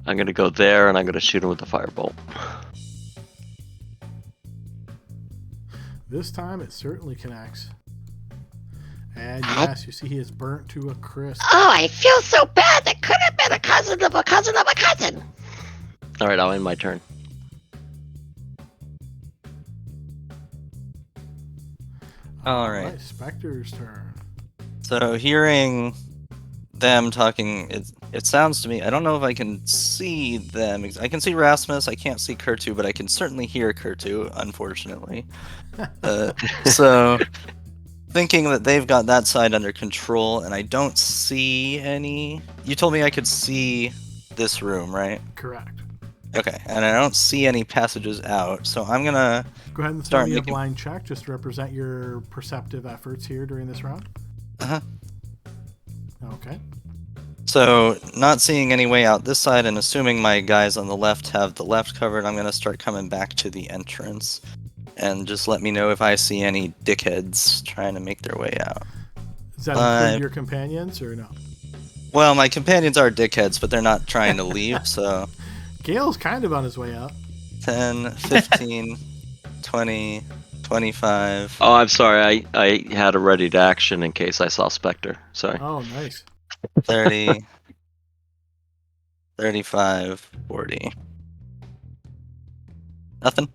I'm going to go there, and I'm going to shoot him with the firebolt.
This time it certainly connects. And yes, you see he is burnt to a crisp.
Oh, I feel so bad. That could have been a cousin of a cousin of a cousin.
All right, I'll end my turn.
All right.
Spectre's turn.
So hearing them talking, it sounds to me, I don't know if I can see them. I can see Rasmus, I can't see Kurtu, but I can certainly hear Kurtu, unfortunately. So thinking that they've got that side under control, and I don't see any... You told me I could see this room, right?
Correct.
Okay, and I don't see any passages out, so I'm gonna...
Go ahead and start me a blind check just to represent your perceptive efforts here during this round.
Uh-huh.
Okay.
So, not seeing any way out this side, and assuming my guys on the left have the left covered, I'm gonna start coming back to the entrance. And just let me know if I see any dickheads trying to make their way out.
Does that include your companions, or no?
Well, my companions are dickheads, but they're not trying to leave, so...
Gale's kind of on his way out.
10, 15, 20, 25...
Oh, I'm sorry. I had a ready to action in case I saw Spectre. Sorry.
Oh, nice.
30, 35, 40. Nothing?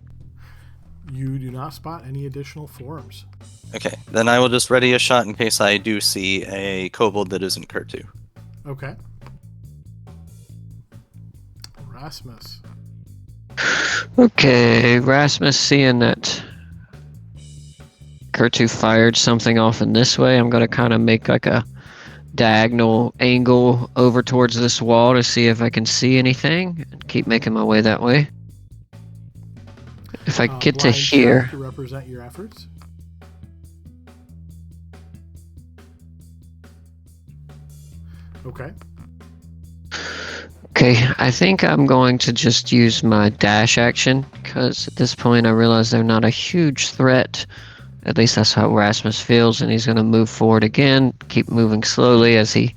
You do not spot any additional forms.
Okay, then I will just ready a shot in case I do see a kobold that isn't Kurtu.
Okay. Rasmus.
Okay, Rasmus, seeing that Kurtu fired something off in this way, I'm going to kind of make like a diagonal angle over towards this wall to see if I can see anything and keep making my way that way. If I get to here...
To represent your efforts. Okay.
Okay, I think I'm going to just use my dash action, because at this point I realize they're not a huge threat. At least that's how Rasmus feels, and he's going to move forward again, keep moving slowly as he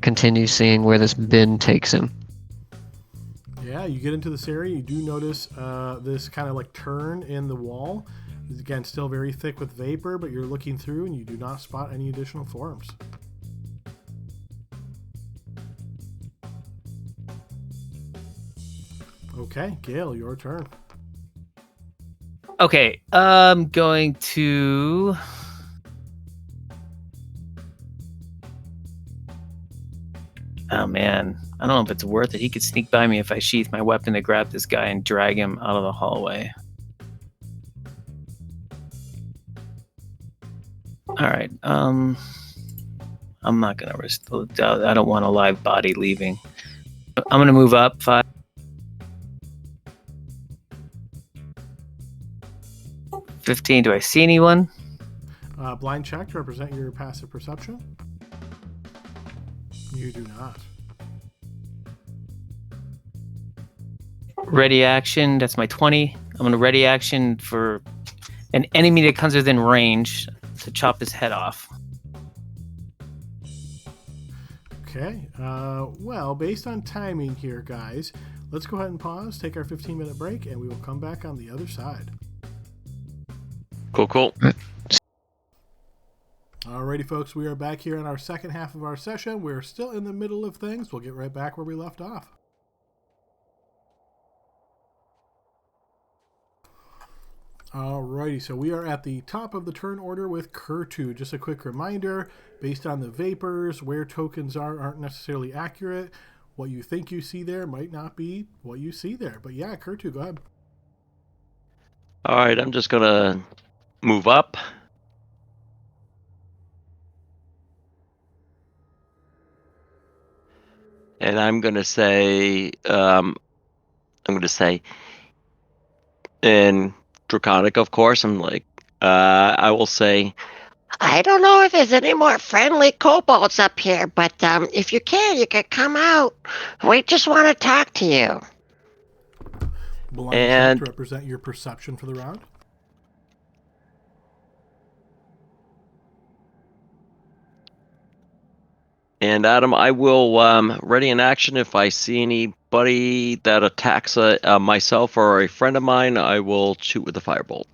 continues seeing where this bin takes him.
Yeah, you get into this area, you do notice this kind of like turn in the wall. It's, again, still very thick with vapor, but you're looking through and you do not spot any additional forms. Okay, Gale, your turn.
Okay, I'm going to... Oh man, I don't know if it's worth it. He could sneak by me if I sheath my weapon to grab this guy and drag him out of the hallway. Alright, I'm not gonna risk the... I don't want a live body leaving. I'm gonna move up 5. 15, do I see anyone?
Blind check to represent your passive perception. You do not.
Ready action, that's my 20. I'm going to ready action for an enemy that comes within range to chop his head off.
Okay, well, based on timing here, guys, let's go ahead and pause, take our 15-minute break, and we will come back on the other side.
Cool.
Alrighty, folks, we are back here in our second half of our session. We're still in the middle of things. We'll get right back where we left off. Alrighty, so we are at the top of the turn order with Kurtu. Just a quick reminder, based on the vapors, where tokens aren't necessarily accurate. What you think you see there might not be what you see there. But yeah, Kurtu, go ahead.
All right, I'm just gonna move up. And I'm gonna say, in Draconic, of course, I will say,
I don't know if there's any more friendly kobolds up here, but if you can come out. We just want to talk to you.
Blind check to
and
represent your perception for the round.
Adam, I will ready in action if I see anybody that attacks myself or a friend of mine. I will shoot with a firebolt.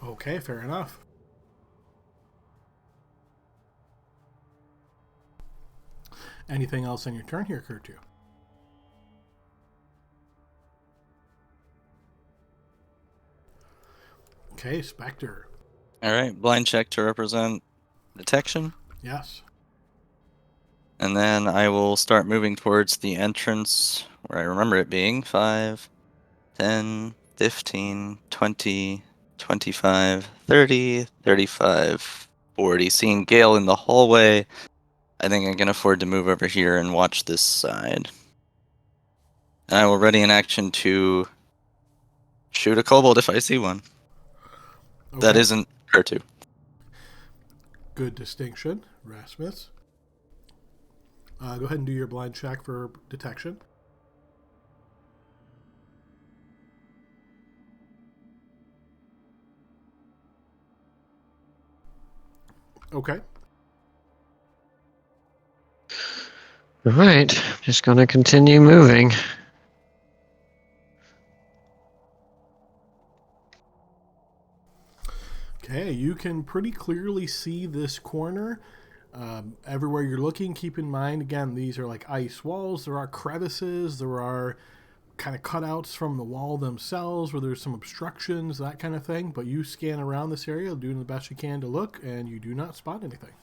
Okay, fair enough. Anything else on your turn here, Kurtu? Okay, Spectre.
All right, blind check to represent detection.
Yes.
And then I will start moving towards the entrance where I remember it being 5, 10, 15, 20, 25, 30, 35, 40. Seeing Gale in the hallway, I think I can afford to move over here and watch this side. And I will ready an action to shoot a kobold if I see one.
Okay.
That isn't Kurtu.
Good distinction, Rasmus. Go ahead and do your blind check for detection. Okay.
All right, just gonna continue moving.
Okay, you can pretty clearly see this corner. Everywhere you're looking, keep in mind, again, these are like ice walls. There are crevices. There are kind of cutouts from the wall themselves where there's some obstructions, that kind of thing. But you scan around this area, doing the best you can to look, and you do not spot anything.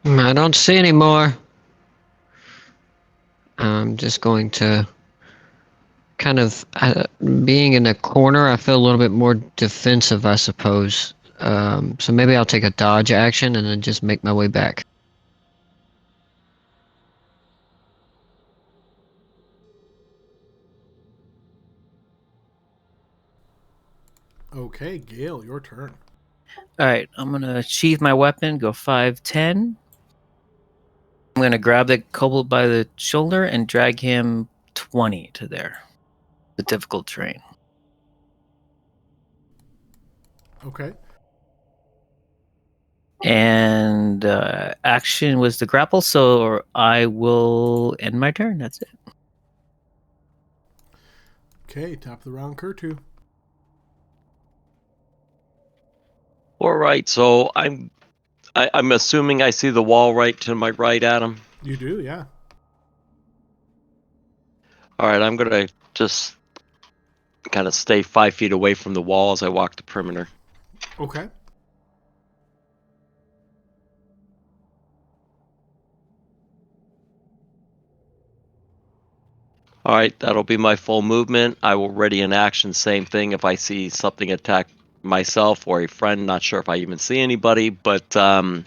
I don't see any more. I'm just going to kind of being in a corner. I feel a little bit more defensive, I suppose. So maybe I'll take a dodge action and then just make my way back.
Okay, Gale, your turn.
All right, I'm gonna sheath my weapon, go 5, 10. I'm gonna grab the kobold by the shoulder and drag him 20 to there. The difficult terrain.
Okay.
And action was the grapple, so I will end my turn. That's it.
Okay, top of the round, Kurtu.
All right, so I'm assuming I see the wall right to my right, Adam.
You do, yeah.
All right, I'm gonna just kind of stay 5 feet away from the wall as I walk the perimeter.
Okay.
All right, that'll be my full movement. I will ready in action. Same thing if I see something attack myself or a friend. Not sure if I even see anybody, but and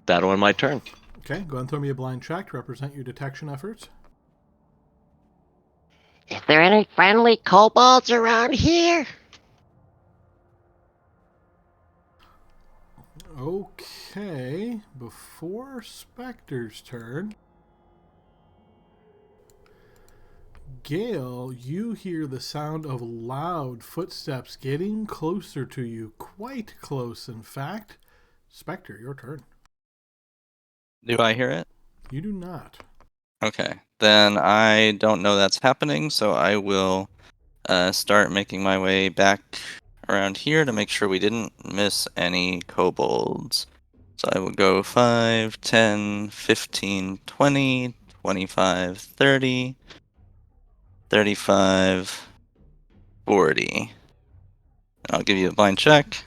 that'll end my turn.
Okay, go ahead and throw me a blind check to represent your detection efforts.
Is there any friendly kobolds around here?
Okay, before Spectre's turn, Gale, you hear the sound of loud footsteps getting closer to you, quite close, in fact. Spectre, your turn.
Do I hear it?
You do not.
Okay. Then I don't know that's happening, so I will start making my way back around here to make sure we didn't miss any kobolds. So I will go 5, 10, 15, 20, 25, 30, 35, 40. I'll give you a blind check.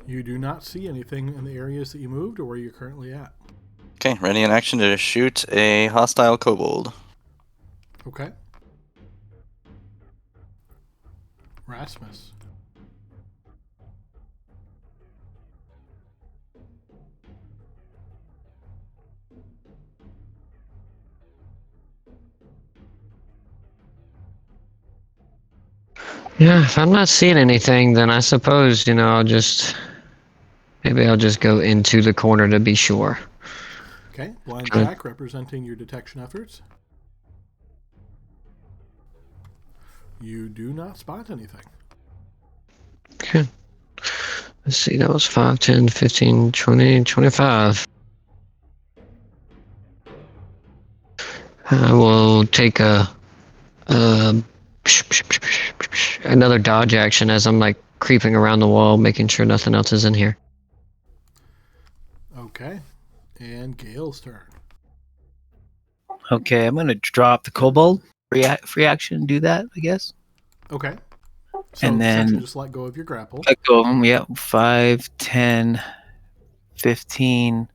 You do not see anything in the areas that you moved or where you're currently at.
Okay, ready in action to shoot a hostile kobold.
Okay. Rasmus.
Yeah, if I'm not seeing anything, then I suppose, I'll just go into the corner to be sure.
Okay. Blind
Good.
Jack representing your detection efforts. You do not spot anything.
Okay. Let's see, that was 5, 10, 15, 20, 25. I will take another dodge action as I'm like creeping around the wall, making sure nothing else is in here.
Okay. And Gale's turn.
Okay, I'm gonna drop the kobold. Free action, do that, I guess.
Okay. So
And then-
essentially just let go of your grapple.
Let go of them. Yeah, 5, 10, 15.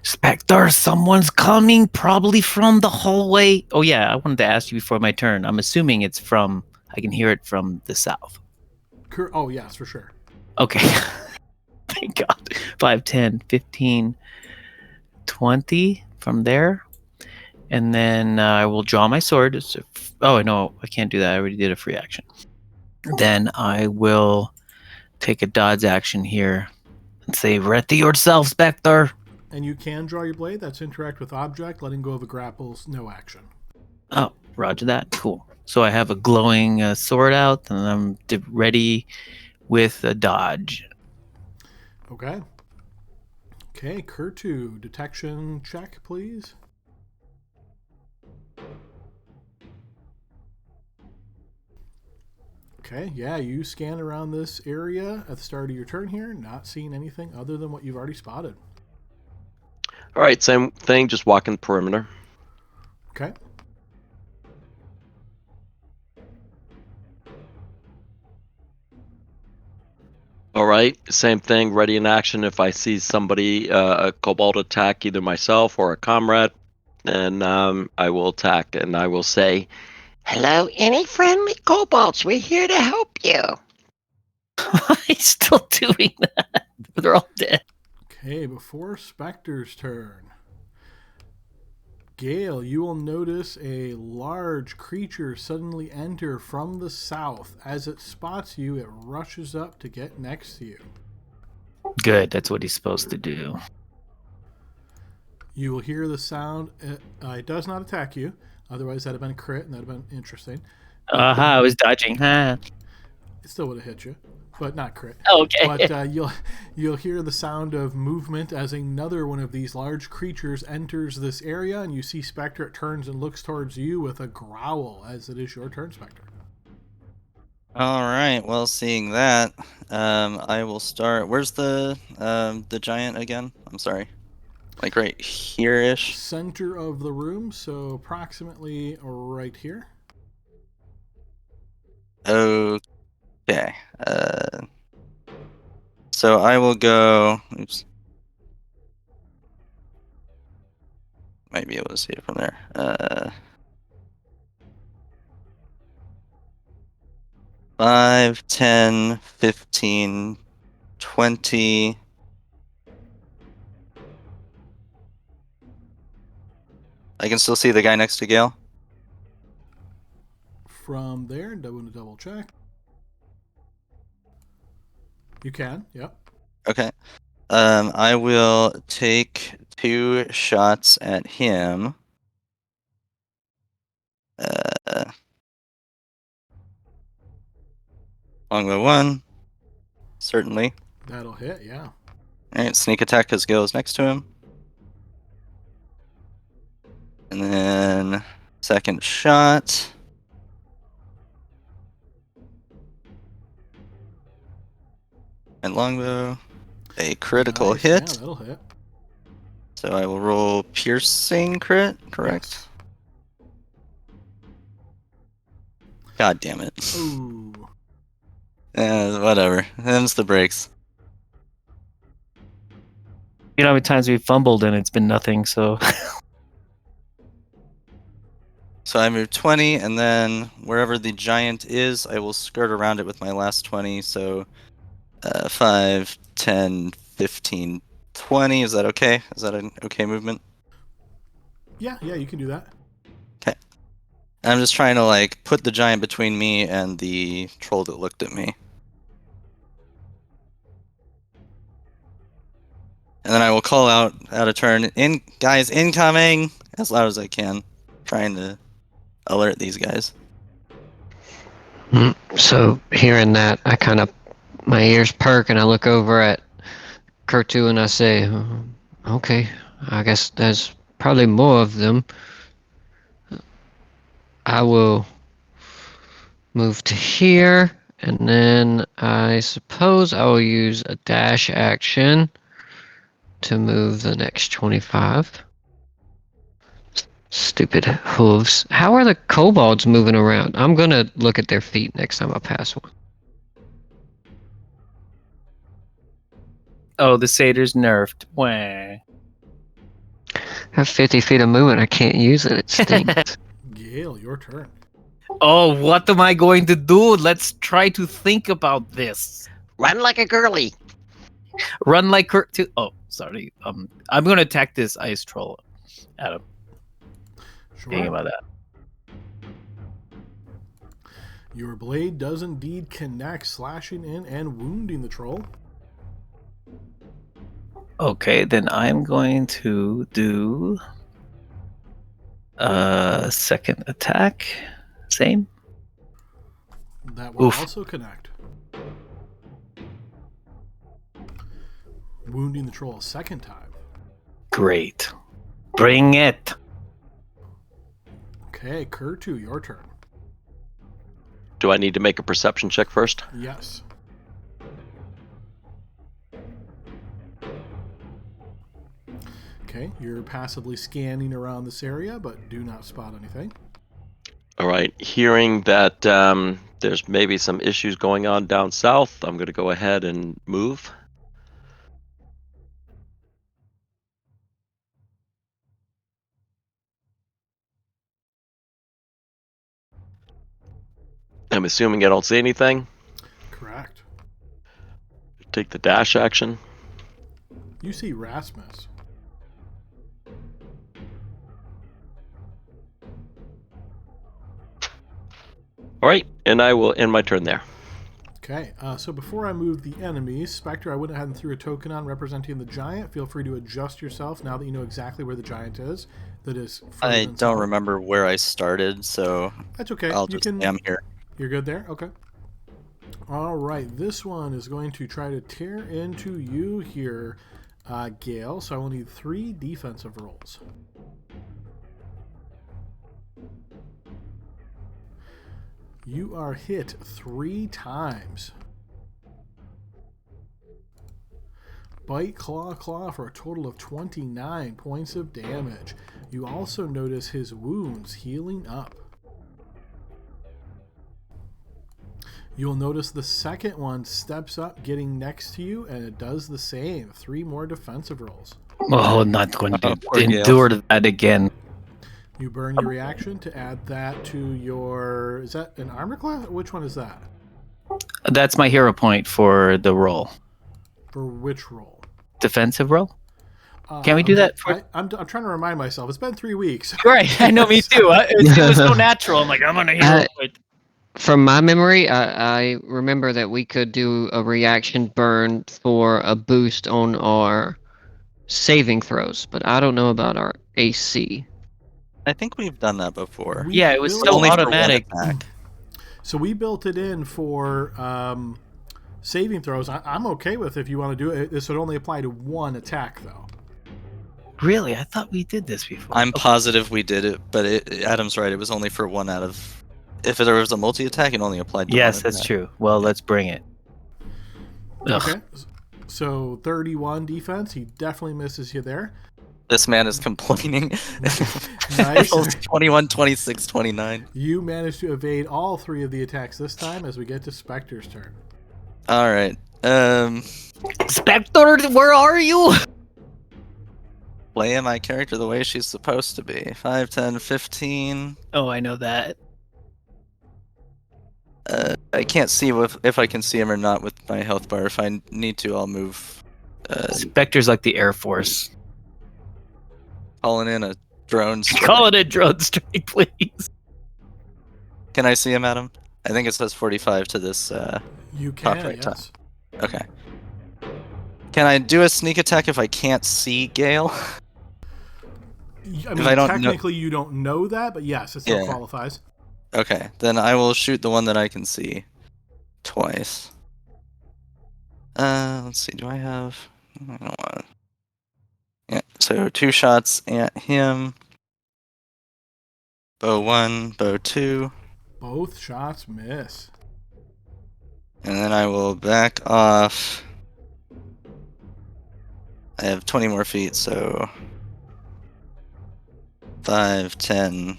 Spectre, someone's coming, probably from the hallway. Oh yeah, I wanted to ask you before my turn. I'm assuming it's from. I can hear it from the south.
Oh, yes, for sure.
Okay. Thank God. 5, 10, 15, 20 from there. And then I will draw my sword. Oh, no, I can't do that. I already did a free action. Then I will take a dodge action here and say, ready yourself, Spectre.
And you can draw your blade. That's interact with object. Letting go of a grapple's no action.
Oh, roger that. Cool. So I have a glowing sword out, and I'm ready with a dodge.
Okay. Okay, Kurtu, detection check, please. Okay, yeah, you scan around this area at the start of your turn here, not seeing anything other than what you've already spotted.
All right, same thing, just walking the perimeter.
Okay.
All right, same thing, ready in action. If I see somebody, a kobold attack either myself or a comrade, then I will attack and I will say,
Hello, any friendly kobolds? We're here to help you.
He's still doing that. They're all dead.
Okay, before Spectre's turn. Gale, you will notice a large creature suddenly enter from the south. As it spots you, it rushes up to get next to you.
Good, that's what he's supposed to do.
You will hear the sound. It does not attack you. Otherwise, that'd have been a crit, and that'd have been interesting.
I was dodging. Huh?
It still would have hit you, but not crit.
Okay.
But you'll hear the sound of movement as another one of these large creatures enters this area, and you see Spectre. It turns and looks towards you with a growl as it is your turn, Spectre.
All right. Well, seeing that, I will start. Where's the giant again? I'm sorry. Like right here-ish.
Center of the room, so approximately right here.
Okay. So I will go. Oops. Might be able to see it from there. 5, 10, 15, 20. I can still see the guy next to Gale.
From there, I want to double check. You can, yep.
Okay. I will take 2 shots at him. Longbow 1. Certainly.
That'll hit, yeah.
Alright, sneak attack because Gale is next to him. And then second shot. And longbow. A critical
Nice,
hit.
Yeah, that'll hit.
So I will roll piercing crit, correct? God damn it.
Ooh.
Whatever. Them's the breaks.
You know how many times we've fumbled and it's been nothing, so...
So I move 20, and then wherever the giant is, I will skirt around it with my last 20. So 5, 10, 15, 20. Is that okay? Is that an okay movement?
Yeah, you can do that.
Okay. I'm just trying to like put the giant between me and the troll that looked at me. And then I will call out of turn, guys, incoming, as loud as I can, trying to alert these guys.
So hearing that, my ears perk and I look over at Kurtu and I say, okay, I guess there's probably more of them. I will move to here, and then I suppose I will use a dash action to move the next 25. Stupid hooves. How are the kobolds moving around? I'm gonna look at their feet next time I pass one.
Oh, the satyr's nerfed. Wah.
I have 50 feet of movement. I can't use it. It stinks.
Gale, your turn.
Oh, what am I going to do? Let's try to think about this.
Run like a girly.
Run like Kurt to... Oh, sorry. I'm going to attack this ice troll. Adam, think
Sure.
about that.
Your blade does indeed connect, slashing in and wounding the troll.
Okay, then I'm going to do a second attack. Same.
That will
Oof.
also connect. Wounding the troll a second time.
Great. Bring it.
Okay, Kurtu, your turn.
Do I need to make a perception check first?
Yes. Okay, you're passively scanning around this area, but do not spot anything.
All right. Hearing that there's maybe some issues going on down south, I'm going to go ahead and move. I'm assuming I don't see anything.
Correct.
Take the dash action.
You see Rasmus.
All right, and I will end my turn there.
Okay, so before I move the enemies, Spectre, I went ahead and threw a token on representing the giant. Feel free to adjust yourself now that you know exactly where the giant is. That is.
I don't remember where I started, so
That's okay.
I'll just say I'm here.
You're good there? Okay. All right, this one is going to try to tear into you here, Gale. So I will need 3 defensive rolls. You are hit 3 times. Bite, claw, claw for a total of 29 points of damage. You also notice his wounds healing up. You'll notice the second one steps up, getting next to you, and it does the same. 3 more defensive rolls.
Oh, not going to
Poor Gale.
endure that again.
You burn your reaction to add that to your... Is that an armor class? Which one is that?
That's my hero point for the roll.
For which roll?
Defensive roll? Can we do that?
I'm trying to remind myself. It's been 3 weeks.
Right, I know, me too. It was so natural. I'm like, I'm on a hero point.
From my memory, I remember that we could do a reaction burn for a boost on our saving throws, but I don't know about our AC.
I think we've done that before.
Yeah, it was
built-
so
Only for one
automatic.
attack.
So we built it in for saving throws. I'm okay with if you want to do it. This would only apply to 1 attack, though.
Really? I thought we did this before.
I'm positive we did it, but Adam's right. It was only for 1 out of... If there was a multi-attack, it only applied to
Yes,
one
that's
attack.
true. Well, let's bring it. Ugh.
Okay. So 31 defense. He definitely misses you there.
This man is complaining.
Nice.
21, 26, 29.
You managed to evade all 3 of the attacks this time as we get to Spectre's turn.
All right.
Spectre, where are you?
Playing my character the way she's supposed to be. 5, 10, 15.
Oh, I know that.
I can't see if I can see him or not with my health bar. If I need to, I'll move.
Spectre's like the Air Force.
Calling in a drone strike.
Call it a drone strike, please.
Can I see him, Adam? I think it says 45 to this.
You
Top
can,
right
yes.
Okay. Can I do a sneak attack if I can't see Gale?
I mean,
I don't know-
technically you don't know that, but yes, it still
Yeah.
qualifies.
Okay, then I will shoot the one that I can see twice. Let's see. Do I have? I don't want. Yeah. So 2 shots at him. Bow 1, bow 2,
Both shots miss.
and then I will back off. I have 20 more feet, so 5, 10,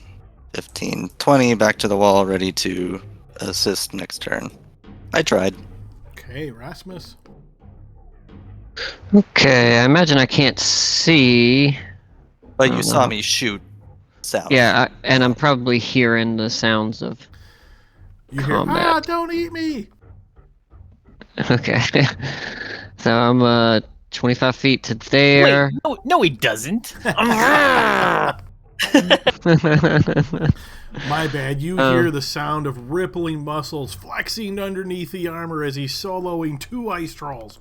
15, 20, back to the wall, ready to assist next turn. I tried.
Okay, Rasmus.
Okay, I imagine I can't see.
But
Oh,
you saw
no.
me shoot south.
Yeah, and I'm probably hearing the sounds of
You hear,
combat.
don't eat me!
Okay. So I'm 25 feet to there.
Wait, no, he doesn't.
My bad. You
Oh.
hear the sound of rippling muscles flexing underneath the armor as he's soloing 2 ice trolls.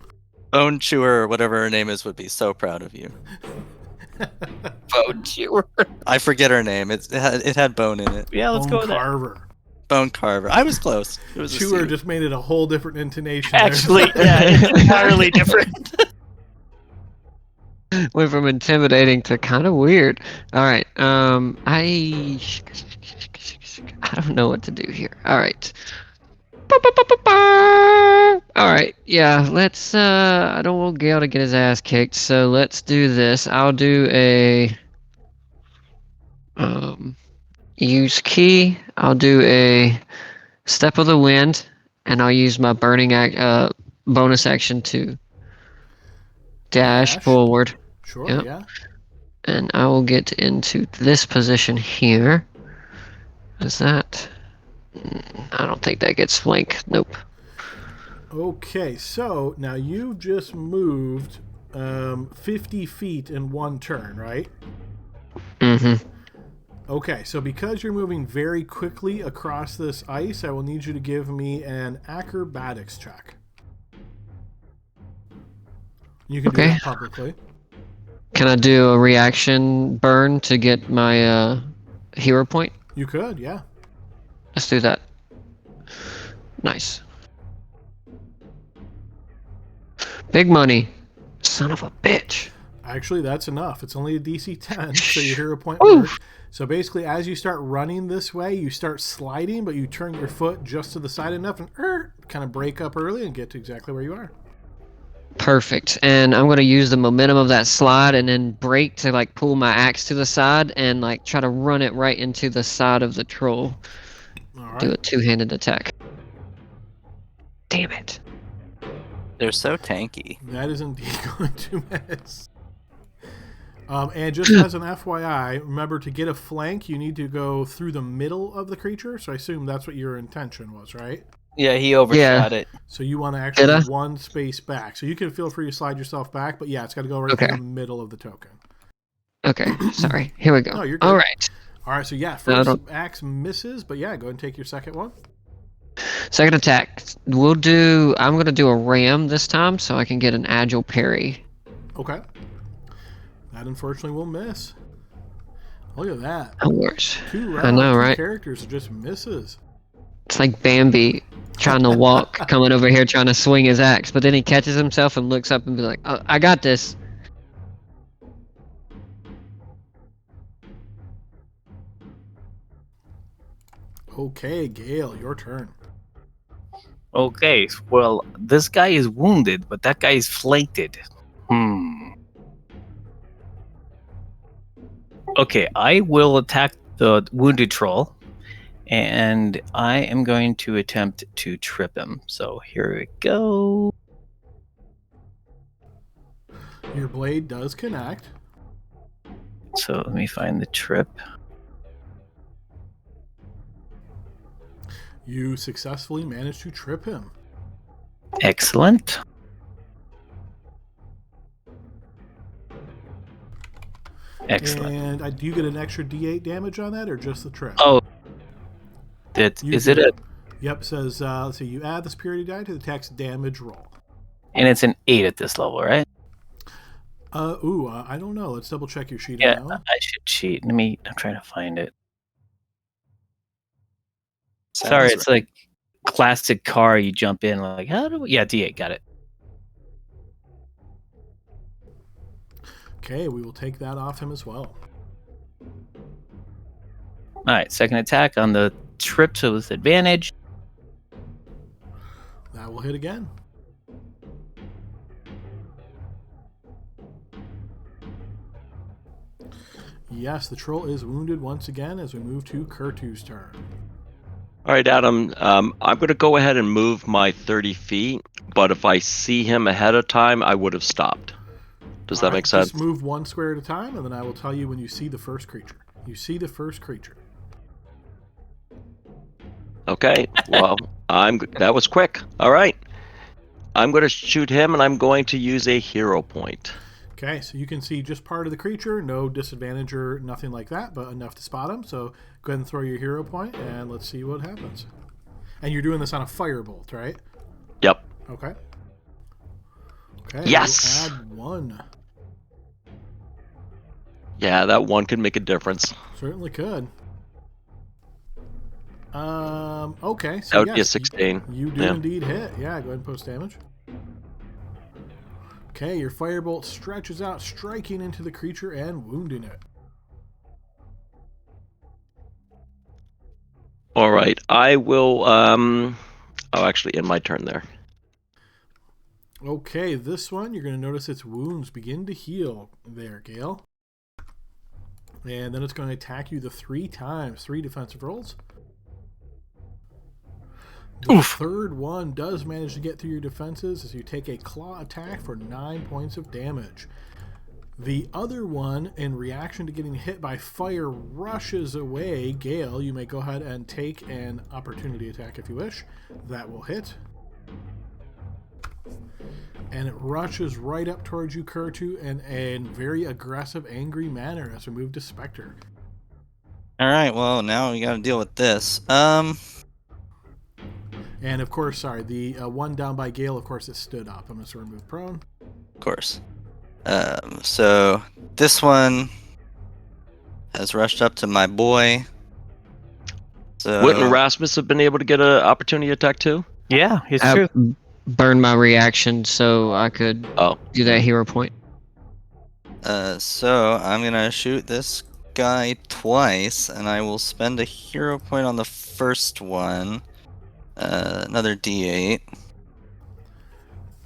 Bone Chewer, or whatever her name is, would be so proud of you.
Bone chewer.
I forget her name. It had bone in it.
Yeah, let's
Bone
go with that.
Carver.
Bone Carver. I was close. It was a
Chewer
C.
just made it a whole different intonation. there.
Actually, yeah, it's entirely different.
Went from intimidating to kind of weird. All right. I don't know what to do here. All right. All right. Yeah. Let's. I don't want Gale to get his ass kicked, so let's do this. I'll do a. Use key. I'll do a step of the wind, and I'll use my burning bonus action to dash
Dash?
forward.
Sure,
Yep.
yeah.
And I will get into this position here. Is that? I don't think that gets flank. Nope.
Okay, so now you've just moved 50 feet in one turn, right?
Mm-hmm.
Okay, so because you're moving very quickly across this ice, I will need you to give me an acrobatics check. You can do
Okay.
that publicly.
Can I do a reaction burn to get my hero point?
You could, yeah.
Let's do that. Nice. Big money. Son of a bitch.
Actually, that's enough. It's only a DC 10, so your hero point
Oof.
works. So basically, as you start running this way, you start sliding, but you turn your foot just to the side enough and kind of break up early and get to exactly where you are.
Perfect. And I'm going to use the momentum of that slide and then brake to like pull my axe to the side and like try to run it right into the side of the troll.
All right.
Do a two-handed attack. Damn it.
They're so tanky.
That is indeed going to miss. And just as an FYI, remember to get a flank, you need to go through the middle of the creature. So I assume that's what your intention was, right?
Yeah, he overshot it.
So you want to
Did
actually
I?
one space back. So you can feel free to slide yourself back, but yeah, it's got to go right
Okay.
through the middle of the token.
Okay, sorry. Here we go.
No, you're good.
All right.
All right, so yeah,
No, I
first
don't-
axe misses, but yeah, go ahead and take your second one.
Second attack. I'm going to do a ram this time so I can get an agile parry.
Okay. That unfortunately will miss. Look at that.
That works.
Two
I know, right?
characters are just misses.
It's like Bambi trying to walk, coming over here trying to swing his axe, but then he catches himself and looks up and be like, oh, I got this.
Okay, Gale, your turn.
Okay, well, this guy is wounded, but that guy is flanked. Okay, I will attack the wounded troll, And I am going to attempt to trip him. So here we go.
Your blade does connect.
So let me find the trip.
You successfully managed to trip him.
Excellent. Excellent.
And do you get an extra D8 damage on that, or just the trip?
Oh, is it a?
Yep, says, let's see, you add the superiority die to the attack's damage roll.
And it's an 8 at this level, right?
I don't know. Let's double check your sheet.
Yeah,
now.
I should cheat. I'm trying to find it.
Sounds
Sorry, it's
right.
like classic car. You jump in like, how do we? Yeah, D8, got it.
Okay, we will take that off him as well.
All right, second attack on the trip, so with advantage.
That will hit again. Yes, the troll is wounded once again as we move to Kurtu's turn.
All right, Adam. I'm going to go ahead and move my 30 feet, but if I see him ahead of time, I would have stopped. Does that make sense?
Just move one square at a time, and then I will tell you when you see the first creature. You see the first creature.
Okay. Well, that was quick. All right. I'm going to shoot him, and I'm going to use a hero point.
Okay, so you can see just part of the creature, no disadvantage or nothing like that, but enough to spot him. So go ahead and throw your hero point, and let's see what happens. And you're doing this on a firebolt, right?
Yep.
Okay. Okay.
Yes!
We'll add 1.
Yeah, that one could make a difference.
Certainly could. Okay. So
That would be a
yes,
16.
You do
Yeah.
indeed hit. Yeah, go ahead and post damage. Okay, your firebolt stretches out, striking into the creature and wounding it.
All right. I will. Actually, in my turn there.
Okay, this one, you're going to notice its wounds begin to heal there, Gale. And then it's going to attack you the 3 times. 3 defensive rolls. The third one does manage to get through your defenses as you take a claw attack for 9 points of damage. The other one, in reaction to getting hit by fire, rushes away. Gale, you may go ahead and take an opportunity attack if you wish. That will hit. And it rushes right up towards you, Kurtu, in a very aggressive, angry manner as we move to Spectre.
All right, well, now we got to deal with this.
And of course, sorry, the one down by Gale, of course, it stood up. I'm going to remove prone.
Of course. So this one has rushed up to my boy. So
Wouldn't Rasmus have been able to get an opportunity attack too?
Yeah, it's
I
true.
burned my reaction so I could do that hero point.
So I'm gonna shoot this guy twice, and I will spend a hero point on the first one. Another D8.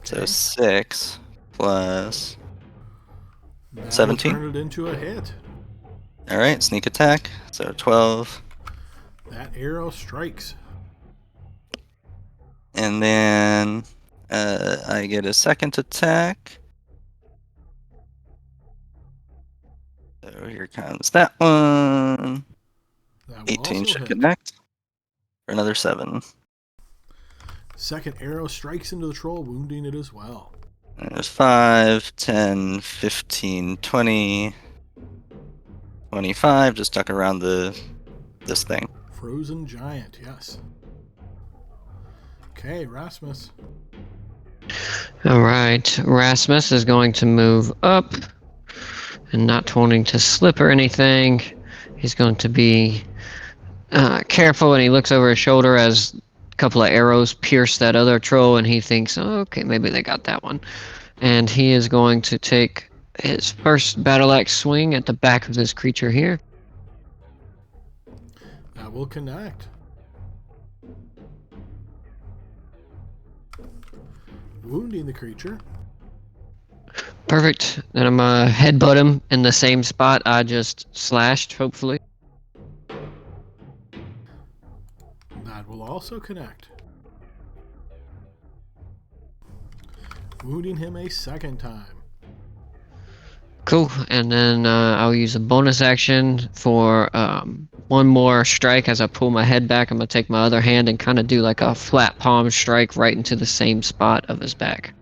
So 6 plus
That
17.
will turn it into a hit.
All right, sneak attack. So 12,
That arrow strikes.
and then I get a second attack. So here comes that one.
That will
18
also
should
hit.
connect for another 7.
Second arrow strikes into the troll, wounding it as well.
There's 5, 10, 15, 20, 25, just stuck around this thing.
Frozen giant, yes. Okay, Rasmus.
All right, Rasmus is going to move up and not wanting to slip or anything. He's going to be careful, and he looks over his shoulder as a couple of arrows pierce that other troll, and he thinks, oh, okay, maybe they got that one. And he is going to take his first battle axe swing at the back of this creature here.
That will connect. Wounding the creature.
Perfect. Then I'm going to headbutt him in the same spot I just slashed, hopefully.
also connect, wounding him a second time.
Cool. And then I'll use a bonus action for one more strike. As I pull my head back, I'm going to take my other hand and kind of do like a flat palm strike right into the same spot of his back.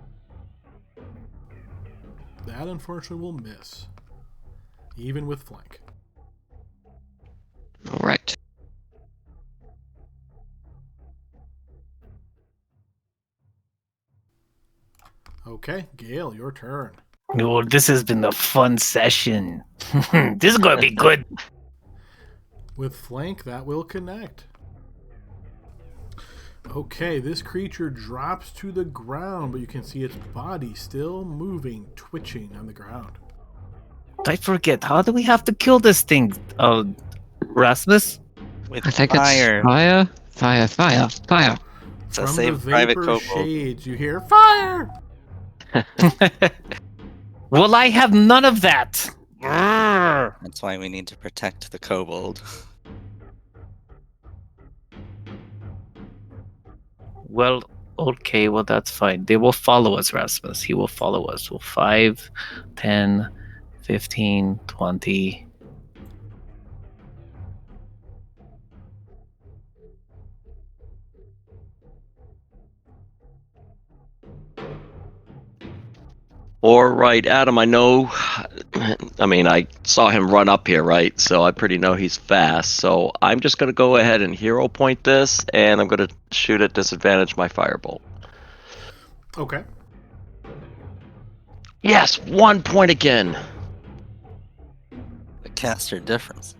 That unfortunately will miss, even with flank.
All right.
Okay, Gale, your turn.
Oh, this has been a fun session. This is going to be good.
With flank, that will connect. Okay, this creature drops to the ground, but you can see its body still moving, twitching on the ground.
I forget. How do we have to kill this thing? Rasmus?
With
I think
fire.
it's fire.
It's a
From the
save private
vapor
kobold.
shades, you hear fire!
Well, I have none of that. Grrr.
That's why we need to protect the kobold.
Well, okay, well, that's fine. They will follow us, Rasmus. He will follow us. Well, 5, 10, 15, 20.
All right, Adam, I know. I mean, I saw him run up here, right? So I pretty know he's fast. So I'm just going to go ahead and hero point this, and I'm going to shoot at disadvantage my firebolt.
Okay.
Yes, 1 point again.
The caster difference.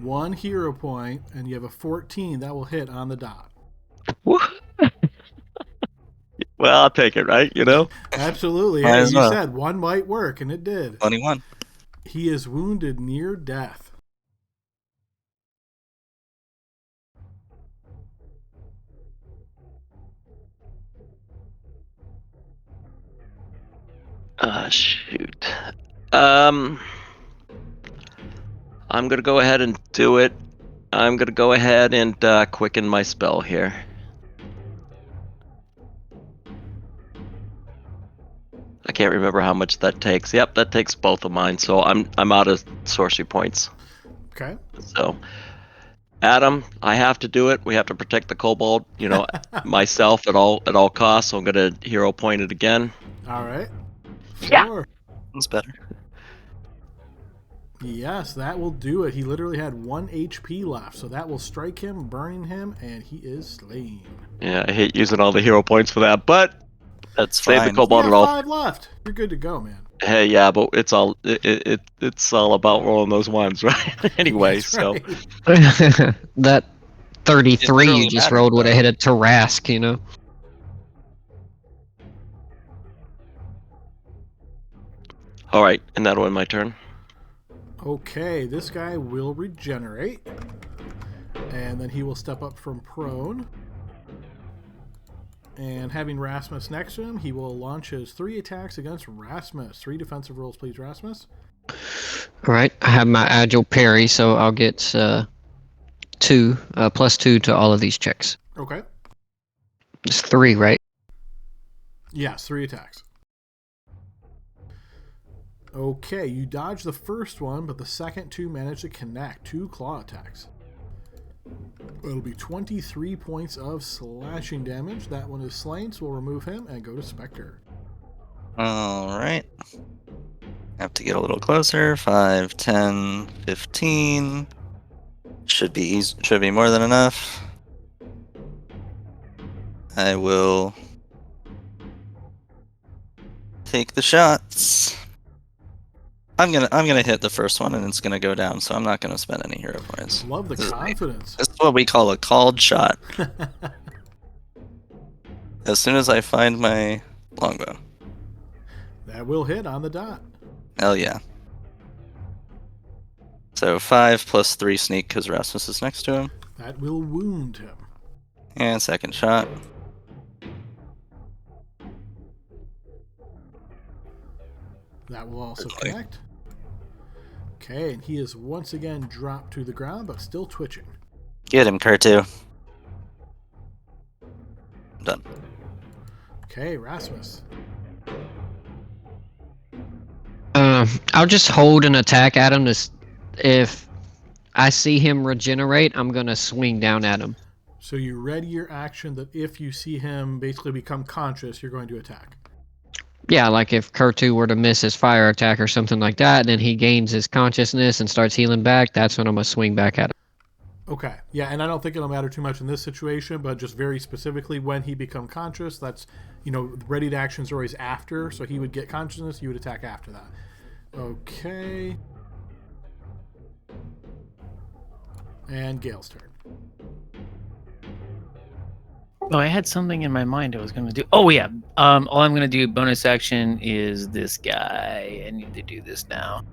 1 hero point, and you have a 14 that will hit on the dot.
Woo. Well, I'll take it, right? You know?
Absolutely.
Might
Hey,
as
you
well.
said 1 might work, and it did.
21.
He is wounded near death.
Shoot. I'm gonna go ahead and do it. I'm gonna go ahead and quicken my spell here. I can't remember how much that takes. Yep, that takes both of mine. So I'm out of sorcery points.
Okay.
So, Adam, I have to do it. We have to protect the kobold. You know, myself at all costs. So I'm gonna hero point it again.
All right.
Yeah.
4.
That's better.
Yes, that will do it. He literally had 1 HP left, so that will strike him, burning him, and he is slain.
Yeah, I hate using all the hero points for that, but
That's
save the
fine.
kobold
You
at
got
all.
5 left. You're good to go, man.
Hey, yeah, but it's all it's all about rolling those ones, right? Anyway,
That's
so
right.
That 33
literally
you just
matters,
rolled would have
though.
hit a Tarask, you know?
all right, and that'll end my turn.
Okay, this guy will regenerate, and then he will step up from prone. And having Rasmus next to him, he will launch his 3 attacks against Rasmus. 3 defensive rolls, please, Rasmus.
All right, I have my agile parry, so I'll get +2 to all of these checks.
Okay.
It's 3, right?
Yes, 3 attacks. Okay, you dodge the first one, but the second 2 manage to connect. 2 claw attacks. It'll be 23 points of slashing damage. That one is slain, so we'll remove him and go to Spectre.
Alright. Have to get a little closer. 5, 10, 15. Should be easy. Should be more than enough. I will take the shots. I'm gonna hit the first one and it's gonna go down, so I'm not gonna spend any hero points.
Love the confidence.
This is what we call a called shot. As soon as I find my longbow.
That will hit on the dot.
Hell yeah. So 5 plus 3 sneak because Rasmus is next to him.
That will wound him.
And second shot.
That will also
Okay.
connect. Okay, and he is once again dropped to the ground, but still twitching.
Get him, Kurtu. Done.
Okay, Rasmus.
I'll just hold an attack at him. If I see him regenerate, I'm gonna swing down at him.
So you ready your action that if you see him basically become conscious, you're going to attack.
Yeah, like if Kurtu were to miss his fire attack or something like that, and then he gains his consciousness and starts healing back, that's when I'm gonna swing back at him.
Okay, yeah, and I don't think it'll matter too much in this situation, but just very specifically when he become conscious, that's, ready to actions are always after, so he would get consciousness, you would attack after that. Okay. And Gale's turn.
Oh, I had something in my mind I was going to do. Oh, yeah. All I'm going to do bonus action is this guy. I need to do this now.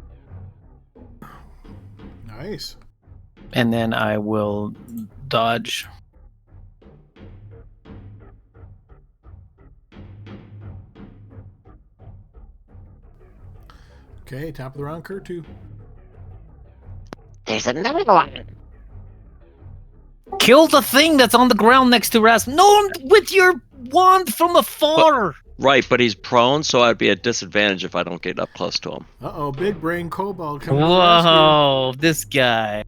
Nice.
And then I will dodge.
Okay, top of the round, Kurtu.
There's another one.
Kill the thing that's on the ground next to Rasmus. No, with your wand from afar.
Right, but he's prone, so I'd be at disadvantage if I don't get up close to him.
Uh-oh, big brain kobold coming to the rescue.
Whoa, this guy.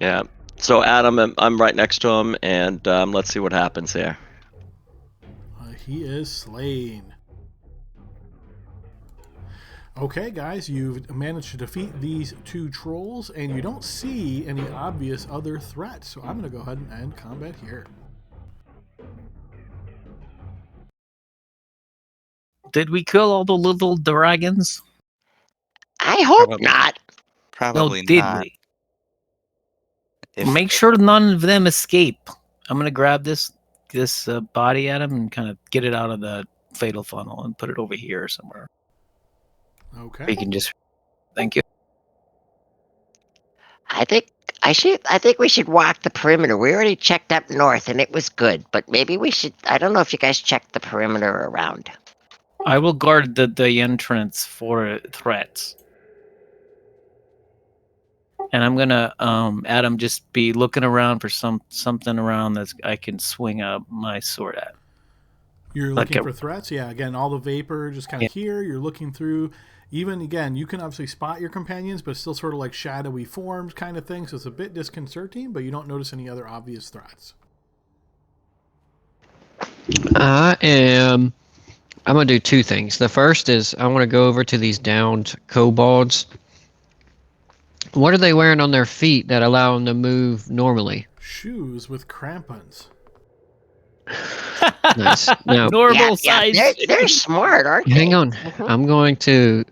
Yeah. So Adam, I'm right next to him, and let's see what happens here.
He is slain. Okay, guys, you've managed to defeat these two trolls, and you don't see any obvious other threats. So I'm going to go ahead and end combat here.
Did we kill all the little dragons?
I hope
Probably.
not.
Probably
No, did
not.
we?
If-
Make sure none of them escape. I'm gonna grab this body at him and kind of get it out of the fatal funnel and put it over here somewhere.
Okay.
We can just. Thank you.
I think we should walk the perimeter. We already checked up north and it was good, but maybe we should. I don't know if you guys checked the perimeter around.
I will guard the entrance for threats. And I'm gonna Adam just be looking around for something around that I can swing my sword at.
You're
Like
looking
a-
for threats? Yeah, again, all the vapor just kind of here. You're looking through. Even, again, you can obviously spot your companions, but still sort of like shadowy forms kind of thing. So it's a bit disconcerting, but you don't notice any other obvious threats.
I'm gonna do two things. The first is I want to go over to these downed kobolds. What are they wearing on their feet that allow them to move normally?
Shoes with crampons.
Nice. Now,
Normal size.
They're smart, aren't they?
hang on.
Mhm.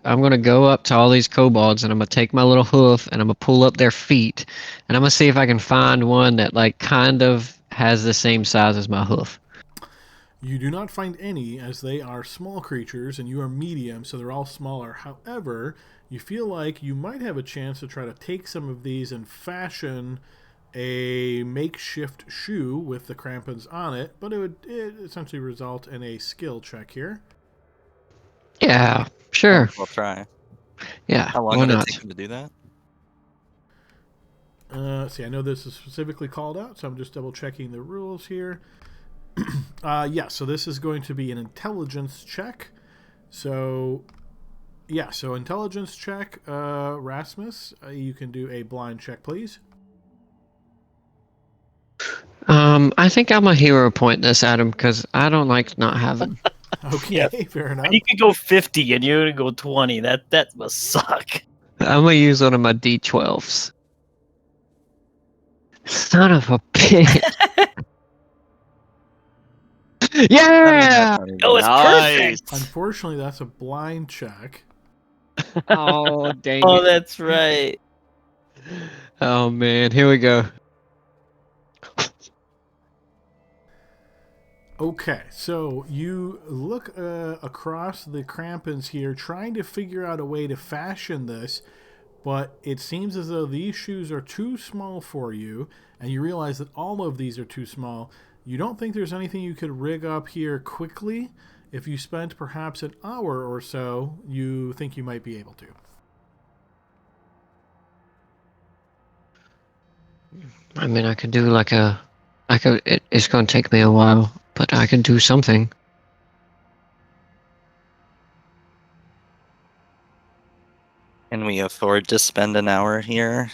I'm gonna go up to all these kobolds and I'm gonna take my little hoof and I'm gonna pull up their feet and I'm gonna see if I can find one that like kind of has the same size as my hoof.
You do not find any, as they are small creatures and you are medium, so they're all smaller. However, you feel like you might have a chance to try to take some of these and fashion a makeshift shoe with the crampons on it, but it would essentially result in a skill check here.
Yeah, sure.
We'll try.
Yeah,
How long
why
would it
not?
take him to do that?
See, I know this is specifically called out, so I'm just double checking the rules here. Yeah, so this is going to be an intelligence check. So, yeah, so intelligence check, Rasmus, you can do a blind check, please.
I think I'm a hero point this, Adam, because I don't like not having.
Okay,
Yeah.
fair enough.
You could go 50 and you're gonna go 20. That must suck.
I'm gonna use one of my D12s. Son of a bitch. Yeah!
Oh, it's
Nice.
perfect.
Unfortunately, that's a blind check.
Oh, dang
Oh,
it.
that's right.
Oh, man. Here we go.
Okay, so you look across the crampons here, trying to figure out a way to fashion this, but it seems as though these shoes are too small for you, and you realize that all of these are too small. You don't think there's anything you could rig up here quickly. If you spent perhaps an hour or so, you think you might be able to.
I mean, I could do like it's gonna take me a while, but I can do something.
Can we afford to spend an hour here?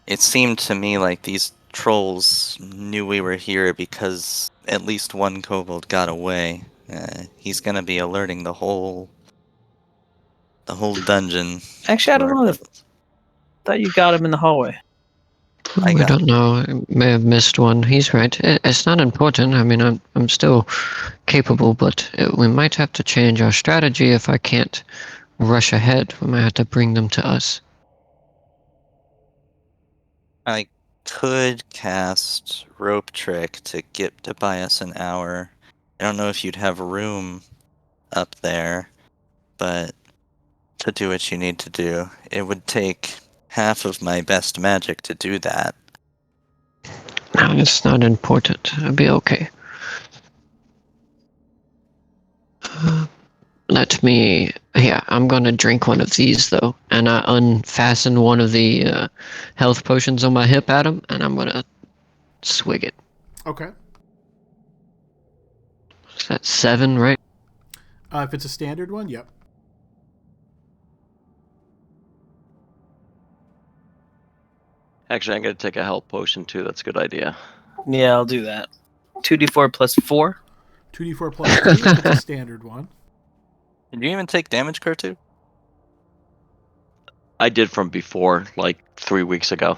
It seemed to me like these trolls knew we were here because at least one kobold got away. He's gonna be alerting the whole dungeon.
Actually, I
to
don't
our
know. I
presence.
thought you got him in the hallway.
I
We
got
don't know. I may have missed one. He's right. It's not important. I mean, I'm still capable, but we might have to change our strategy if I can't rush ahead. We might have to bring them to us.
I could cast rope trick to buy us an hour. I don't know if you'd have room up there, but to do what you need to do, it would take half of my best magic to do that.
No, it's not important. I'll be okay. Let me. Yeah, I'm gonna drink one of these though, and I unfasten one of the health potions on my hip at him, and I'm gonna swig it.
Okay.
Is that 7, right?
If it's a standard one, yep.
Actually, I'm going to take a health potion too. That's a good idea.
Yeah, I'll do that. 2d4 plus 4.
2d4 plus 3 if it's a standard one.
Did you even take damage, Kurtu?
I did from before, like 3 weeks ago.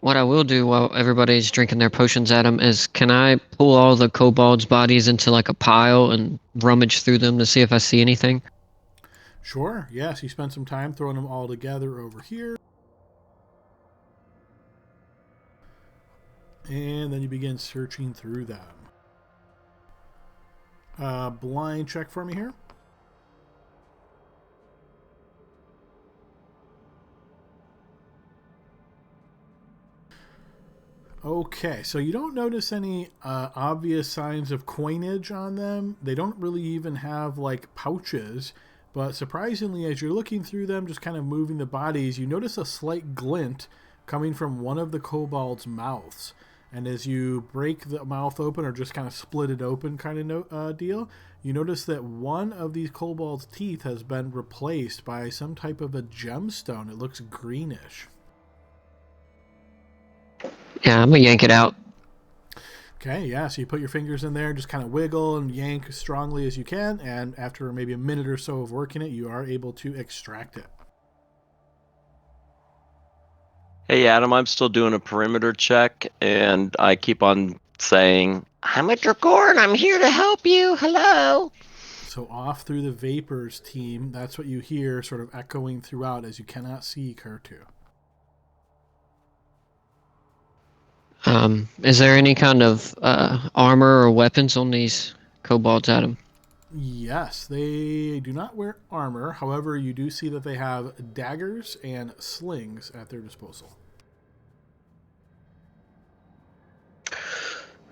What I will do while everybody's drinking their potions at him is, can I pull all the kobolds' bodies into like a pile and rummage through them to see if I see anything?
Sure, yes. You spend some time throwing them all together over here. And then you begin searching through them. Blind check for me here. Okay, so you don't notice any obvious signs of coinage on them. They don't really even have like pouches, but surprisingly, as you're looking through them, just kind of moving the bodies, you notice a slight glint coming from one of the kobolds' mouths. And as you break the mouth open or just kind of split it open kind of deal, you notice that one of these kobolds' teeth has been replaced by some type of a gemstone. It looks greenish.
Yeah, I'm gonna yank it out.
Okay, yeah, so you put your fingers in there, just kind of wiggle and yank as strongly as you can, and after maybe a minute or so of working it, you are able to extract it.
Hey, Adam, I'm still doing a perimeter check, and I keep on saying,
I'm a Dragoran. I'm here to help you. Hello.
So off through the vapors, team, that's what you hear sort of echoing throughout as you cannot see Kurtu.
Is there any kind of armor or weapons on these kobolds, Adam?
Yes, they do not wear armor. However, you do see that they have daggers and slings at their disposal.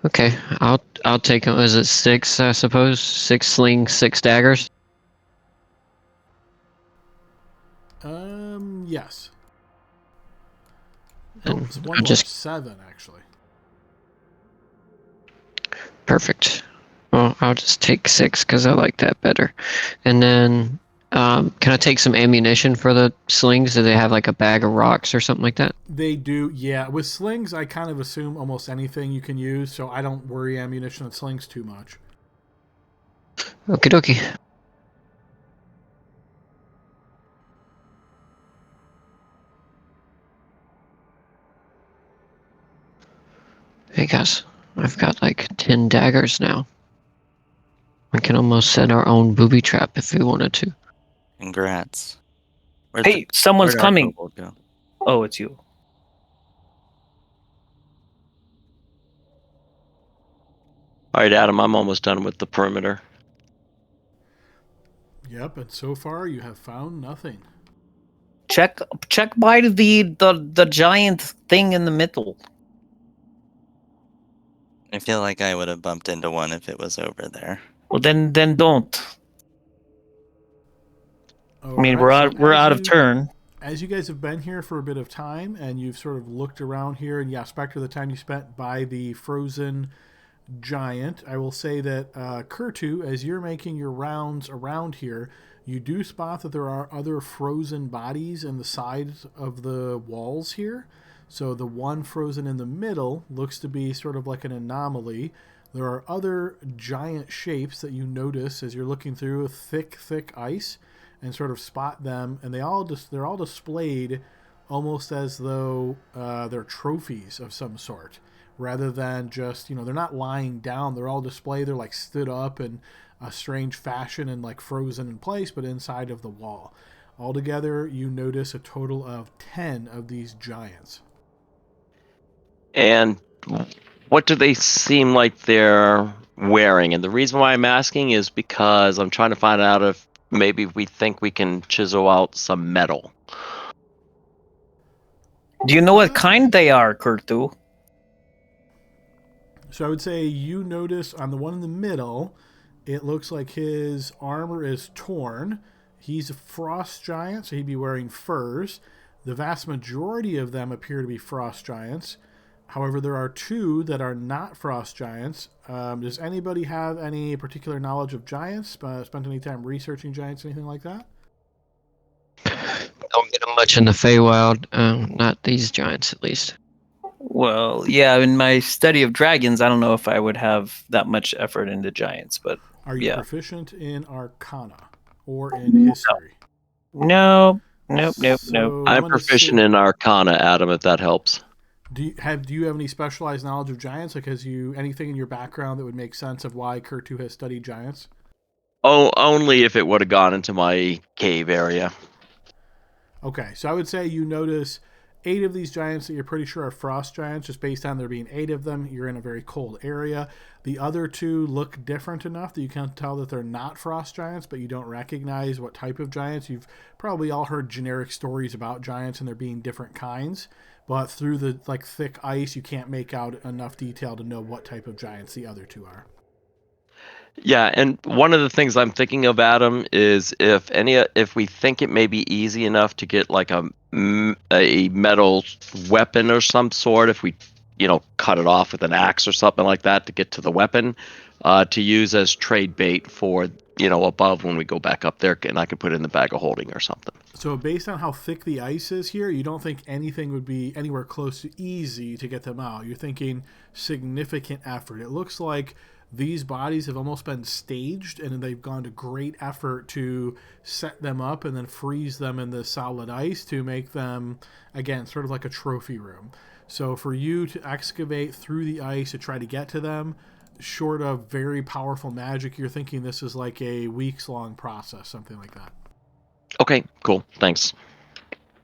Okay, I'll take them. Is it 6? I suppose 6 slings, 6 daggers.
Yes.
And
Oh, it's one
I'll
more.
just
7, actually.
perfect. Well, I'll just take 6 because I like that better. And then, can I take some ammunition for the slings? Do they have like a bag of rocks or something like that?
They do, yeah. With slings, I kind of assume almost anything you can use, so I don't worry ammunition on slings too much.
Okie dokie. Hey guys, I've got like 10 daggers now. We can almost set our own booby trap if we wanted to.
Congrats.
Hey, someone's
Where'd our
coming.
kobold go?
Oh, it's you.
all right, Adam, I'm almost done with the perimeter.
Yep, and so far you have found nothing.
Check by the giant thing in the middle.
I feel like I would have bumped into one if it was over there.
Well, then don't.
All
I mean,
right,
we're out of turn.
As you guys have been here for a bit of time and you've sort of looked around here, and yeah, Spectre, the time you spent by the frozen giant, I will say that Kurtu, as you're making your rounds around here, you do spot that there are other frozen bodies in the sides of the walls here. So the one frozen in the middle looks to be sort of like an anomaly. There are other giant shapes that you notice as you're looking through thick ice and sort of spot them, and they're all displayed almost as though they're trophies of some sort, rather than just they're not lying down. They're all displayed. They're like stood up in a strange fashion and like frozen in place, but inside of the wall. Altogether, you notice a total of 10 of these giants.
And what do they seem like they're wearing? And the reason why I'm asking is because I'm trying to find out if maybe we think we can chisel out some metal.
Do you know what kind they are, Kurtu?
So I would say you notice on the one in the middle, it looks like his armor is torn. He's a frost giant, so he'd be wearing furs. The vast majority of them appear to be frost giants. However, there are two that are not frost giants. Does anybody have any particular knowledge of giants? Spent any time researching giants, anything like that?
Don't get them much in the Feywild. Not these giants, at least.
Well, yeah, in my study of dragons, I don't know if I would have that much effort into giants, but
Are you
yeah.
proficient in Arcana or in history?
Nope.
I'm proficient in Arcana, Adam, if that helps.
Do you have any specialized knowledge of giants? Like, anything in your background that would make sense of why Kurtu has studied giants?
Oh, only if it would have gone into my cave area.
Okay, so I would say you notice 8 of these giants that you're pretty sure are frost giants, just based on there being 8 of them. You're in a very cold area. The other 2 look different enough that you can tell that they're not frost giants, but you don't recognize what type of giants. You've probably all heard generic stories about giants and there being different kinds, but through the thick ice, you can't make out enough detail to know what type of giants the other 2 are.
Yeah, and one of the things I'm thinking of, Adam, is if we think it may be easy enough to get like a metal weapon or some sort, if we cut it off with an axe or something like that to get to the weapon, to use as trade bait for above when we go back up there, and I could put it in the bag of holding or something.
So based on how thick the ice is here, you don't think anything would be anywhere close to easy to get them out. You're thinking significant effort. It looks like these bodies have almost been staged, and they've gone to great effort to set them up and then freeze them in the solid ice to make them, again, sort of like a trophy room. So for you to excavate through the ice to try to get to them, short of very powerful magic, you're thinking this is like a weeks-long process, something like that.
Okay, cool. Thanks.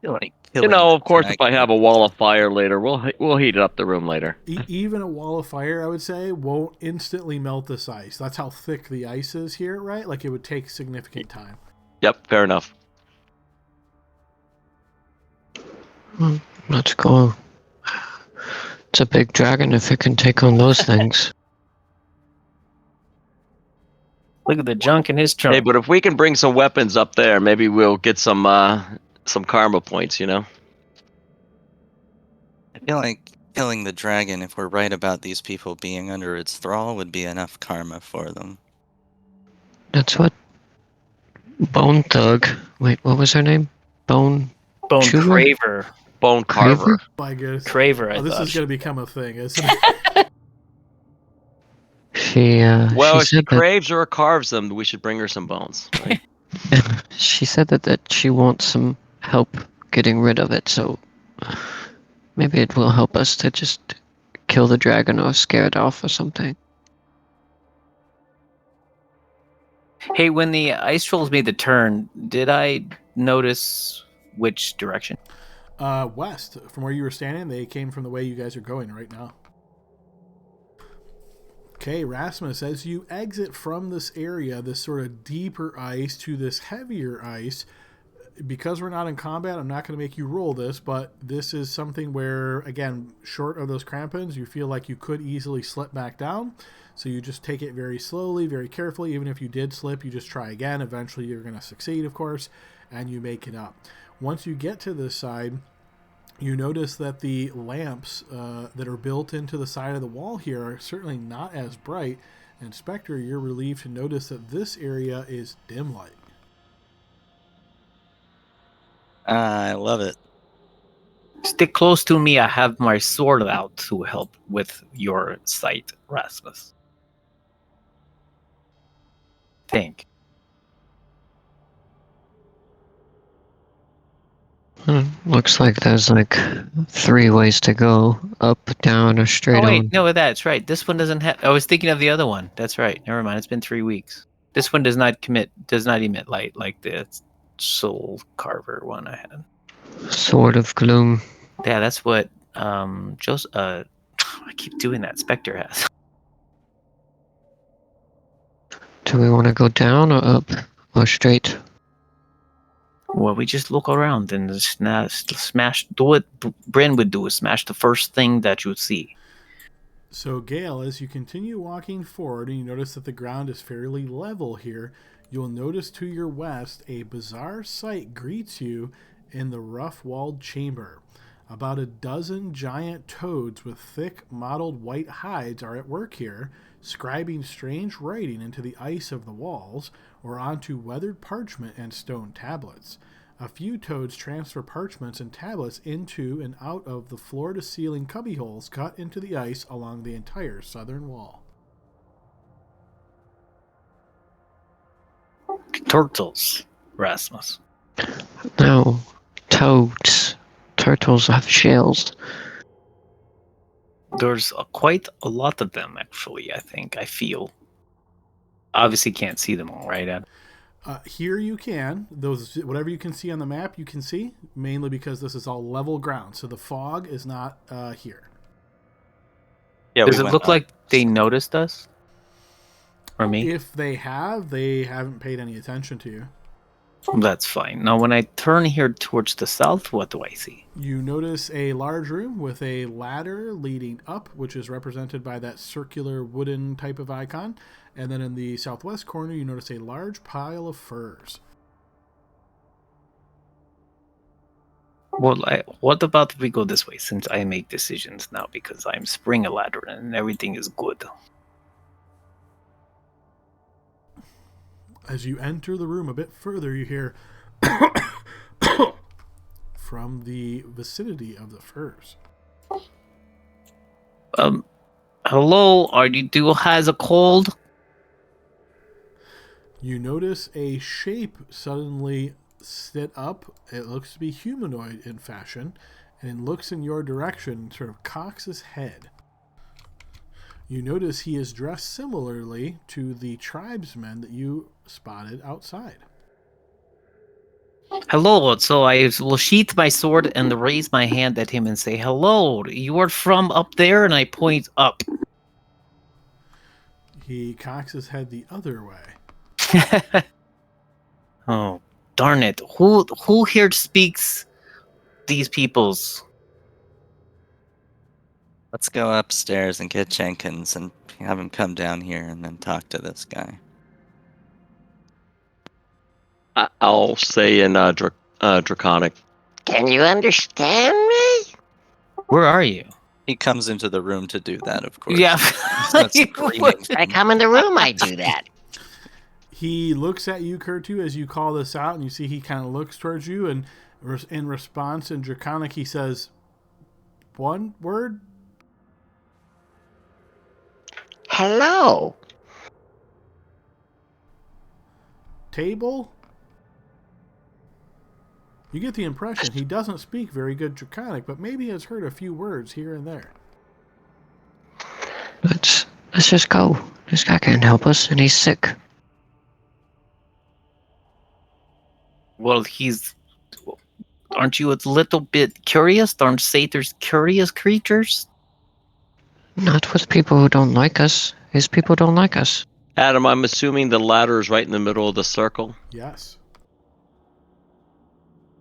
Like
of course, if I have a wall of fire later, we'll heat up the room later.
Even a wall of fire, I would say, won't instantly melt this ice. That's how thick the ice is here, right? Like, it would take significant time.
Yep, fair enough.
Let's go. It's a big dragon if it can take on those things.
Look at the junk in his trunk.
Hey, but if we can bring some weapons up there, maybe we'll get some karma points,
I feel like killing the dragon, if we're right about these people being under its thrall, would be enough karma for them.
That's what Bone Thug. Wait, what was her name? Bone
Craver.
Bone Carver.
My goodness.
Craver,
this is going to become a thing, isn't it?
Well,
she
if she craves or carves them, we should bring her some bones. Right?
She said that she wants some help getting rid of it, so maybe it will help us to just kill the dragon or scare it off or something.
Hey, when the ice trolls made the turn, did I notice which direction?
West. From where you were standing, they came from the way you guys are going right now. Okay, Rasmus, as you exit from this area, this sort of deeper ice to this heavier ice, because we're not in combat, I'm not going to make you roll this, but this is something where, again, short of those crampons, you feel like you could easily slip back down. So you just take it very slowly, very carefully. Even if you did slip, you just try again. Eventually you're going to succeed, of course, and you make it up. Once you get to this side, you notice that the lamps that are built into the side of the wall here are certainly not as bright. And Spectre, you're relieved to notice that this area is dim light.
I love it.
Stick close to me. I have my sword out to help with your sight, Rasmus. Think.
Looks like there's like 3 ways to go: up, down, or straight
Oh wait,
on.
no, that's right. This one doesn't have. I was thinking of the other one. That's right. Never mind. It's been 3 weeks. This one does not emit light like the Soul Carver one I had.
Sword of Gloom.
Yeah, that's what Joseph. I keep doing that. Spectre has.
Do we want to go down or up or straight?
Well, we just look around and smash. Do what Bryn would do: is smash the first thing that you see.
So, Gale, as you continue walking forward and you notice that the ground is fairly level here, you'll notice to your west a bizarre sight greets you in the rough-walled chamber. About a dozen giant toads with thick, mottled white hides are at work here, scribing strange writing into the ice of the walls or onto weathered parchment and stone tablets. A few toads transfer parchments and tablets into and out of the floor-to-ceiling cubbyholes cut into the ice along the entire southern wall.
Turtles, Rasmus.
No, toads. Turtles have shells.
There's quite a lot of them, actually, I think. I feel. Obviously can't see them all, right, Ed?
Here you can. Those whatever you can see on the map, you can see, mainly because this is all level ground. So the fog is not here.
Yeah,
Does
we
it
went
look
up.
like they noticed us? Or me?
If they haven't paid any attention to you.
That's fine. Now, when I turn here towards the south, what do I see?
You notice a large room with a ladder leading up, which is represented by that circular wooden type of icon. And then in the southwest corner, you notice a large pile of furs.
Well, what about if we go this way, since I make decisions now because I'm spring a ladder and everything is good?
As you enter the room a bit further, you hear from the vicinity of the furs.
Hello, do has a cold?
You notice a shape suddenly sit up. It looks to be humanoid in fashion, and looks in your direction and sort of cocks his head. You notice he is dressed similarly to the tribesmen that you spotted outside.
Hello, so I will sheath my sword and raise my hand at him and say, hello, you are from up there? And I point up.
He cocks his head the other way.
Oh, darn it. Who here speaks these people's?
Let's go upstairs and get Jenkins and have him come down here and then talk to this guy.
I'll say in Draconic.
Can you understand me?
Where are you?
He comes into the room to do that, of course.
Yeah.
That's screaming.
I come in the room, I do that.
He looks at you, Kurtu, as you call this out, and you see he kind of looks towards you, and in response in Draconic, he says, one word?
Hello.
Table? You get the impression he doesn't speak very good Draconic, but maybe has heard a few words here and there.
Let's just go. This guy can't help us, and he's sick.
Well, aren't you a little bit curious? Aren't satyrs curious creatures?
Not with people who don't like us. His people don't like us.
Adam, I'm assuming the ladder is right in the middle of the circle.
Yes.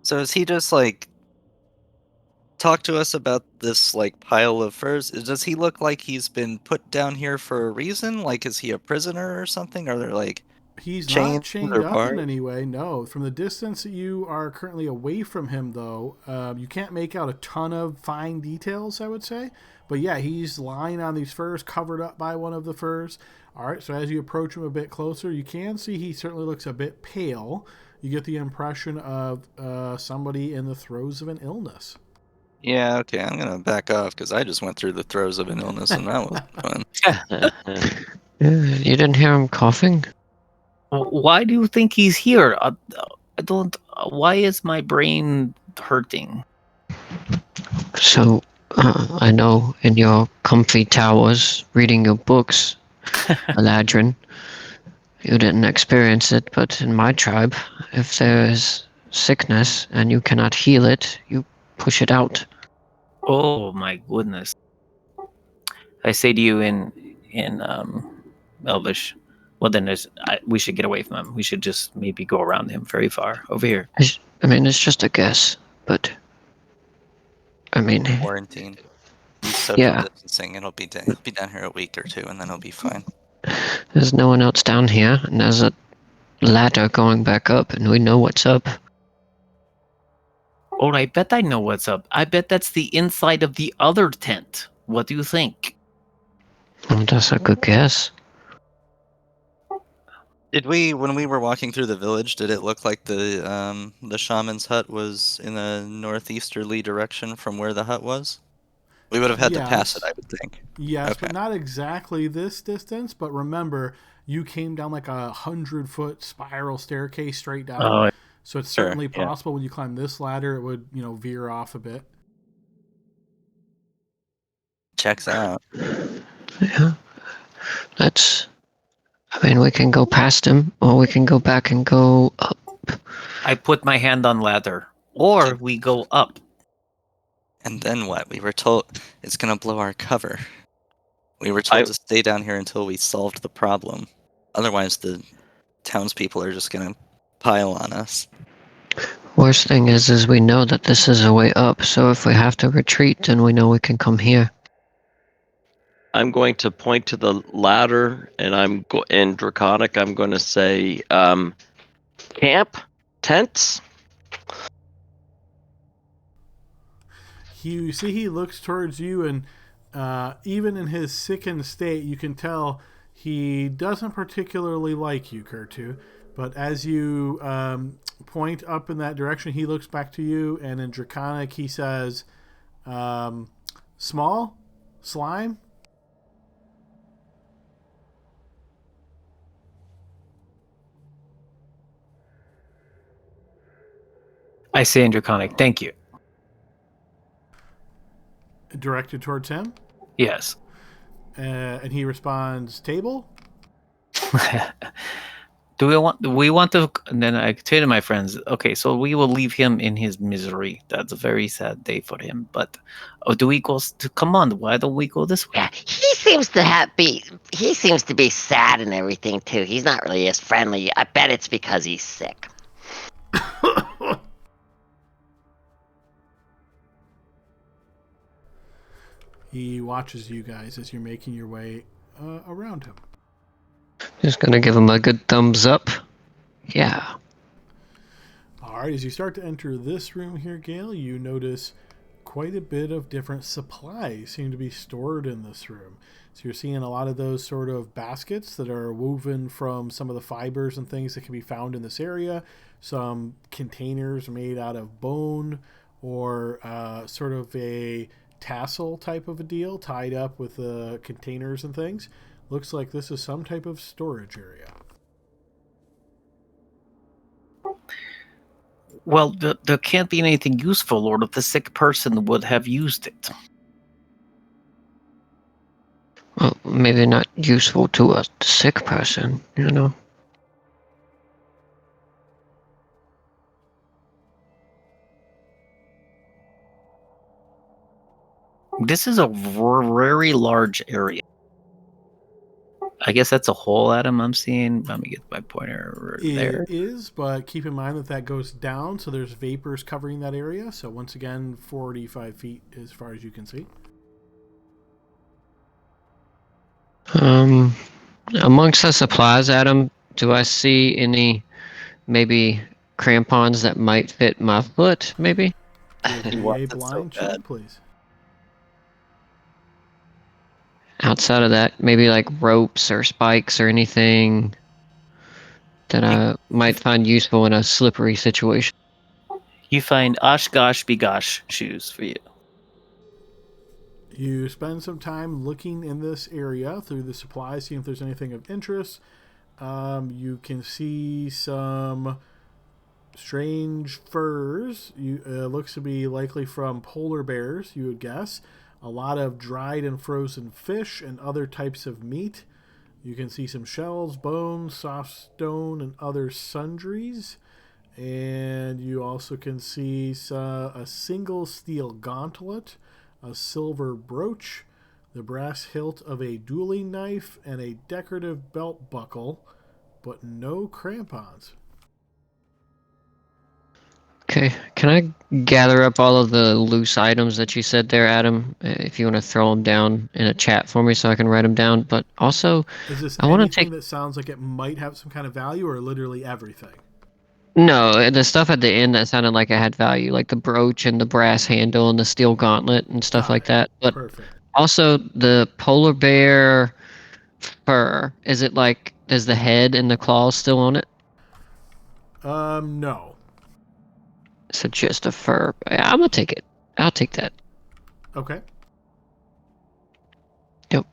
So is he just like talk to us about this like pile of furs? Does he look like he's been put down here for a reason? Like, is he a prisoner or something? Are there like
He's not
chains
chained
or
up in
bars?
any way, no. From the distance that you are currently away from him, though, you can't make out a ton of fine details, I would say. But yeah, he's lying on these furs, covered up by one of the furs. All right, so as you approach him a bit closer, you can see he certainly looks a bit pale. You get the impression of somebody in the throes of an illness.
Yeah, okay, I'm gonna back off because I just went through the throes of an illness and that wasn't fun.
You didn't hear him coughing?
Why do you think he's here? I don't. Why is my brain hurting?
So, I know in your comfy towers, reading your books, Aladrin, you didn't experience it, but in my tribe, if there is sickness and you cannot heal it, you push it out.
Oh my goodness! I say to you in Elvish. Well, then we should get away from him. We should just maybe go around him very far over here.
I mean, it's just a guess, but I mean,
Quarantine. He's social
yeah,
distancing. He'll be down here a week or two, and then he'll be fine.
there's no one else down here, and there's a ladder going back up, and we know what's up.
Oh, I bet I know what's up. I bet that's the inside of the other tent. What do you think?
Oh, that's a good guess.
Did we, when we were walking through the village, did it look like the shaman's hut was in a northeasterly direction from where the hut was? We would have had to pass it,
Yes.
I would think.
Yes,
Okay.
but not exactly this distance. But remember, you came down like 100-foot spiral staircase straight down.
Oh,
So it's
Sure,
certainly
yeah.
possible when you climb this ladder, it would, veer off a bit.
Checks out.
Yeah, that's. I mean, we can go past him, or we can go back and go up.
I put my hand on ladder. Or we go up.
And then what? We were told it's gonna blow our cover. We were told to stay down here until we solved the problem. Otherwise, the townspeople are just gonna pile on us.
Worst thing is we know that this is a way up, so if we have to retreat, then we know we can come here.
I'm going to point to the ladder, and in Draconic, I'm going to say, camp, tents.
You see, he looks towards you, and even in his sickened state, you can tell he doesn't particularly like you, Kurtu. But as you point up in that direction, he looks back to you, and in Draconic, he says, "Small slime."
I say in Draconic, thank you.
Directed towards him,
Yes.
and he responds, "Table."
Do we want to, and then I say to my friends, okay, so we will leave him in his misery. That's a very sad day for him. But do we go come on, why don't we go this way?
Yeah, he seems to be sad and everything too. He's not really as friendly. I bet it's because he's sick.
He watches you guys as you're making your way around him.
Just gonna give him a good thumbs up. Yeah.
All right, as you start to enter this room here, Gale, you notice quite a bit of different supplies seem to be stored in this room. So you're seeing a lot of those sort of baskets that are woven from some of the fibers and things that can be found in this area. Some containers made out of bone or sort of a tassel type of a deal tied up with containers and things. Looks like this is some type of storage area.
Well, there can't be anything useful, or the sick person would have used it.
Well, maybe not useful to a sick person,
This is a very large area. I guess that's a hole, Adam, I'm seeing. Let me get my pointer there.
It is, but keep in mind that goes down, so there's vapors covering that area. So once again, 45 feet as far as you can see.
Amongst the supplies, Adam, do I see any maybe crampons that might fit my foot? Maybe.
Give
You
me
want
a
it so
blind
bad.
check, please.
Outside of that, maybe like ropes or spikes or anything that I might find useful in a slippery situation.
You find Oshkosh Begosh shoes for you.
You spend some time looking in this area through the supplies, seeing if there's anything of interest. You can see some strange furs. Looks to be likely from polar bears, you would guess. A lot of dried and frozen fish and other types of meat. You can see some shells, bones, soft stone, and other sundries. And you also can see a single steel gauntlet, a silver brooch, the brass hilt of a dueling knife, and a decorative belt buckle, but no crampons.
Okay, can I gather up all of the loose items that you said there, Adam? If you want to throw them down in a chat for me so I can write them down. But also,
Is this
I want to
anything
take...
that sounds like it might have some kind of value, or literally everything?
No, the stuff at the end that sounded like it had value, like the brooch and the brass handle and the steel gauntlet and stuff
Got
like
it.
that. But
Perfect.
also the polar bear fur. Is it like, is the head and the claws still on it?
No.
So just a fur. Yeah, I'm gonna take it. I'll take that.
Okay.
Yep.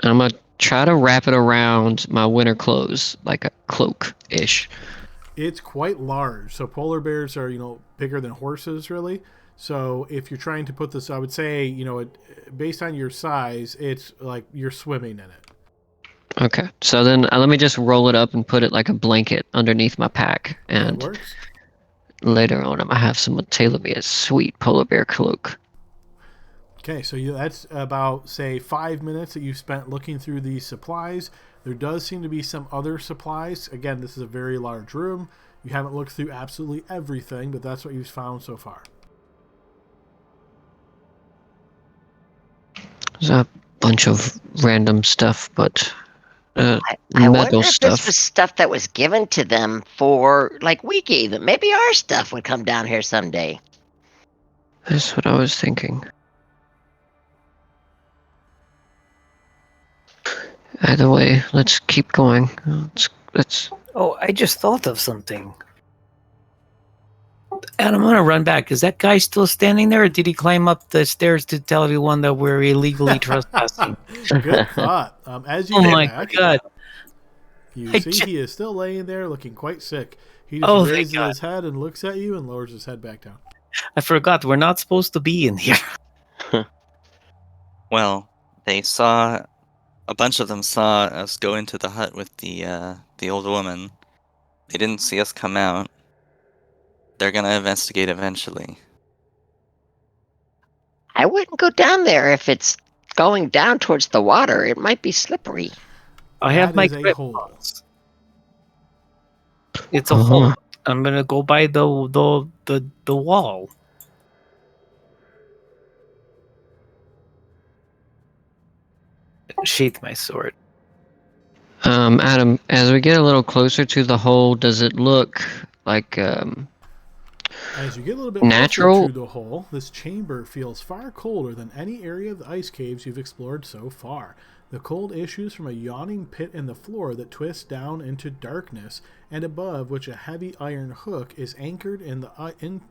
And I'm gonna try to wrap it around my winter clothes, like a cloak-ish.
It's quite large. So polar bears are, bigger than horses, really. So if you're trying to put this, I would say, based on your size, it's like you're swimming in it.
Okay. So then let me just roll it up and put it like a blanket underneath my pack.
That
And
works.
later on, I'm gonna have someone tailor me a sweet polar bear cloak.
Okay, so that's about, say, 5 minutes that you've spent looking through these supplies. There does seem to be some other supplies. Again, this is a very large room. You haven't looked through absolutely everything, but that's what you've found so far.
There's a bunch of random stuff, but
I
metal
wonder if
stuff.
this was stuff that was given to them for, like, we gave them. Maybe our stuff would come down here someday.
That's what I was thinking. Either way, let's keep going. Let's.
Oh, I just thought of something. Adam, I'm gonna run back. Is that guy still standing there, or did he climb up the stairs to tell everyone that we're illegally trespassing?
Good thought. As you
Oh
get
my
back,
god!
you
I
see
ju-
he is still laying there looking quite sick. He just
Oh, thank
raises
God.
his head and looks at you and lowers his head back down.
I forgot we're not supposed to be in here.
Well, a bunch of them saw us go into the hut with the old woman. They didn't see us come out. They're gonna investigate eventually.
I wouldn't go down there if it's going down towards the water. It might be slippery.
I have
That
my
is a
grip
hole.
box. It's a hole. I'm gonna go by the wall. Sheath my sword.
Adam, as we get a little closer to the hole, does it look like
As you get a little bit
natural?
closer to the hole, this chamber feels far colder than any area of the ice caves you've explored so far. The cold issues from a yawning pit in the floor that twists down into darkness, and above which a heavy iron hook is anchored in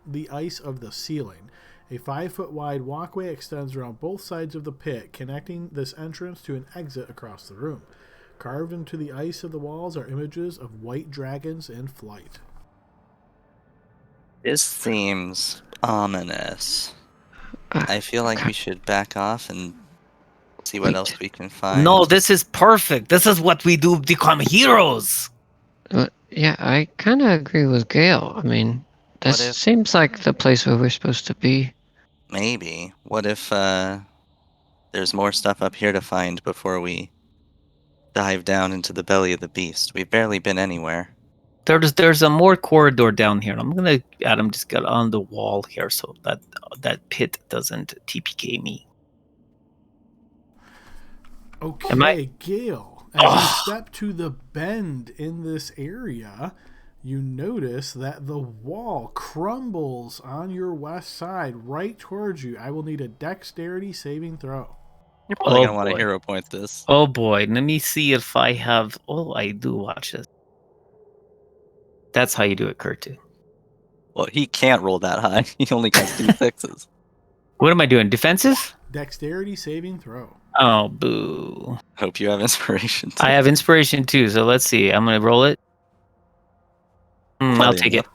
the ice of the ceiling. A 5-foot wide walkway extends around both sides of the pit, connecting this entrance to an exit across the room. Carved into the ice of the walls are images of white dragons in flight.
This seems ominous. I feel like we should back off and see what else we can find.
No, this is perfect. This is what we do become heroes.
Yeah, I kind of agree with Gail. I mean, this
What if-
seems like the place where we're supposed to be.
Maybe. What if there's more stuff up here to find before we dive down into the belly of the beast. We've barely been anywhere.
There's a more corridor down here. I'm gonna Adam just get on the wall here so that pit doesn't TPK me.
Okay, Gale, as you step to the bend in this area, you notice that the wall crumbles on your west side right towards you. I will need a dexterity saving throw.
You're probably
Oh,
gonna want to
boy.
hero point this.
Oh boy, let me see if I have. Oh, I do. Watch this. That's how you do it, Kurtu.
Well, he can't roll that high. He only got 2 6s.
What am I doing? Defensive?
Dexterity saving throw.
Oh, boo.
Hope you have inspiration. Too.
I have inspiration too, so let's see. I'm gonna roll it. I'll take it.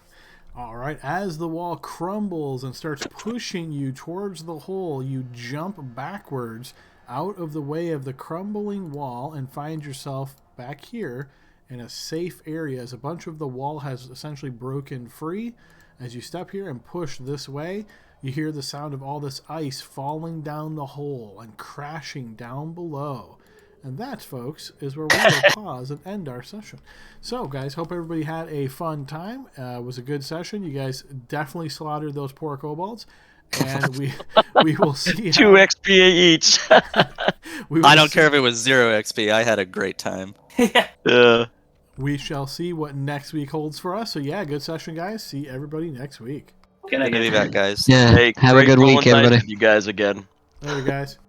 All right, as the wall crumbles and starts pushing you towards the hole, you jump backwards out of the way of the crumbling wall and find yourself back here in a safe area as a bunch of the wall has essentially broken free. As you step here and push this way, you hear the sound of all this ice falling down the hole and crashing down below. And that, folks, is where we will pause and end our session. So, guys, hope everybody had a fun time. It was a good session. You guys definitely slaughtered those poor kobolds. And we will see
2 XP each.
I don't care if it was 0 XP. I had a great time.
Yeah.
We shall see what next week holds for us. So, yeah, good session, guys. See everybody next week.
Good to be back, guys.
Yeah.
Hey,
Have a
great
good
rolling
week,
dice
everybody.
with you guys again.
Later, guys.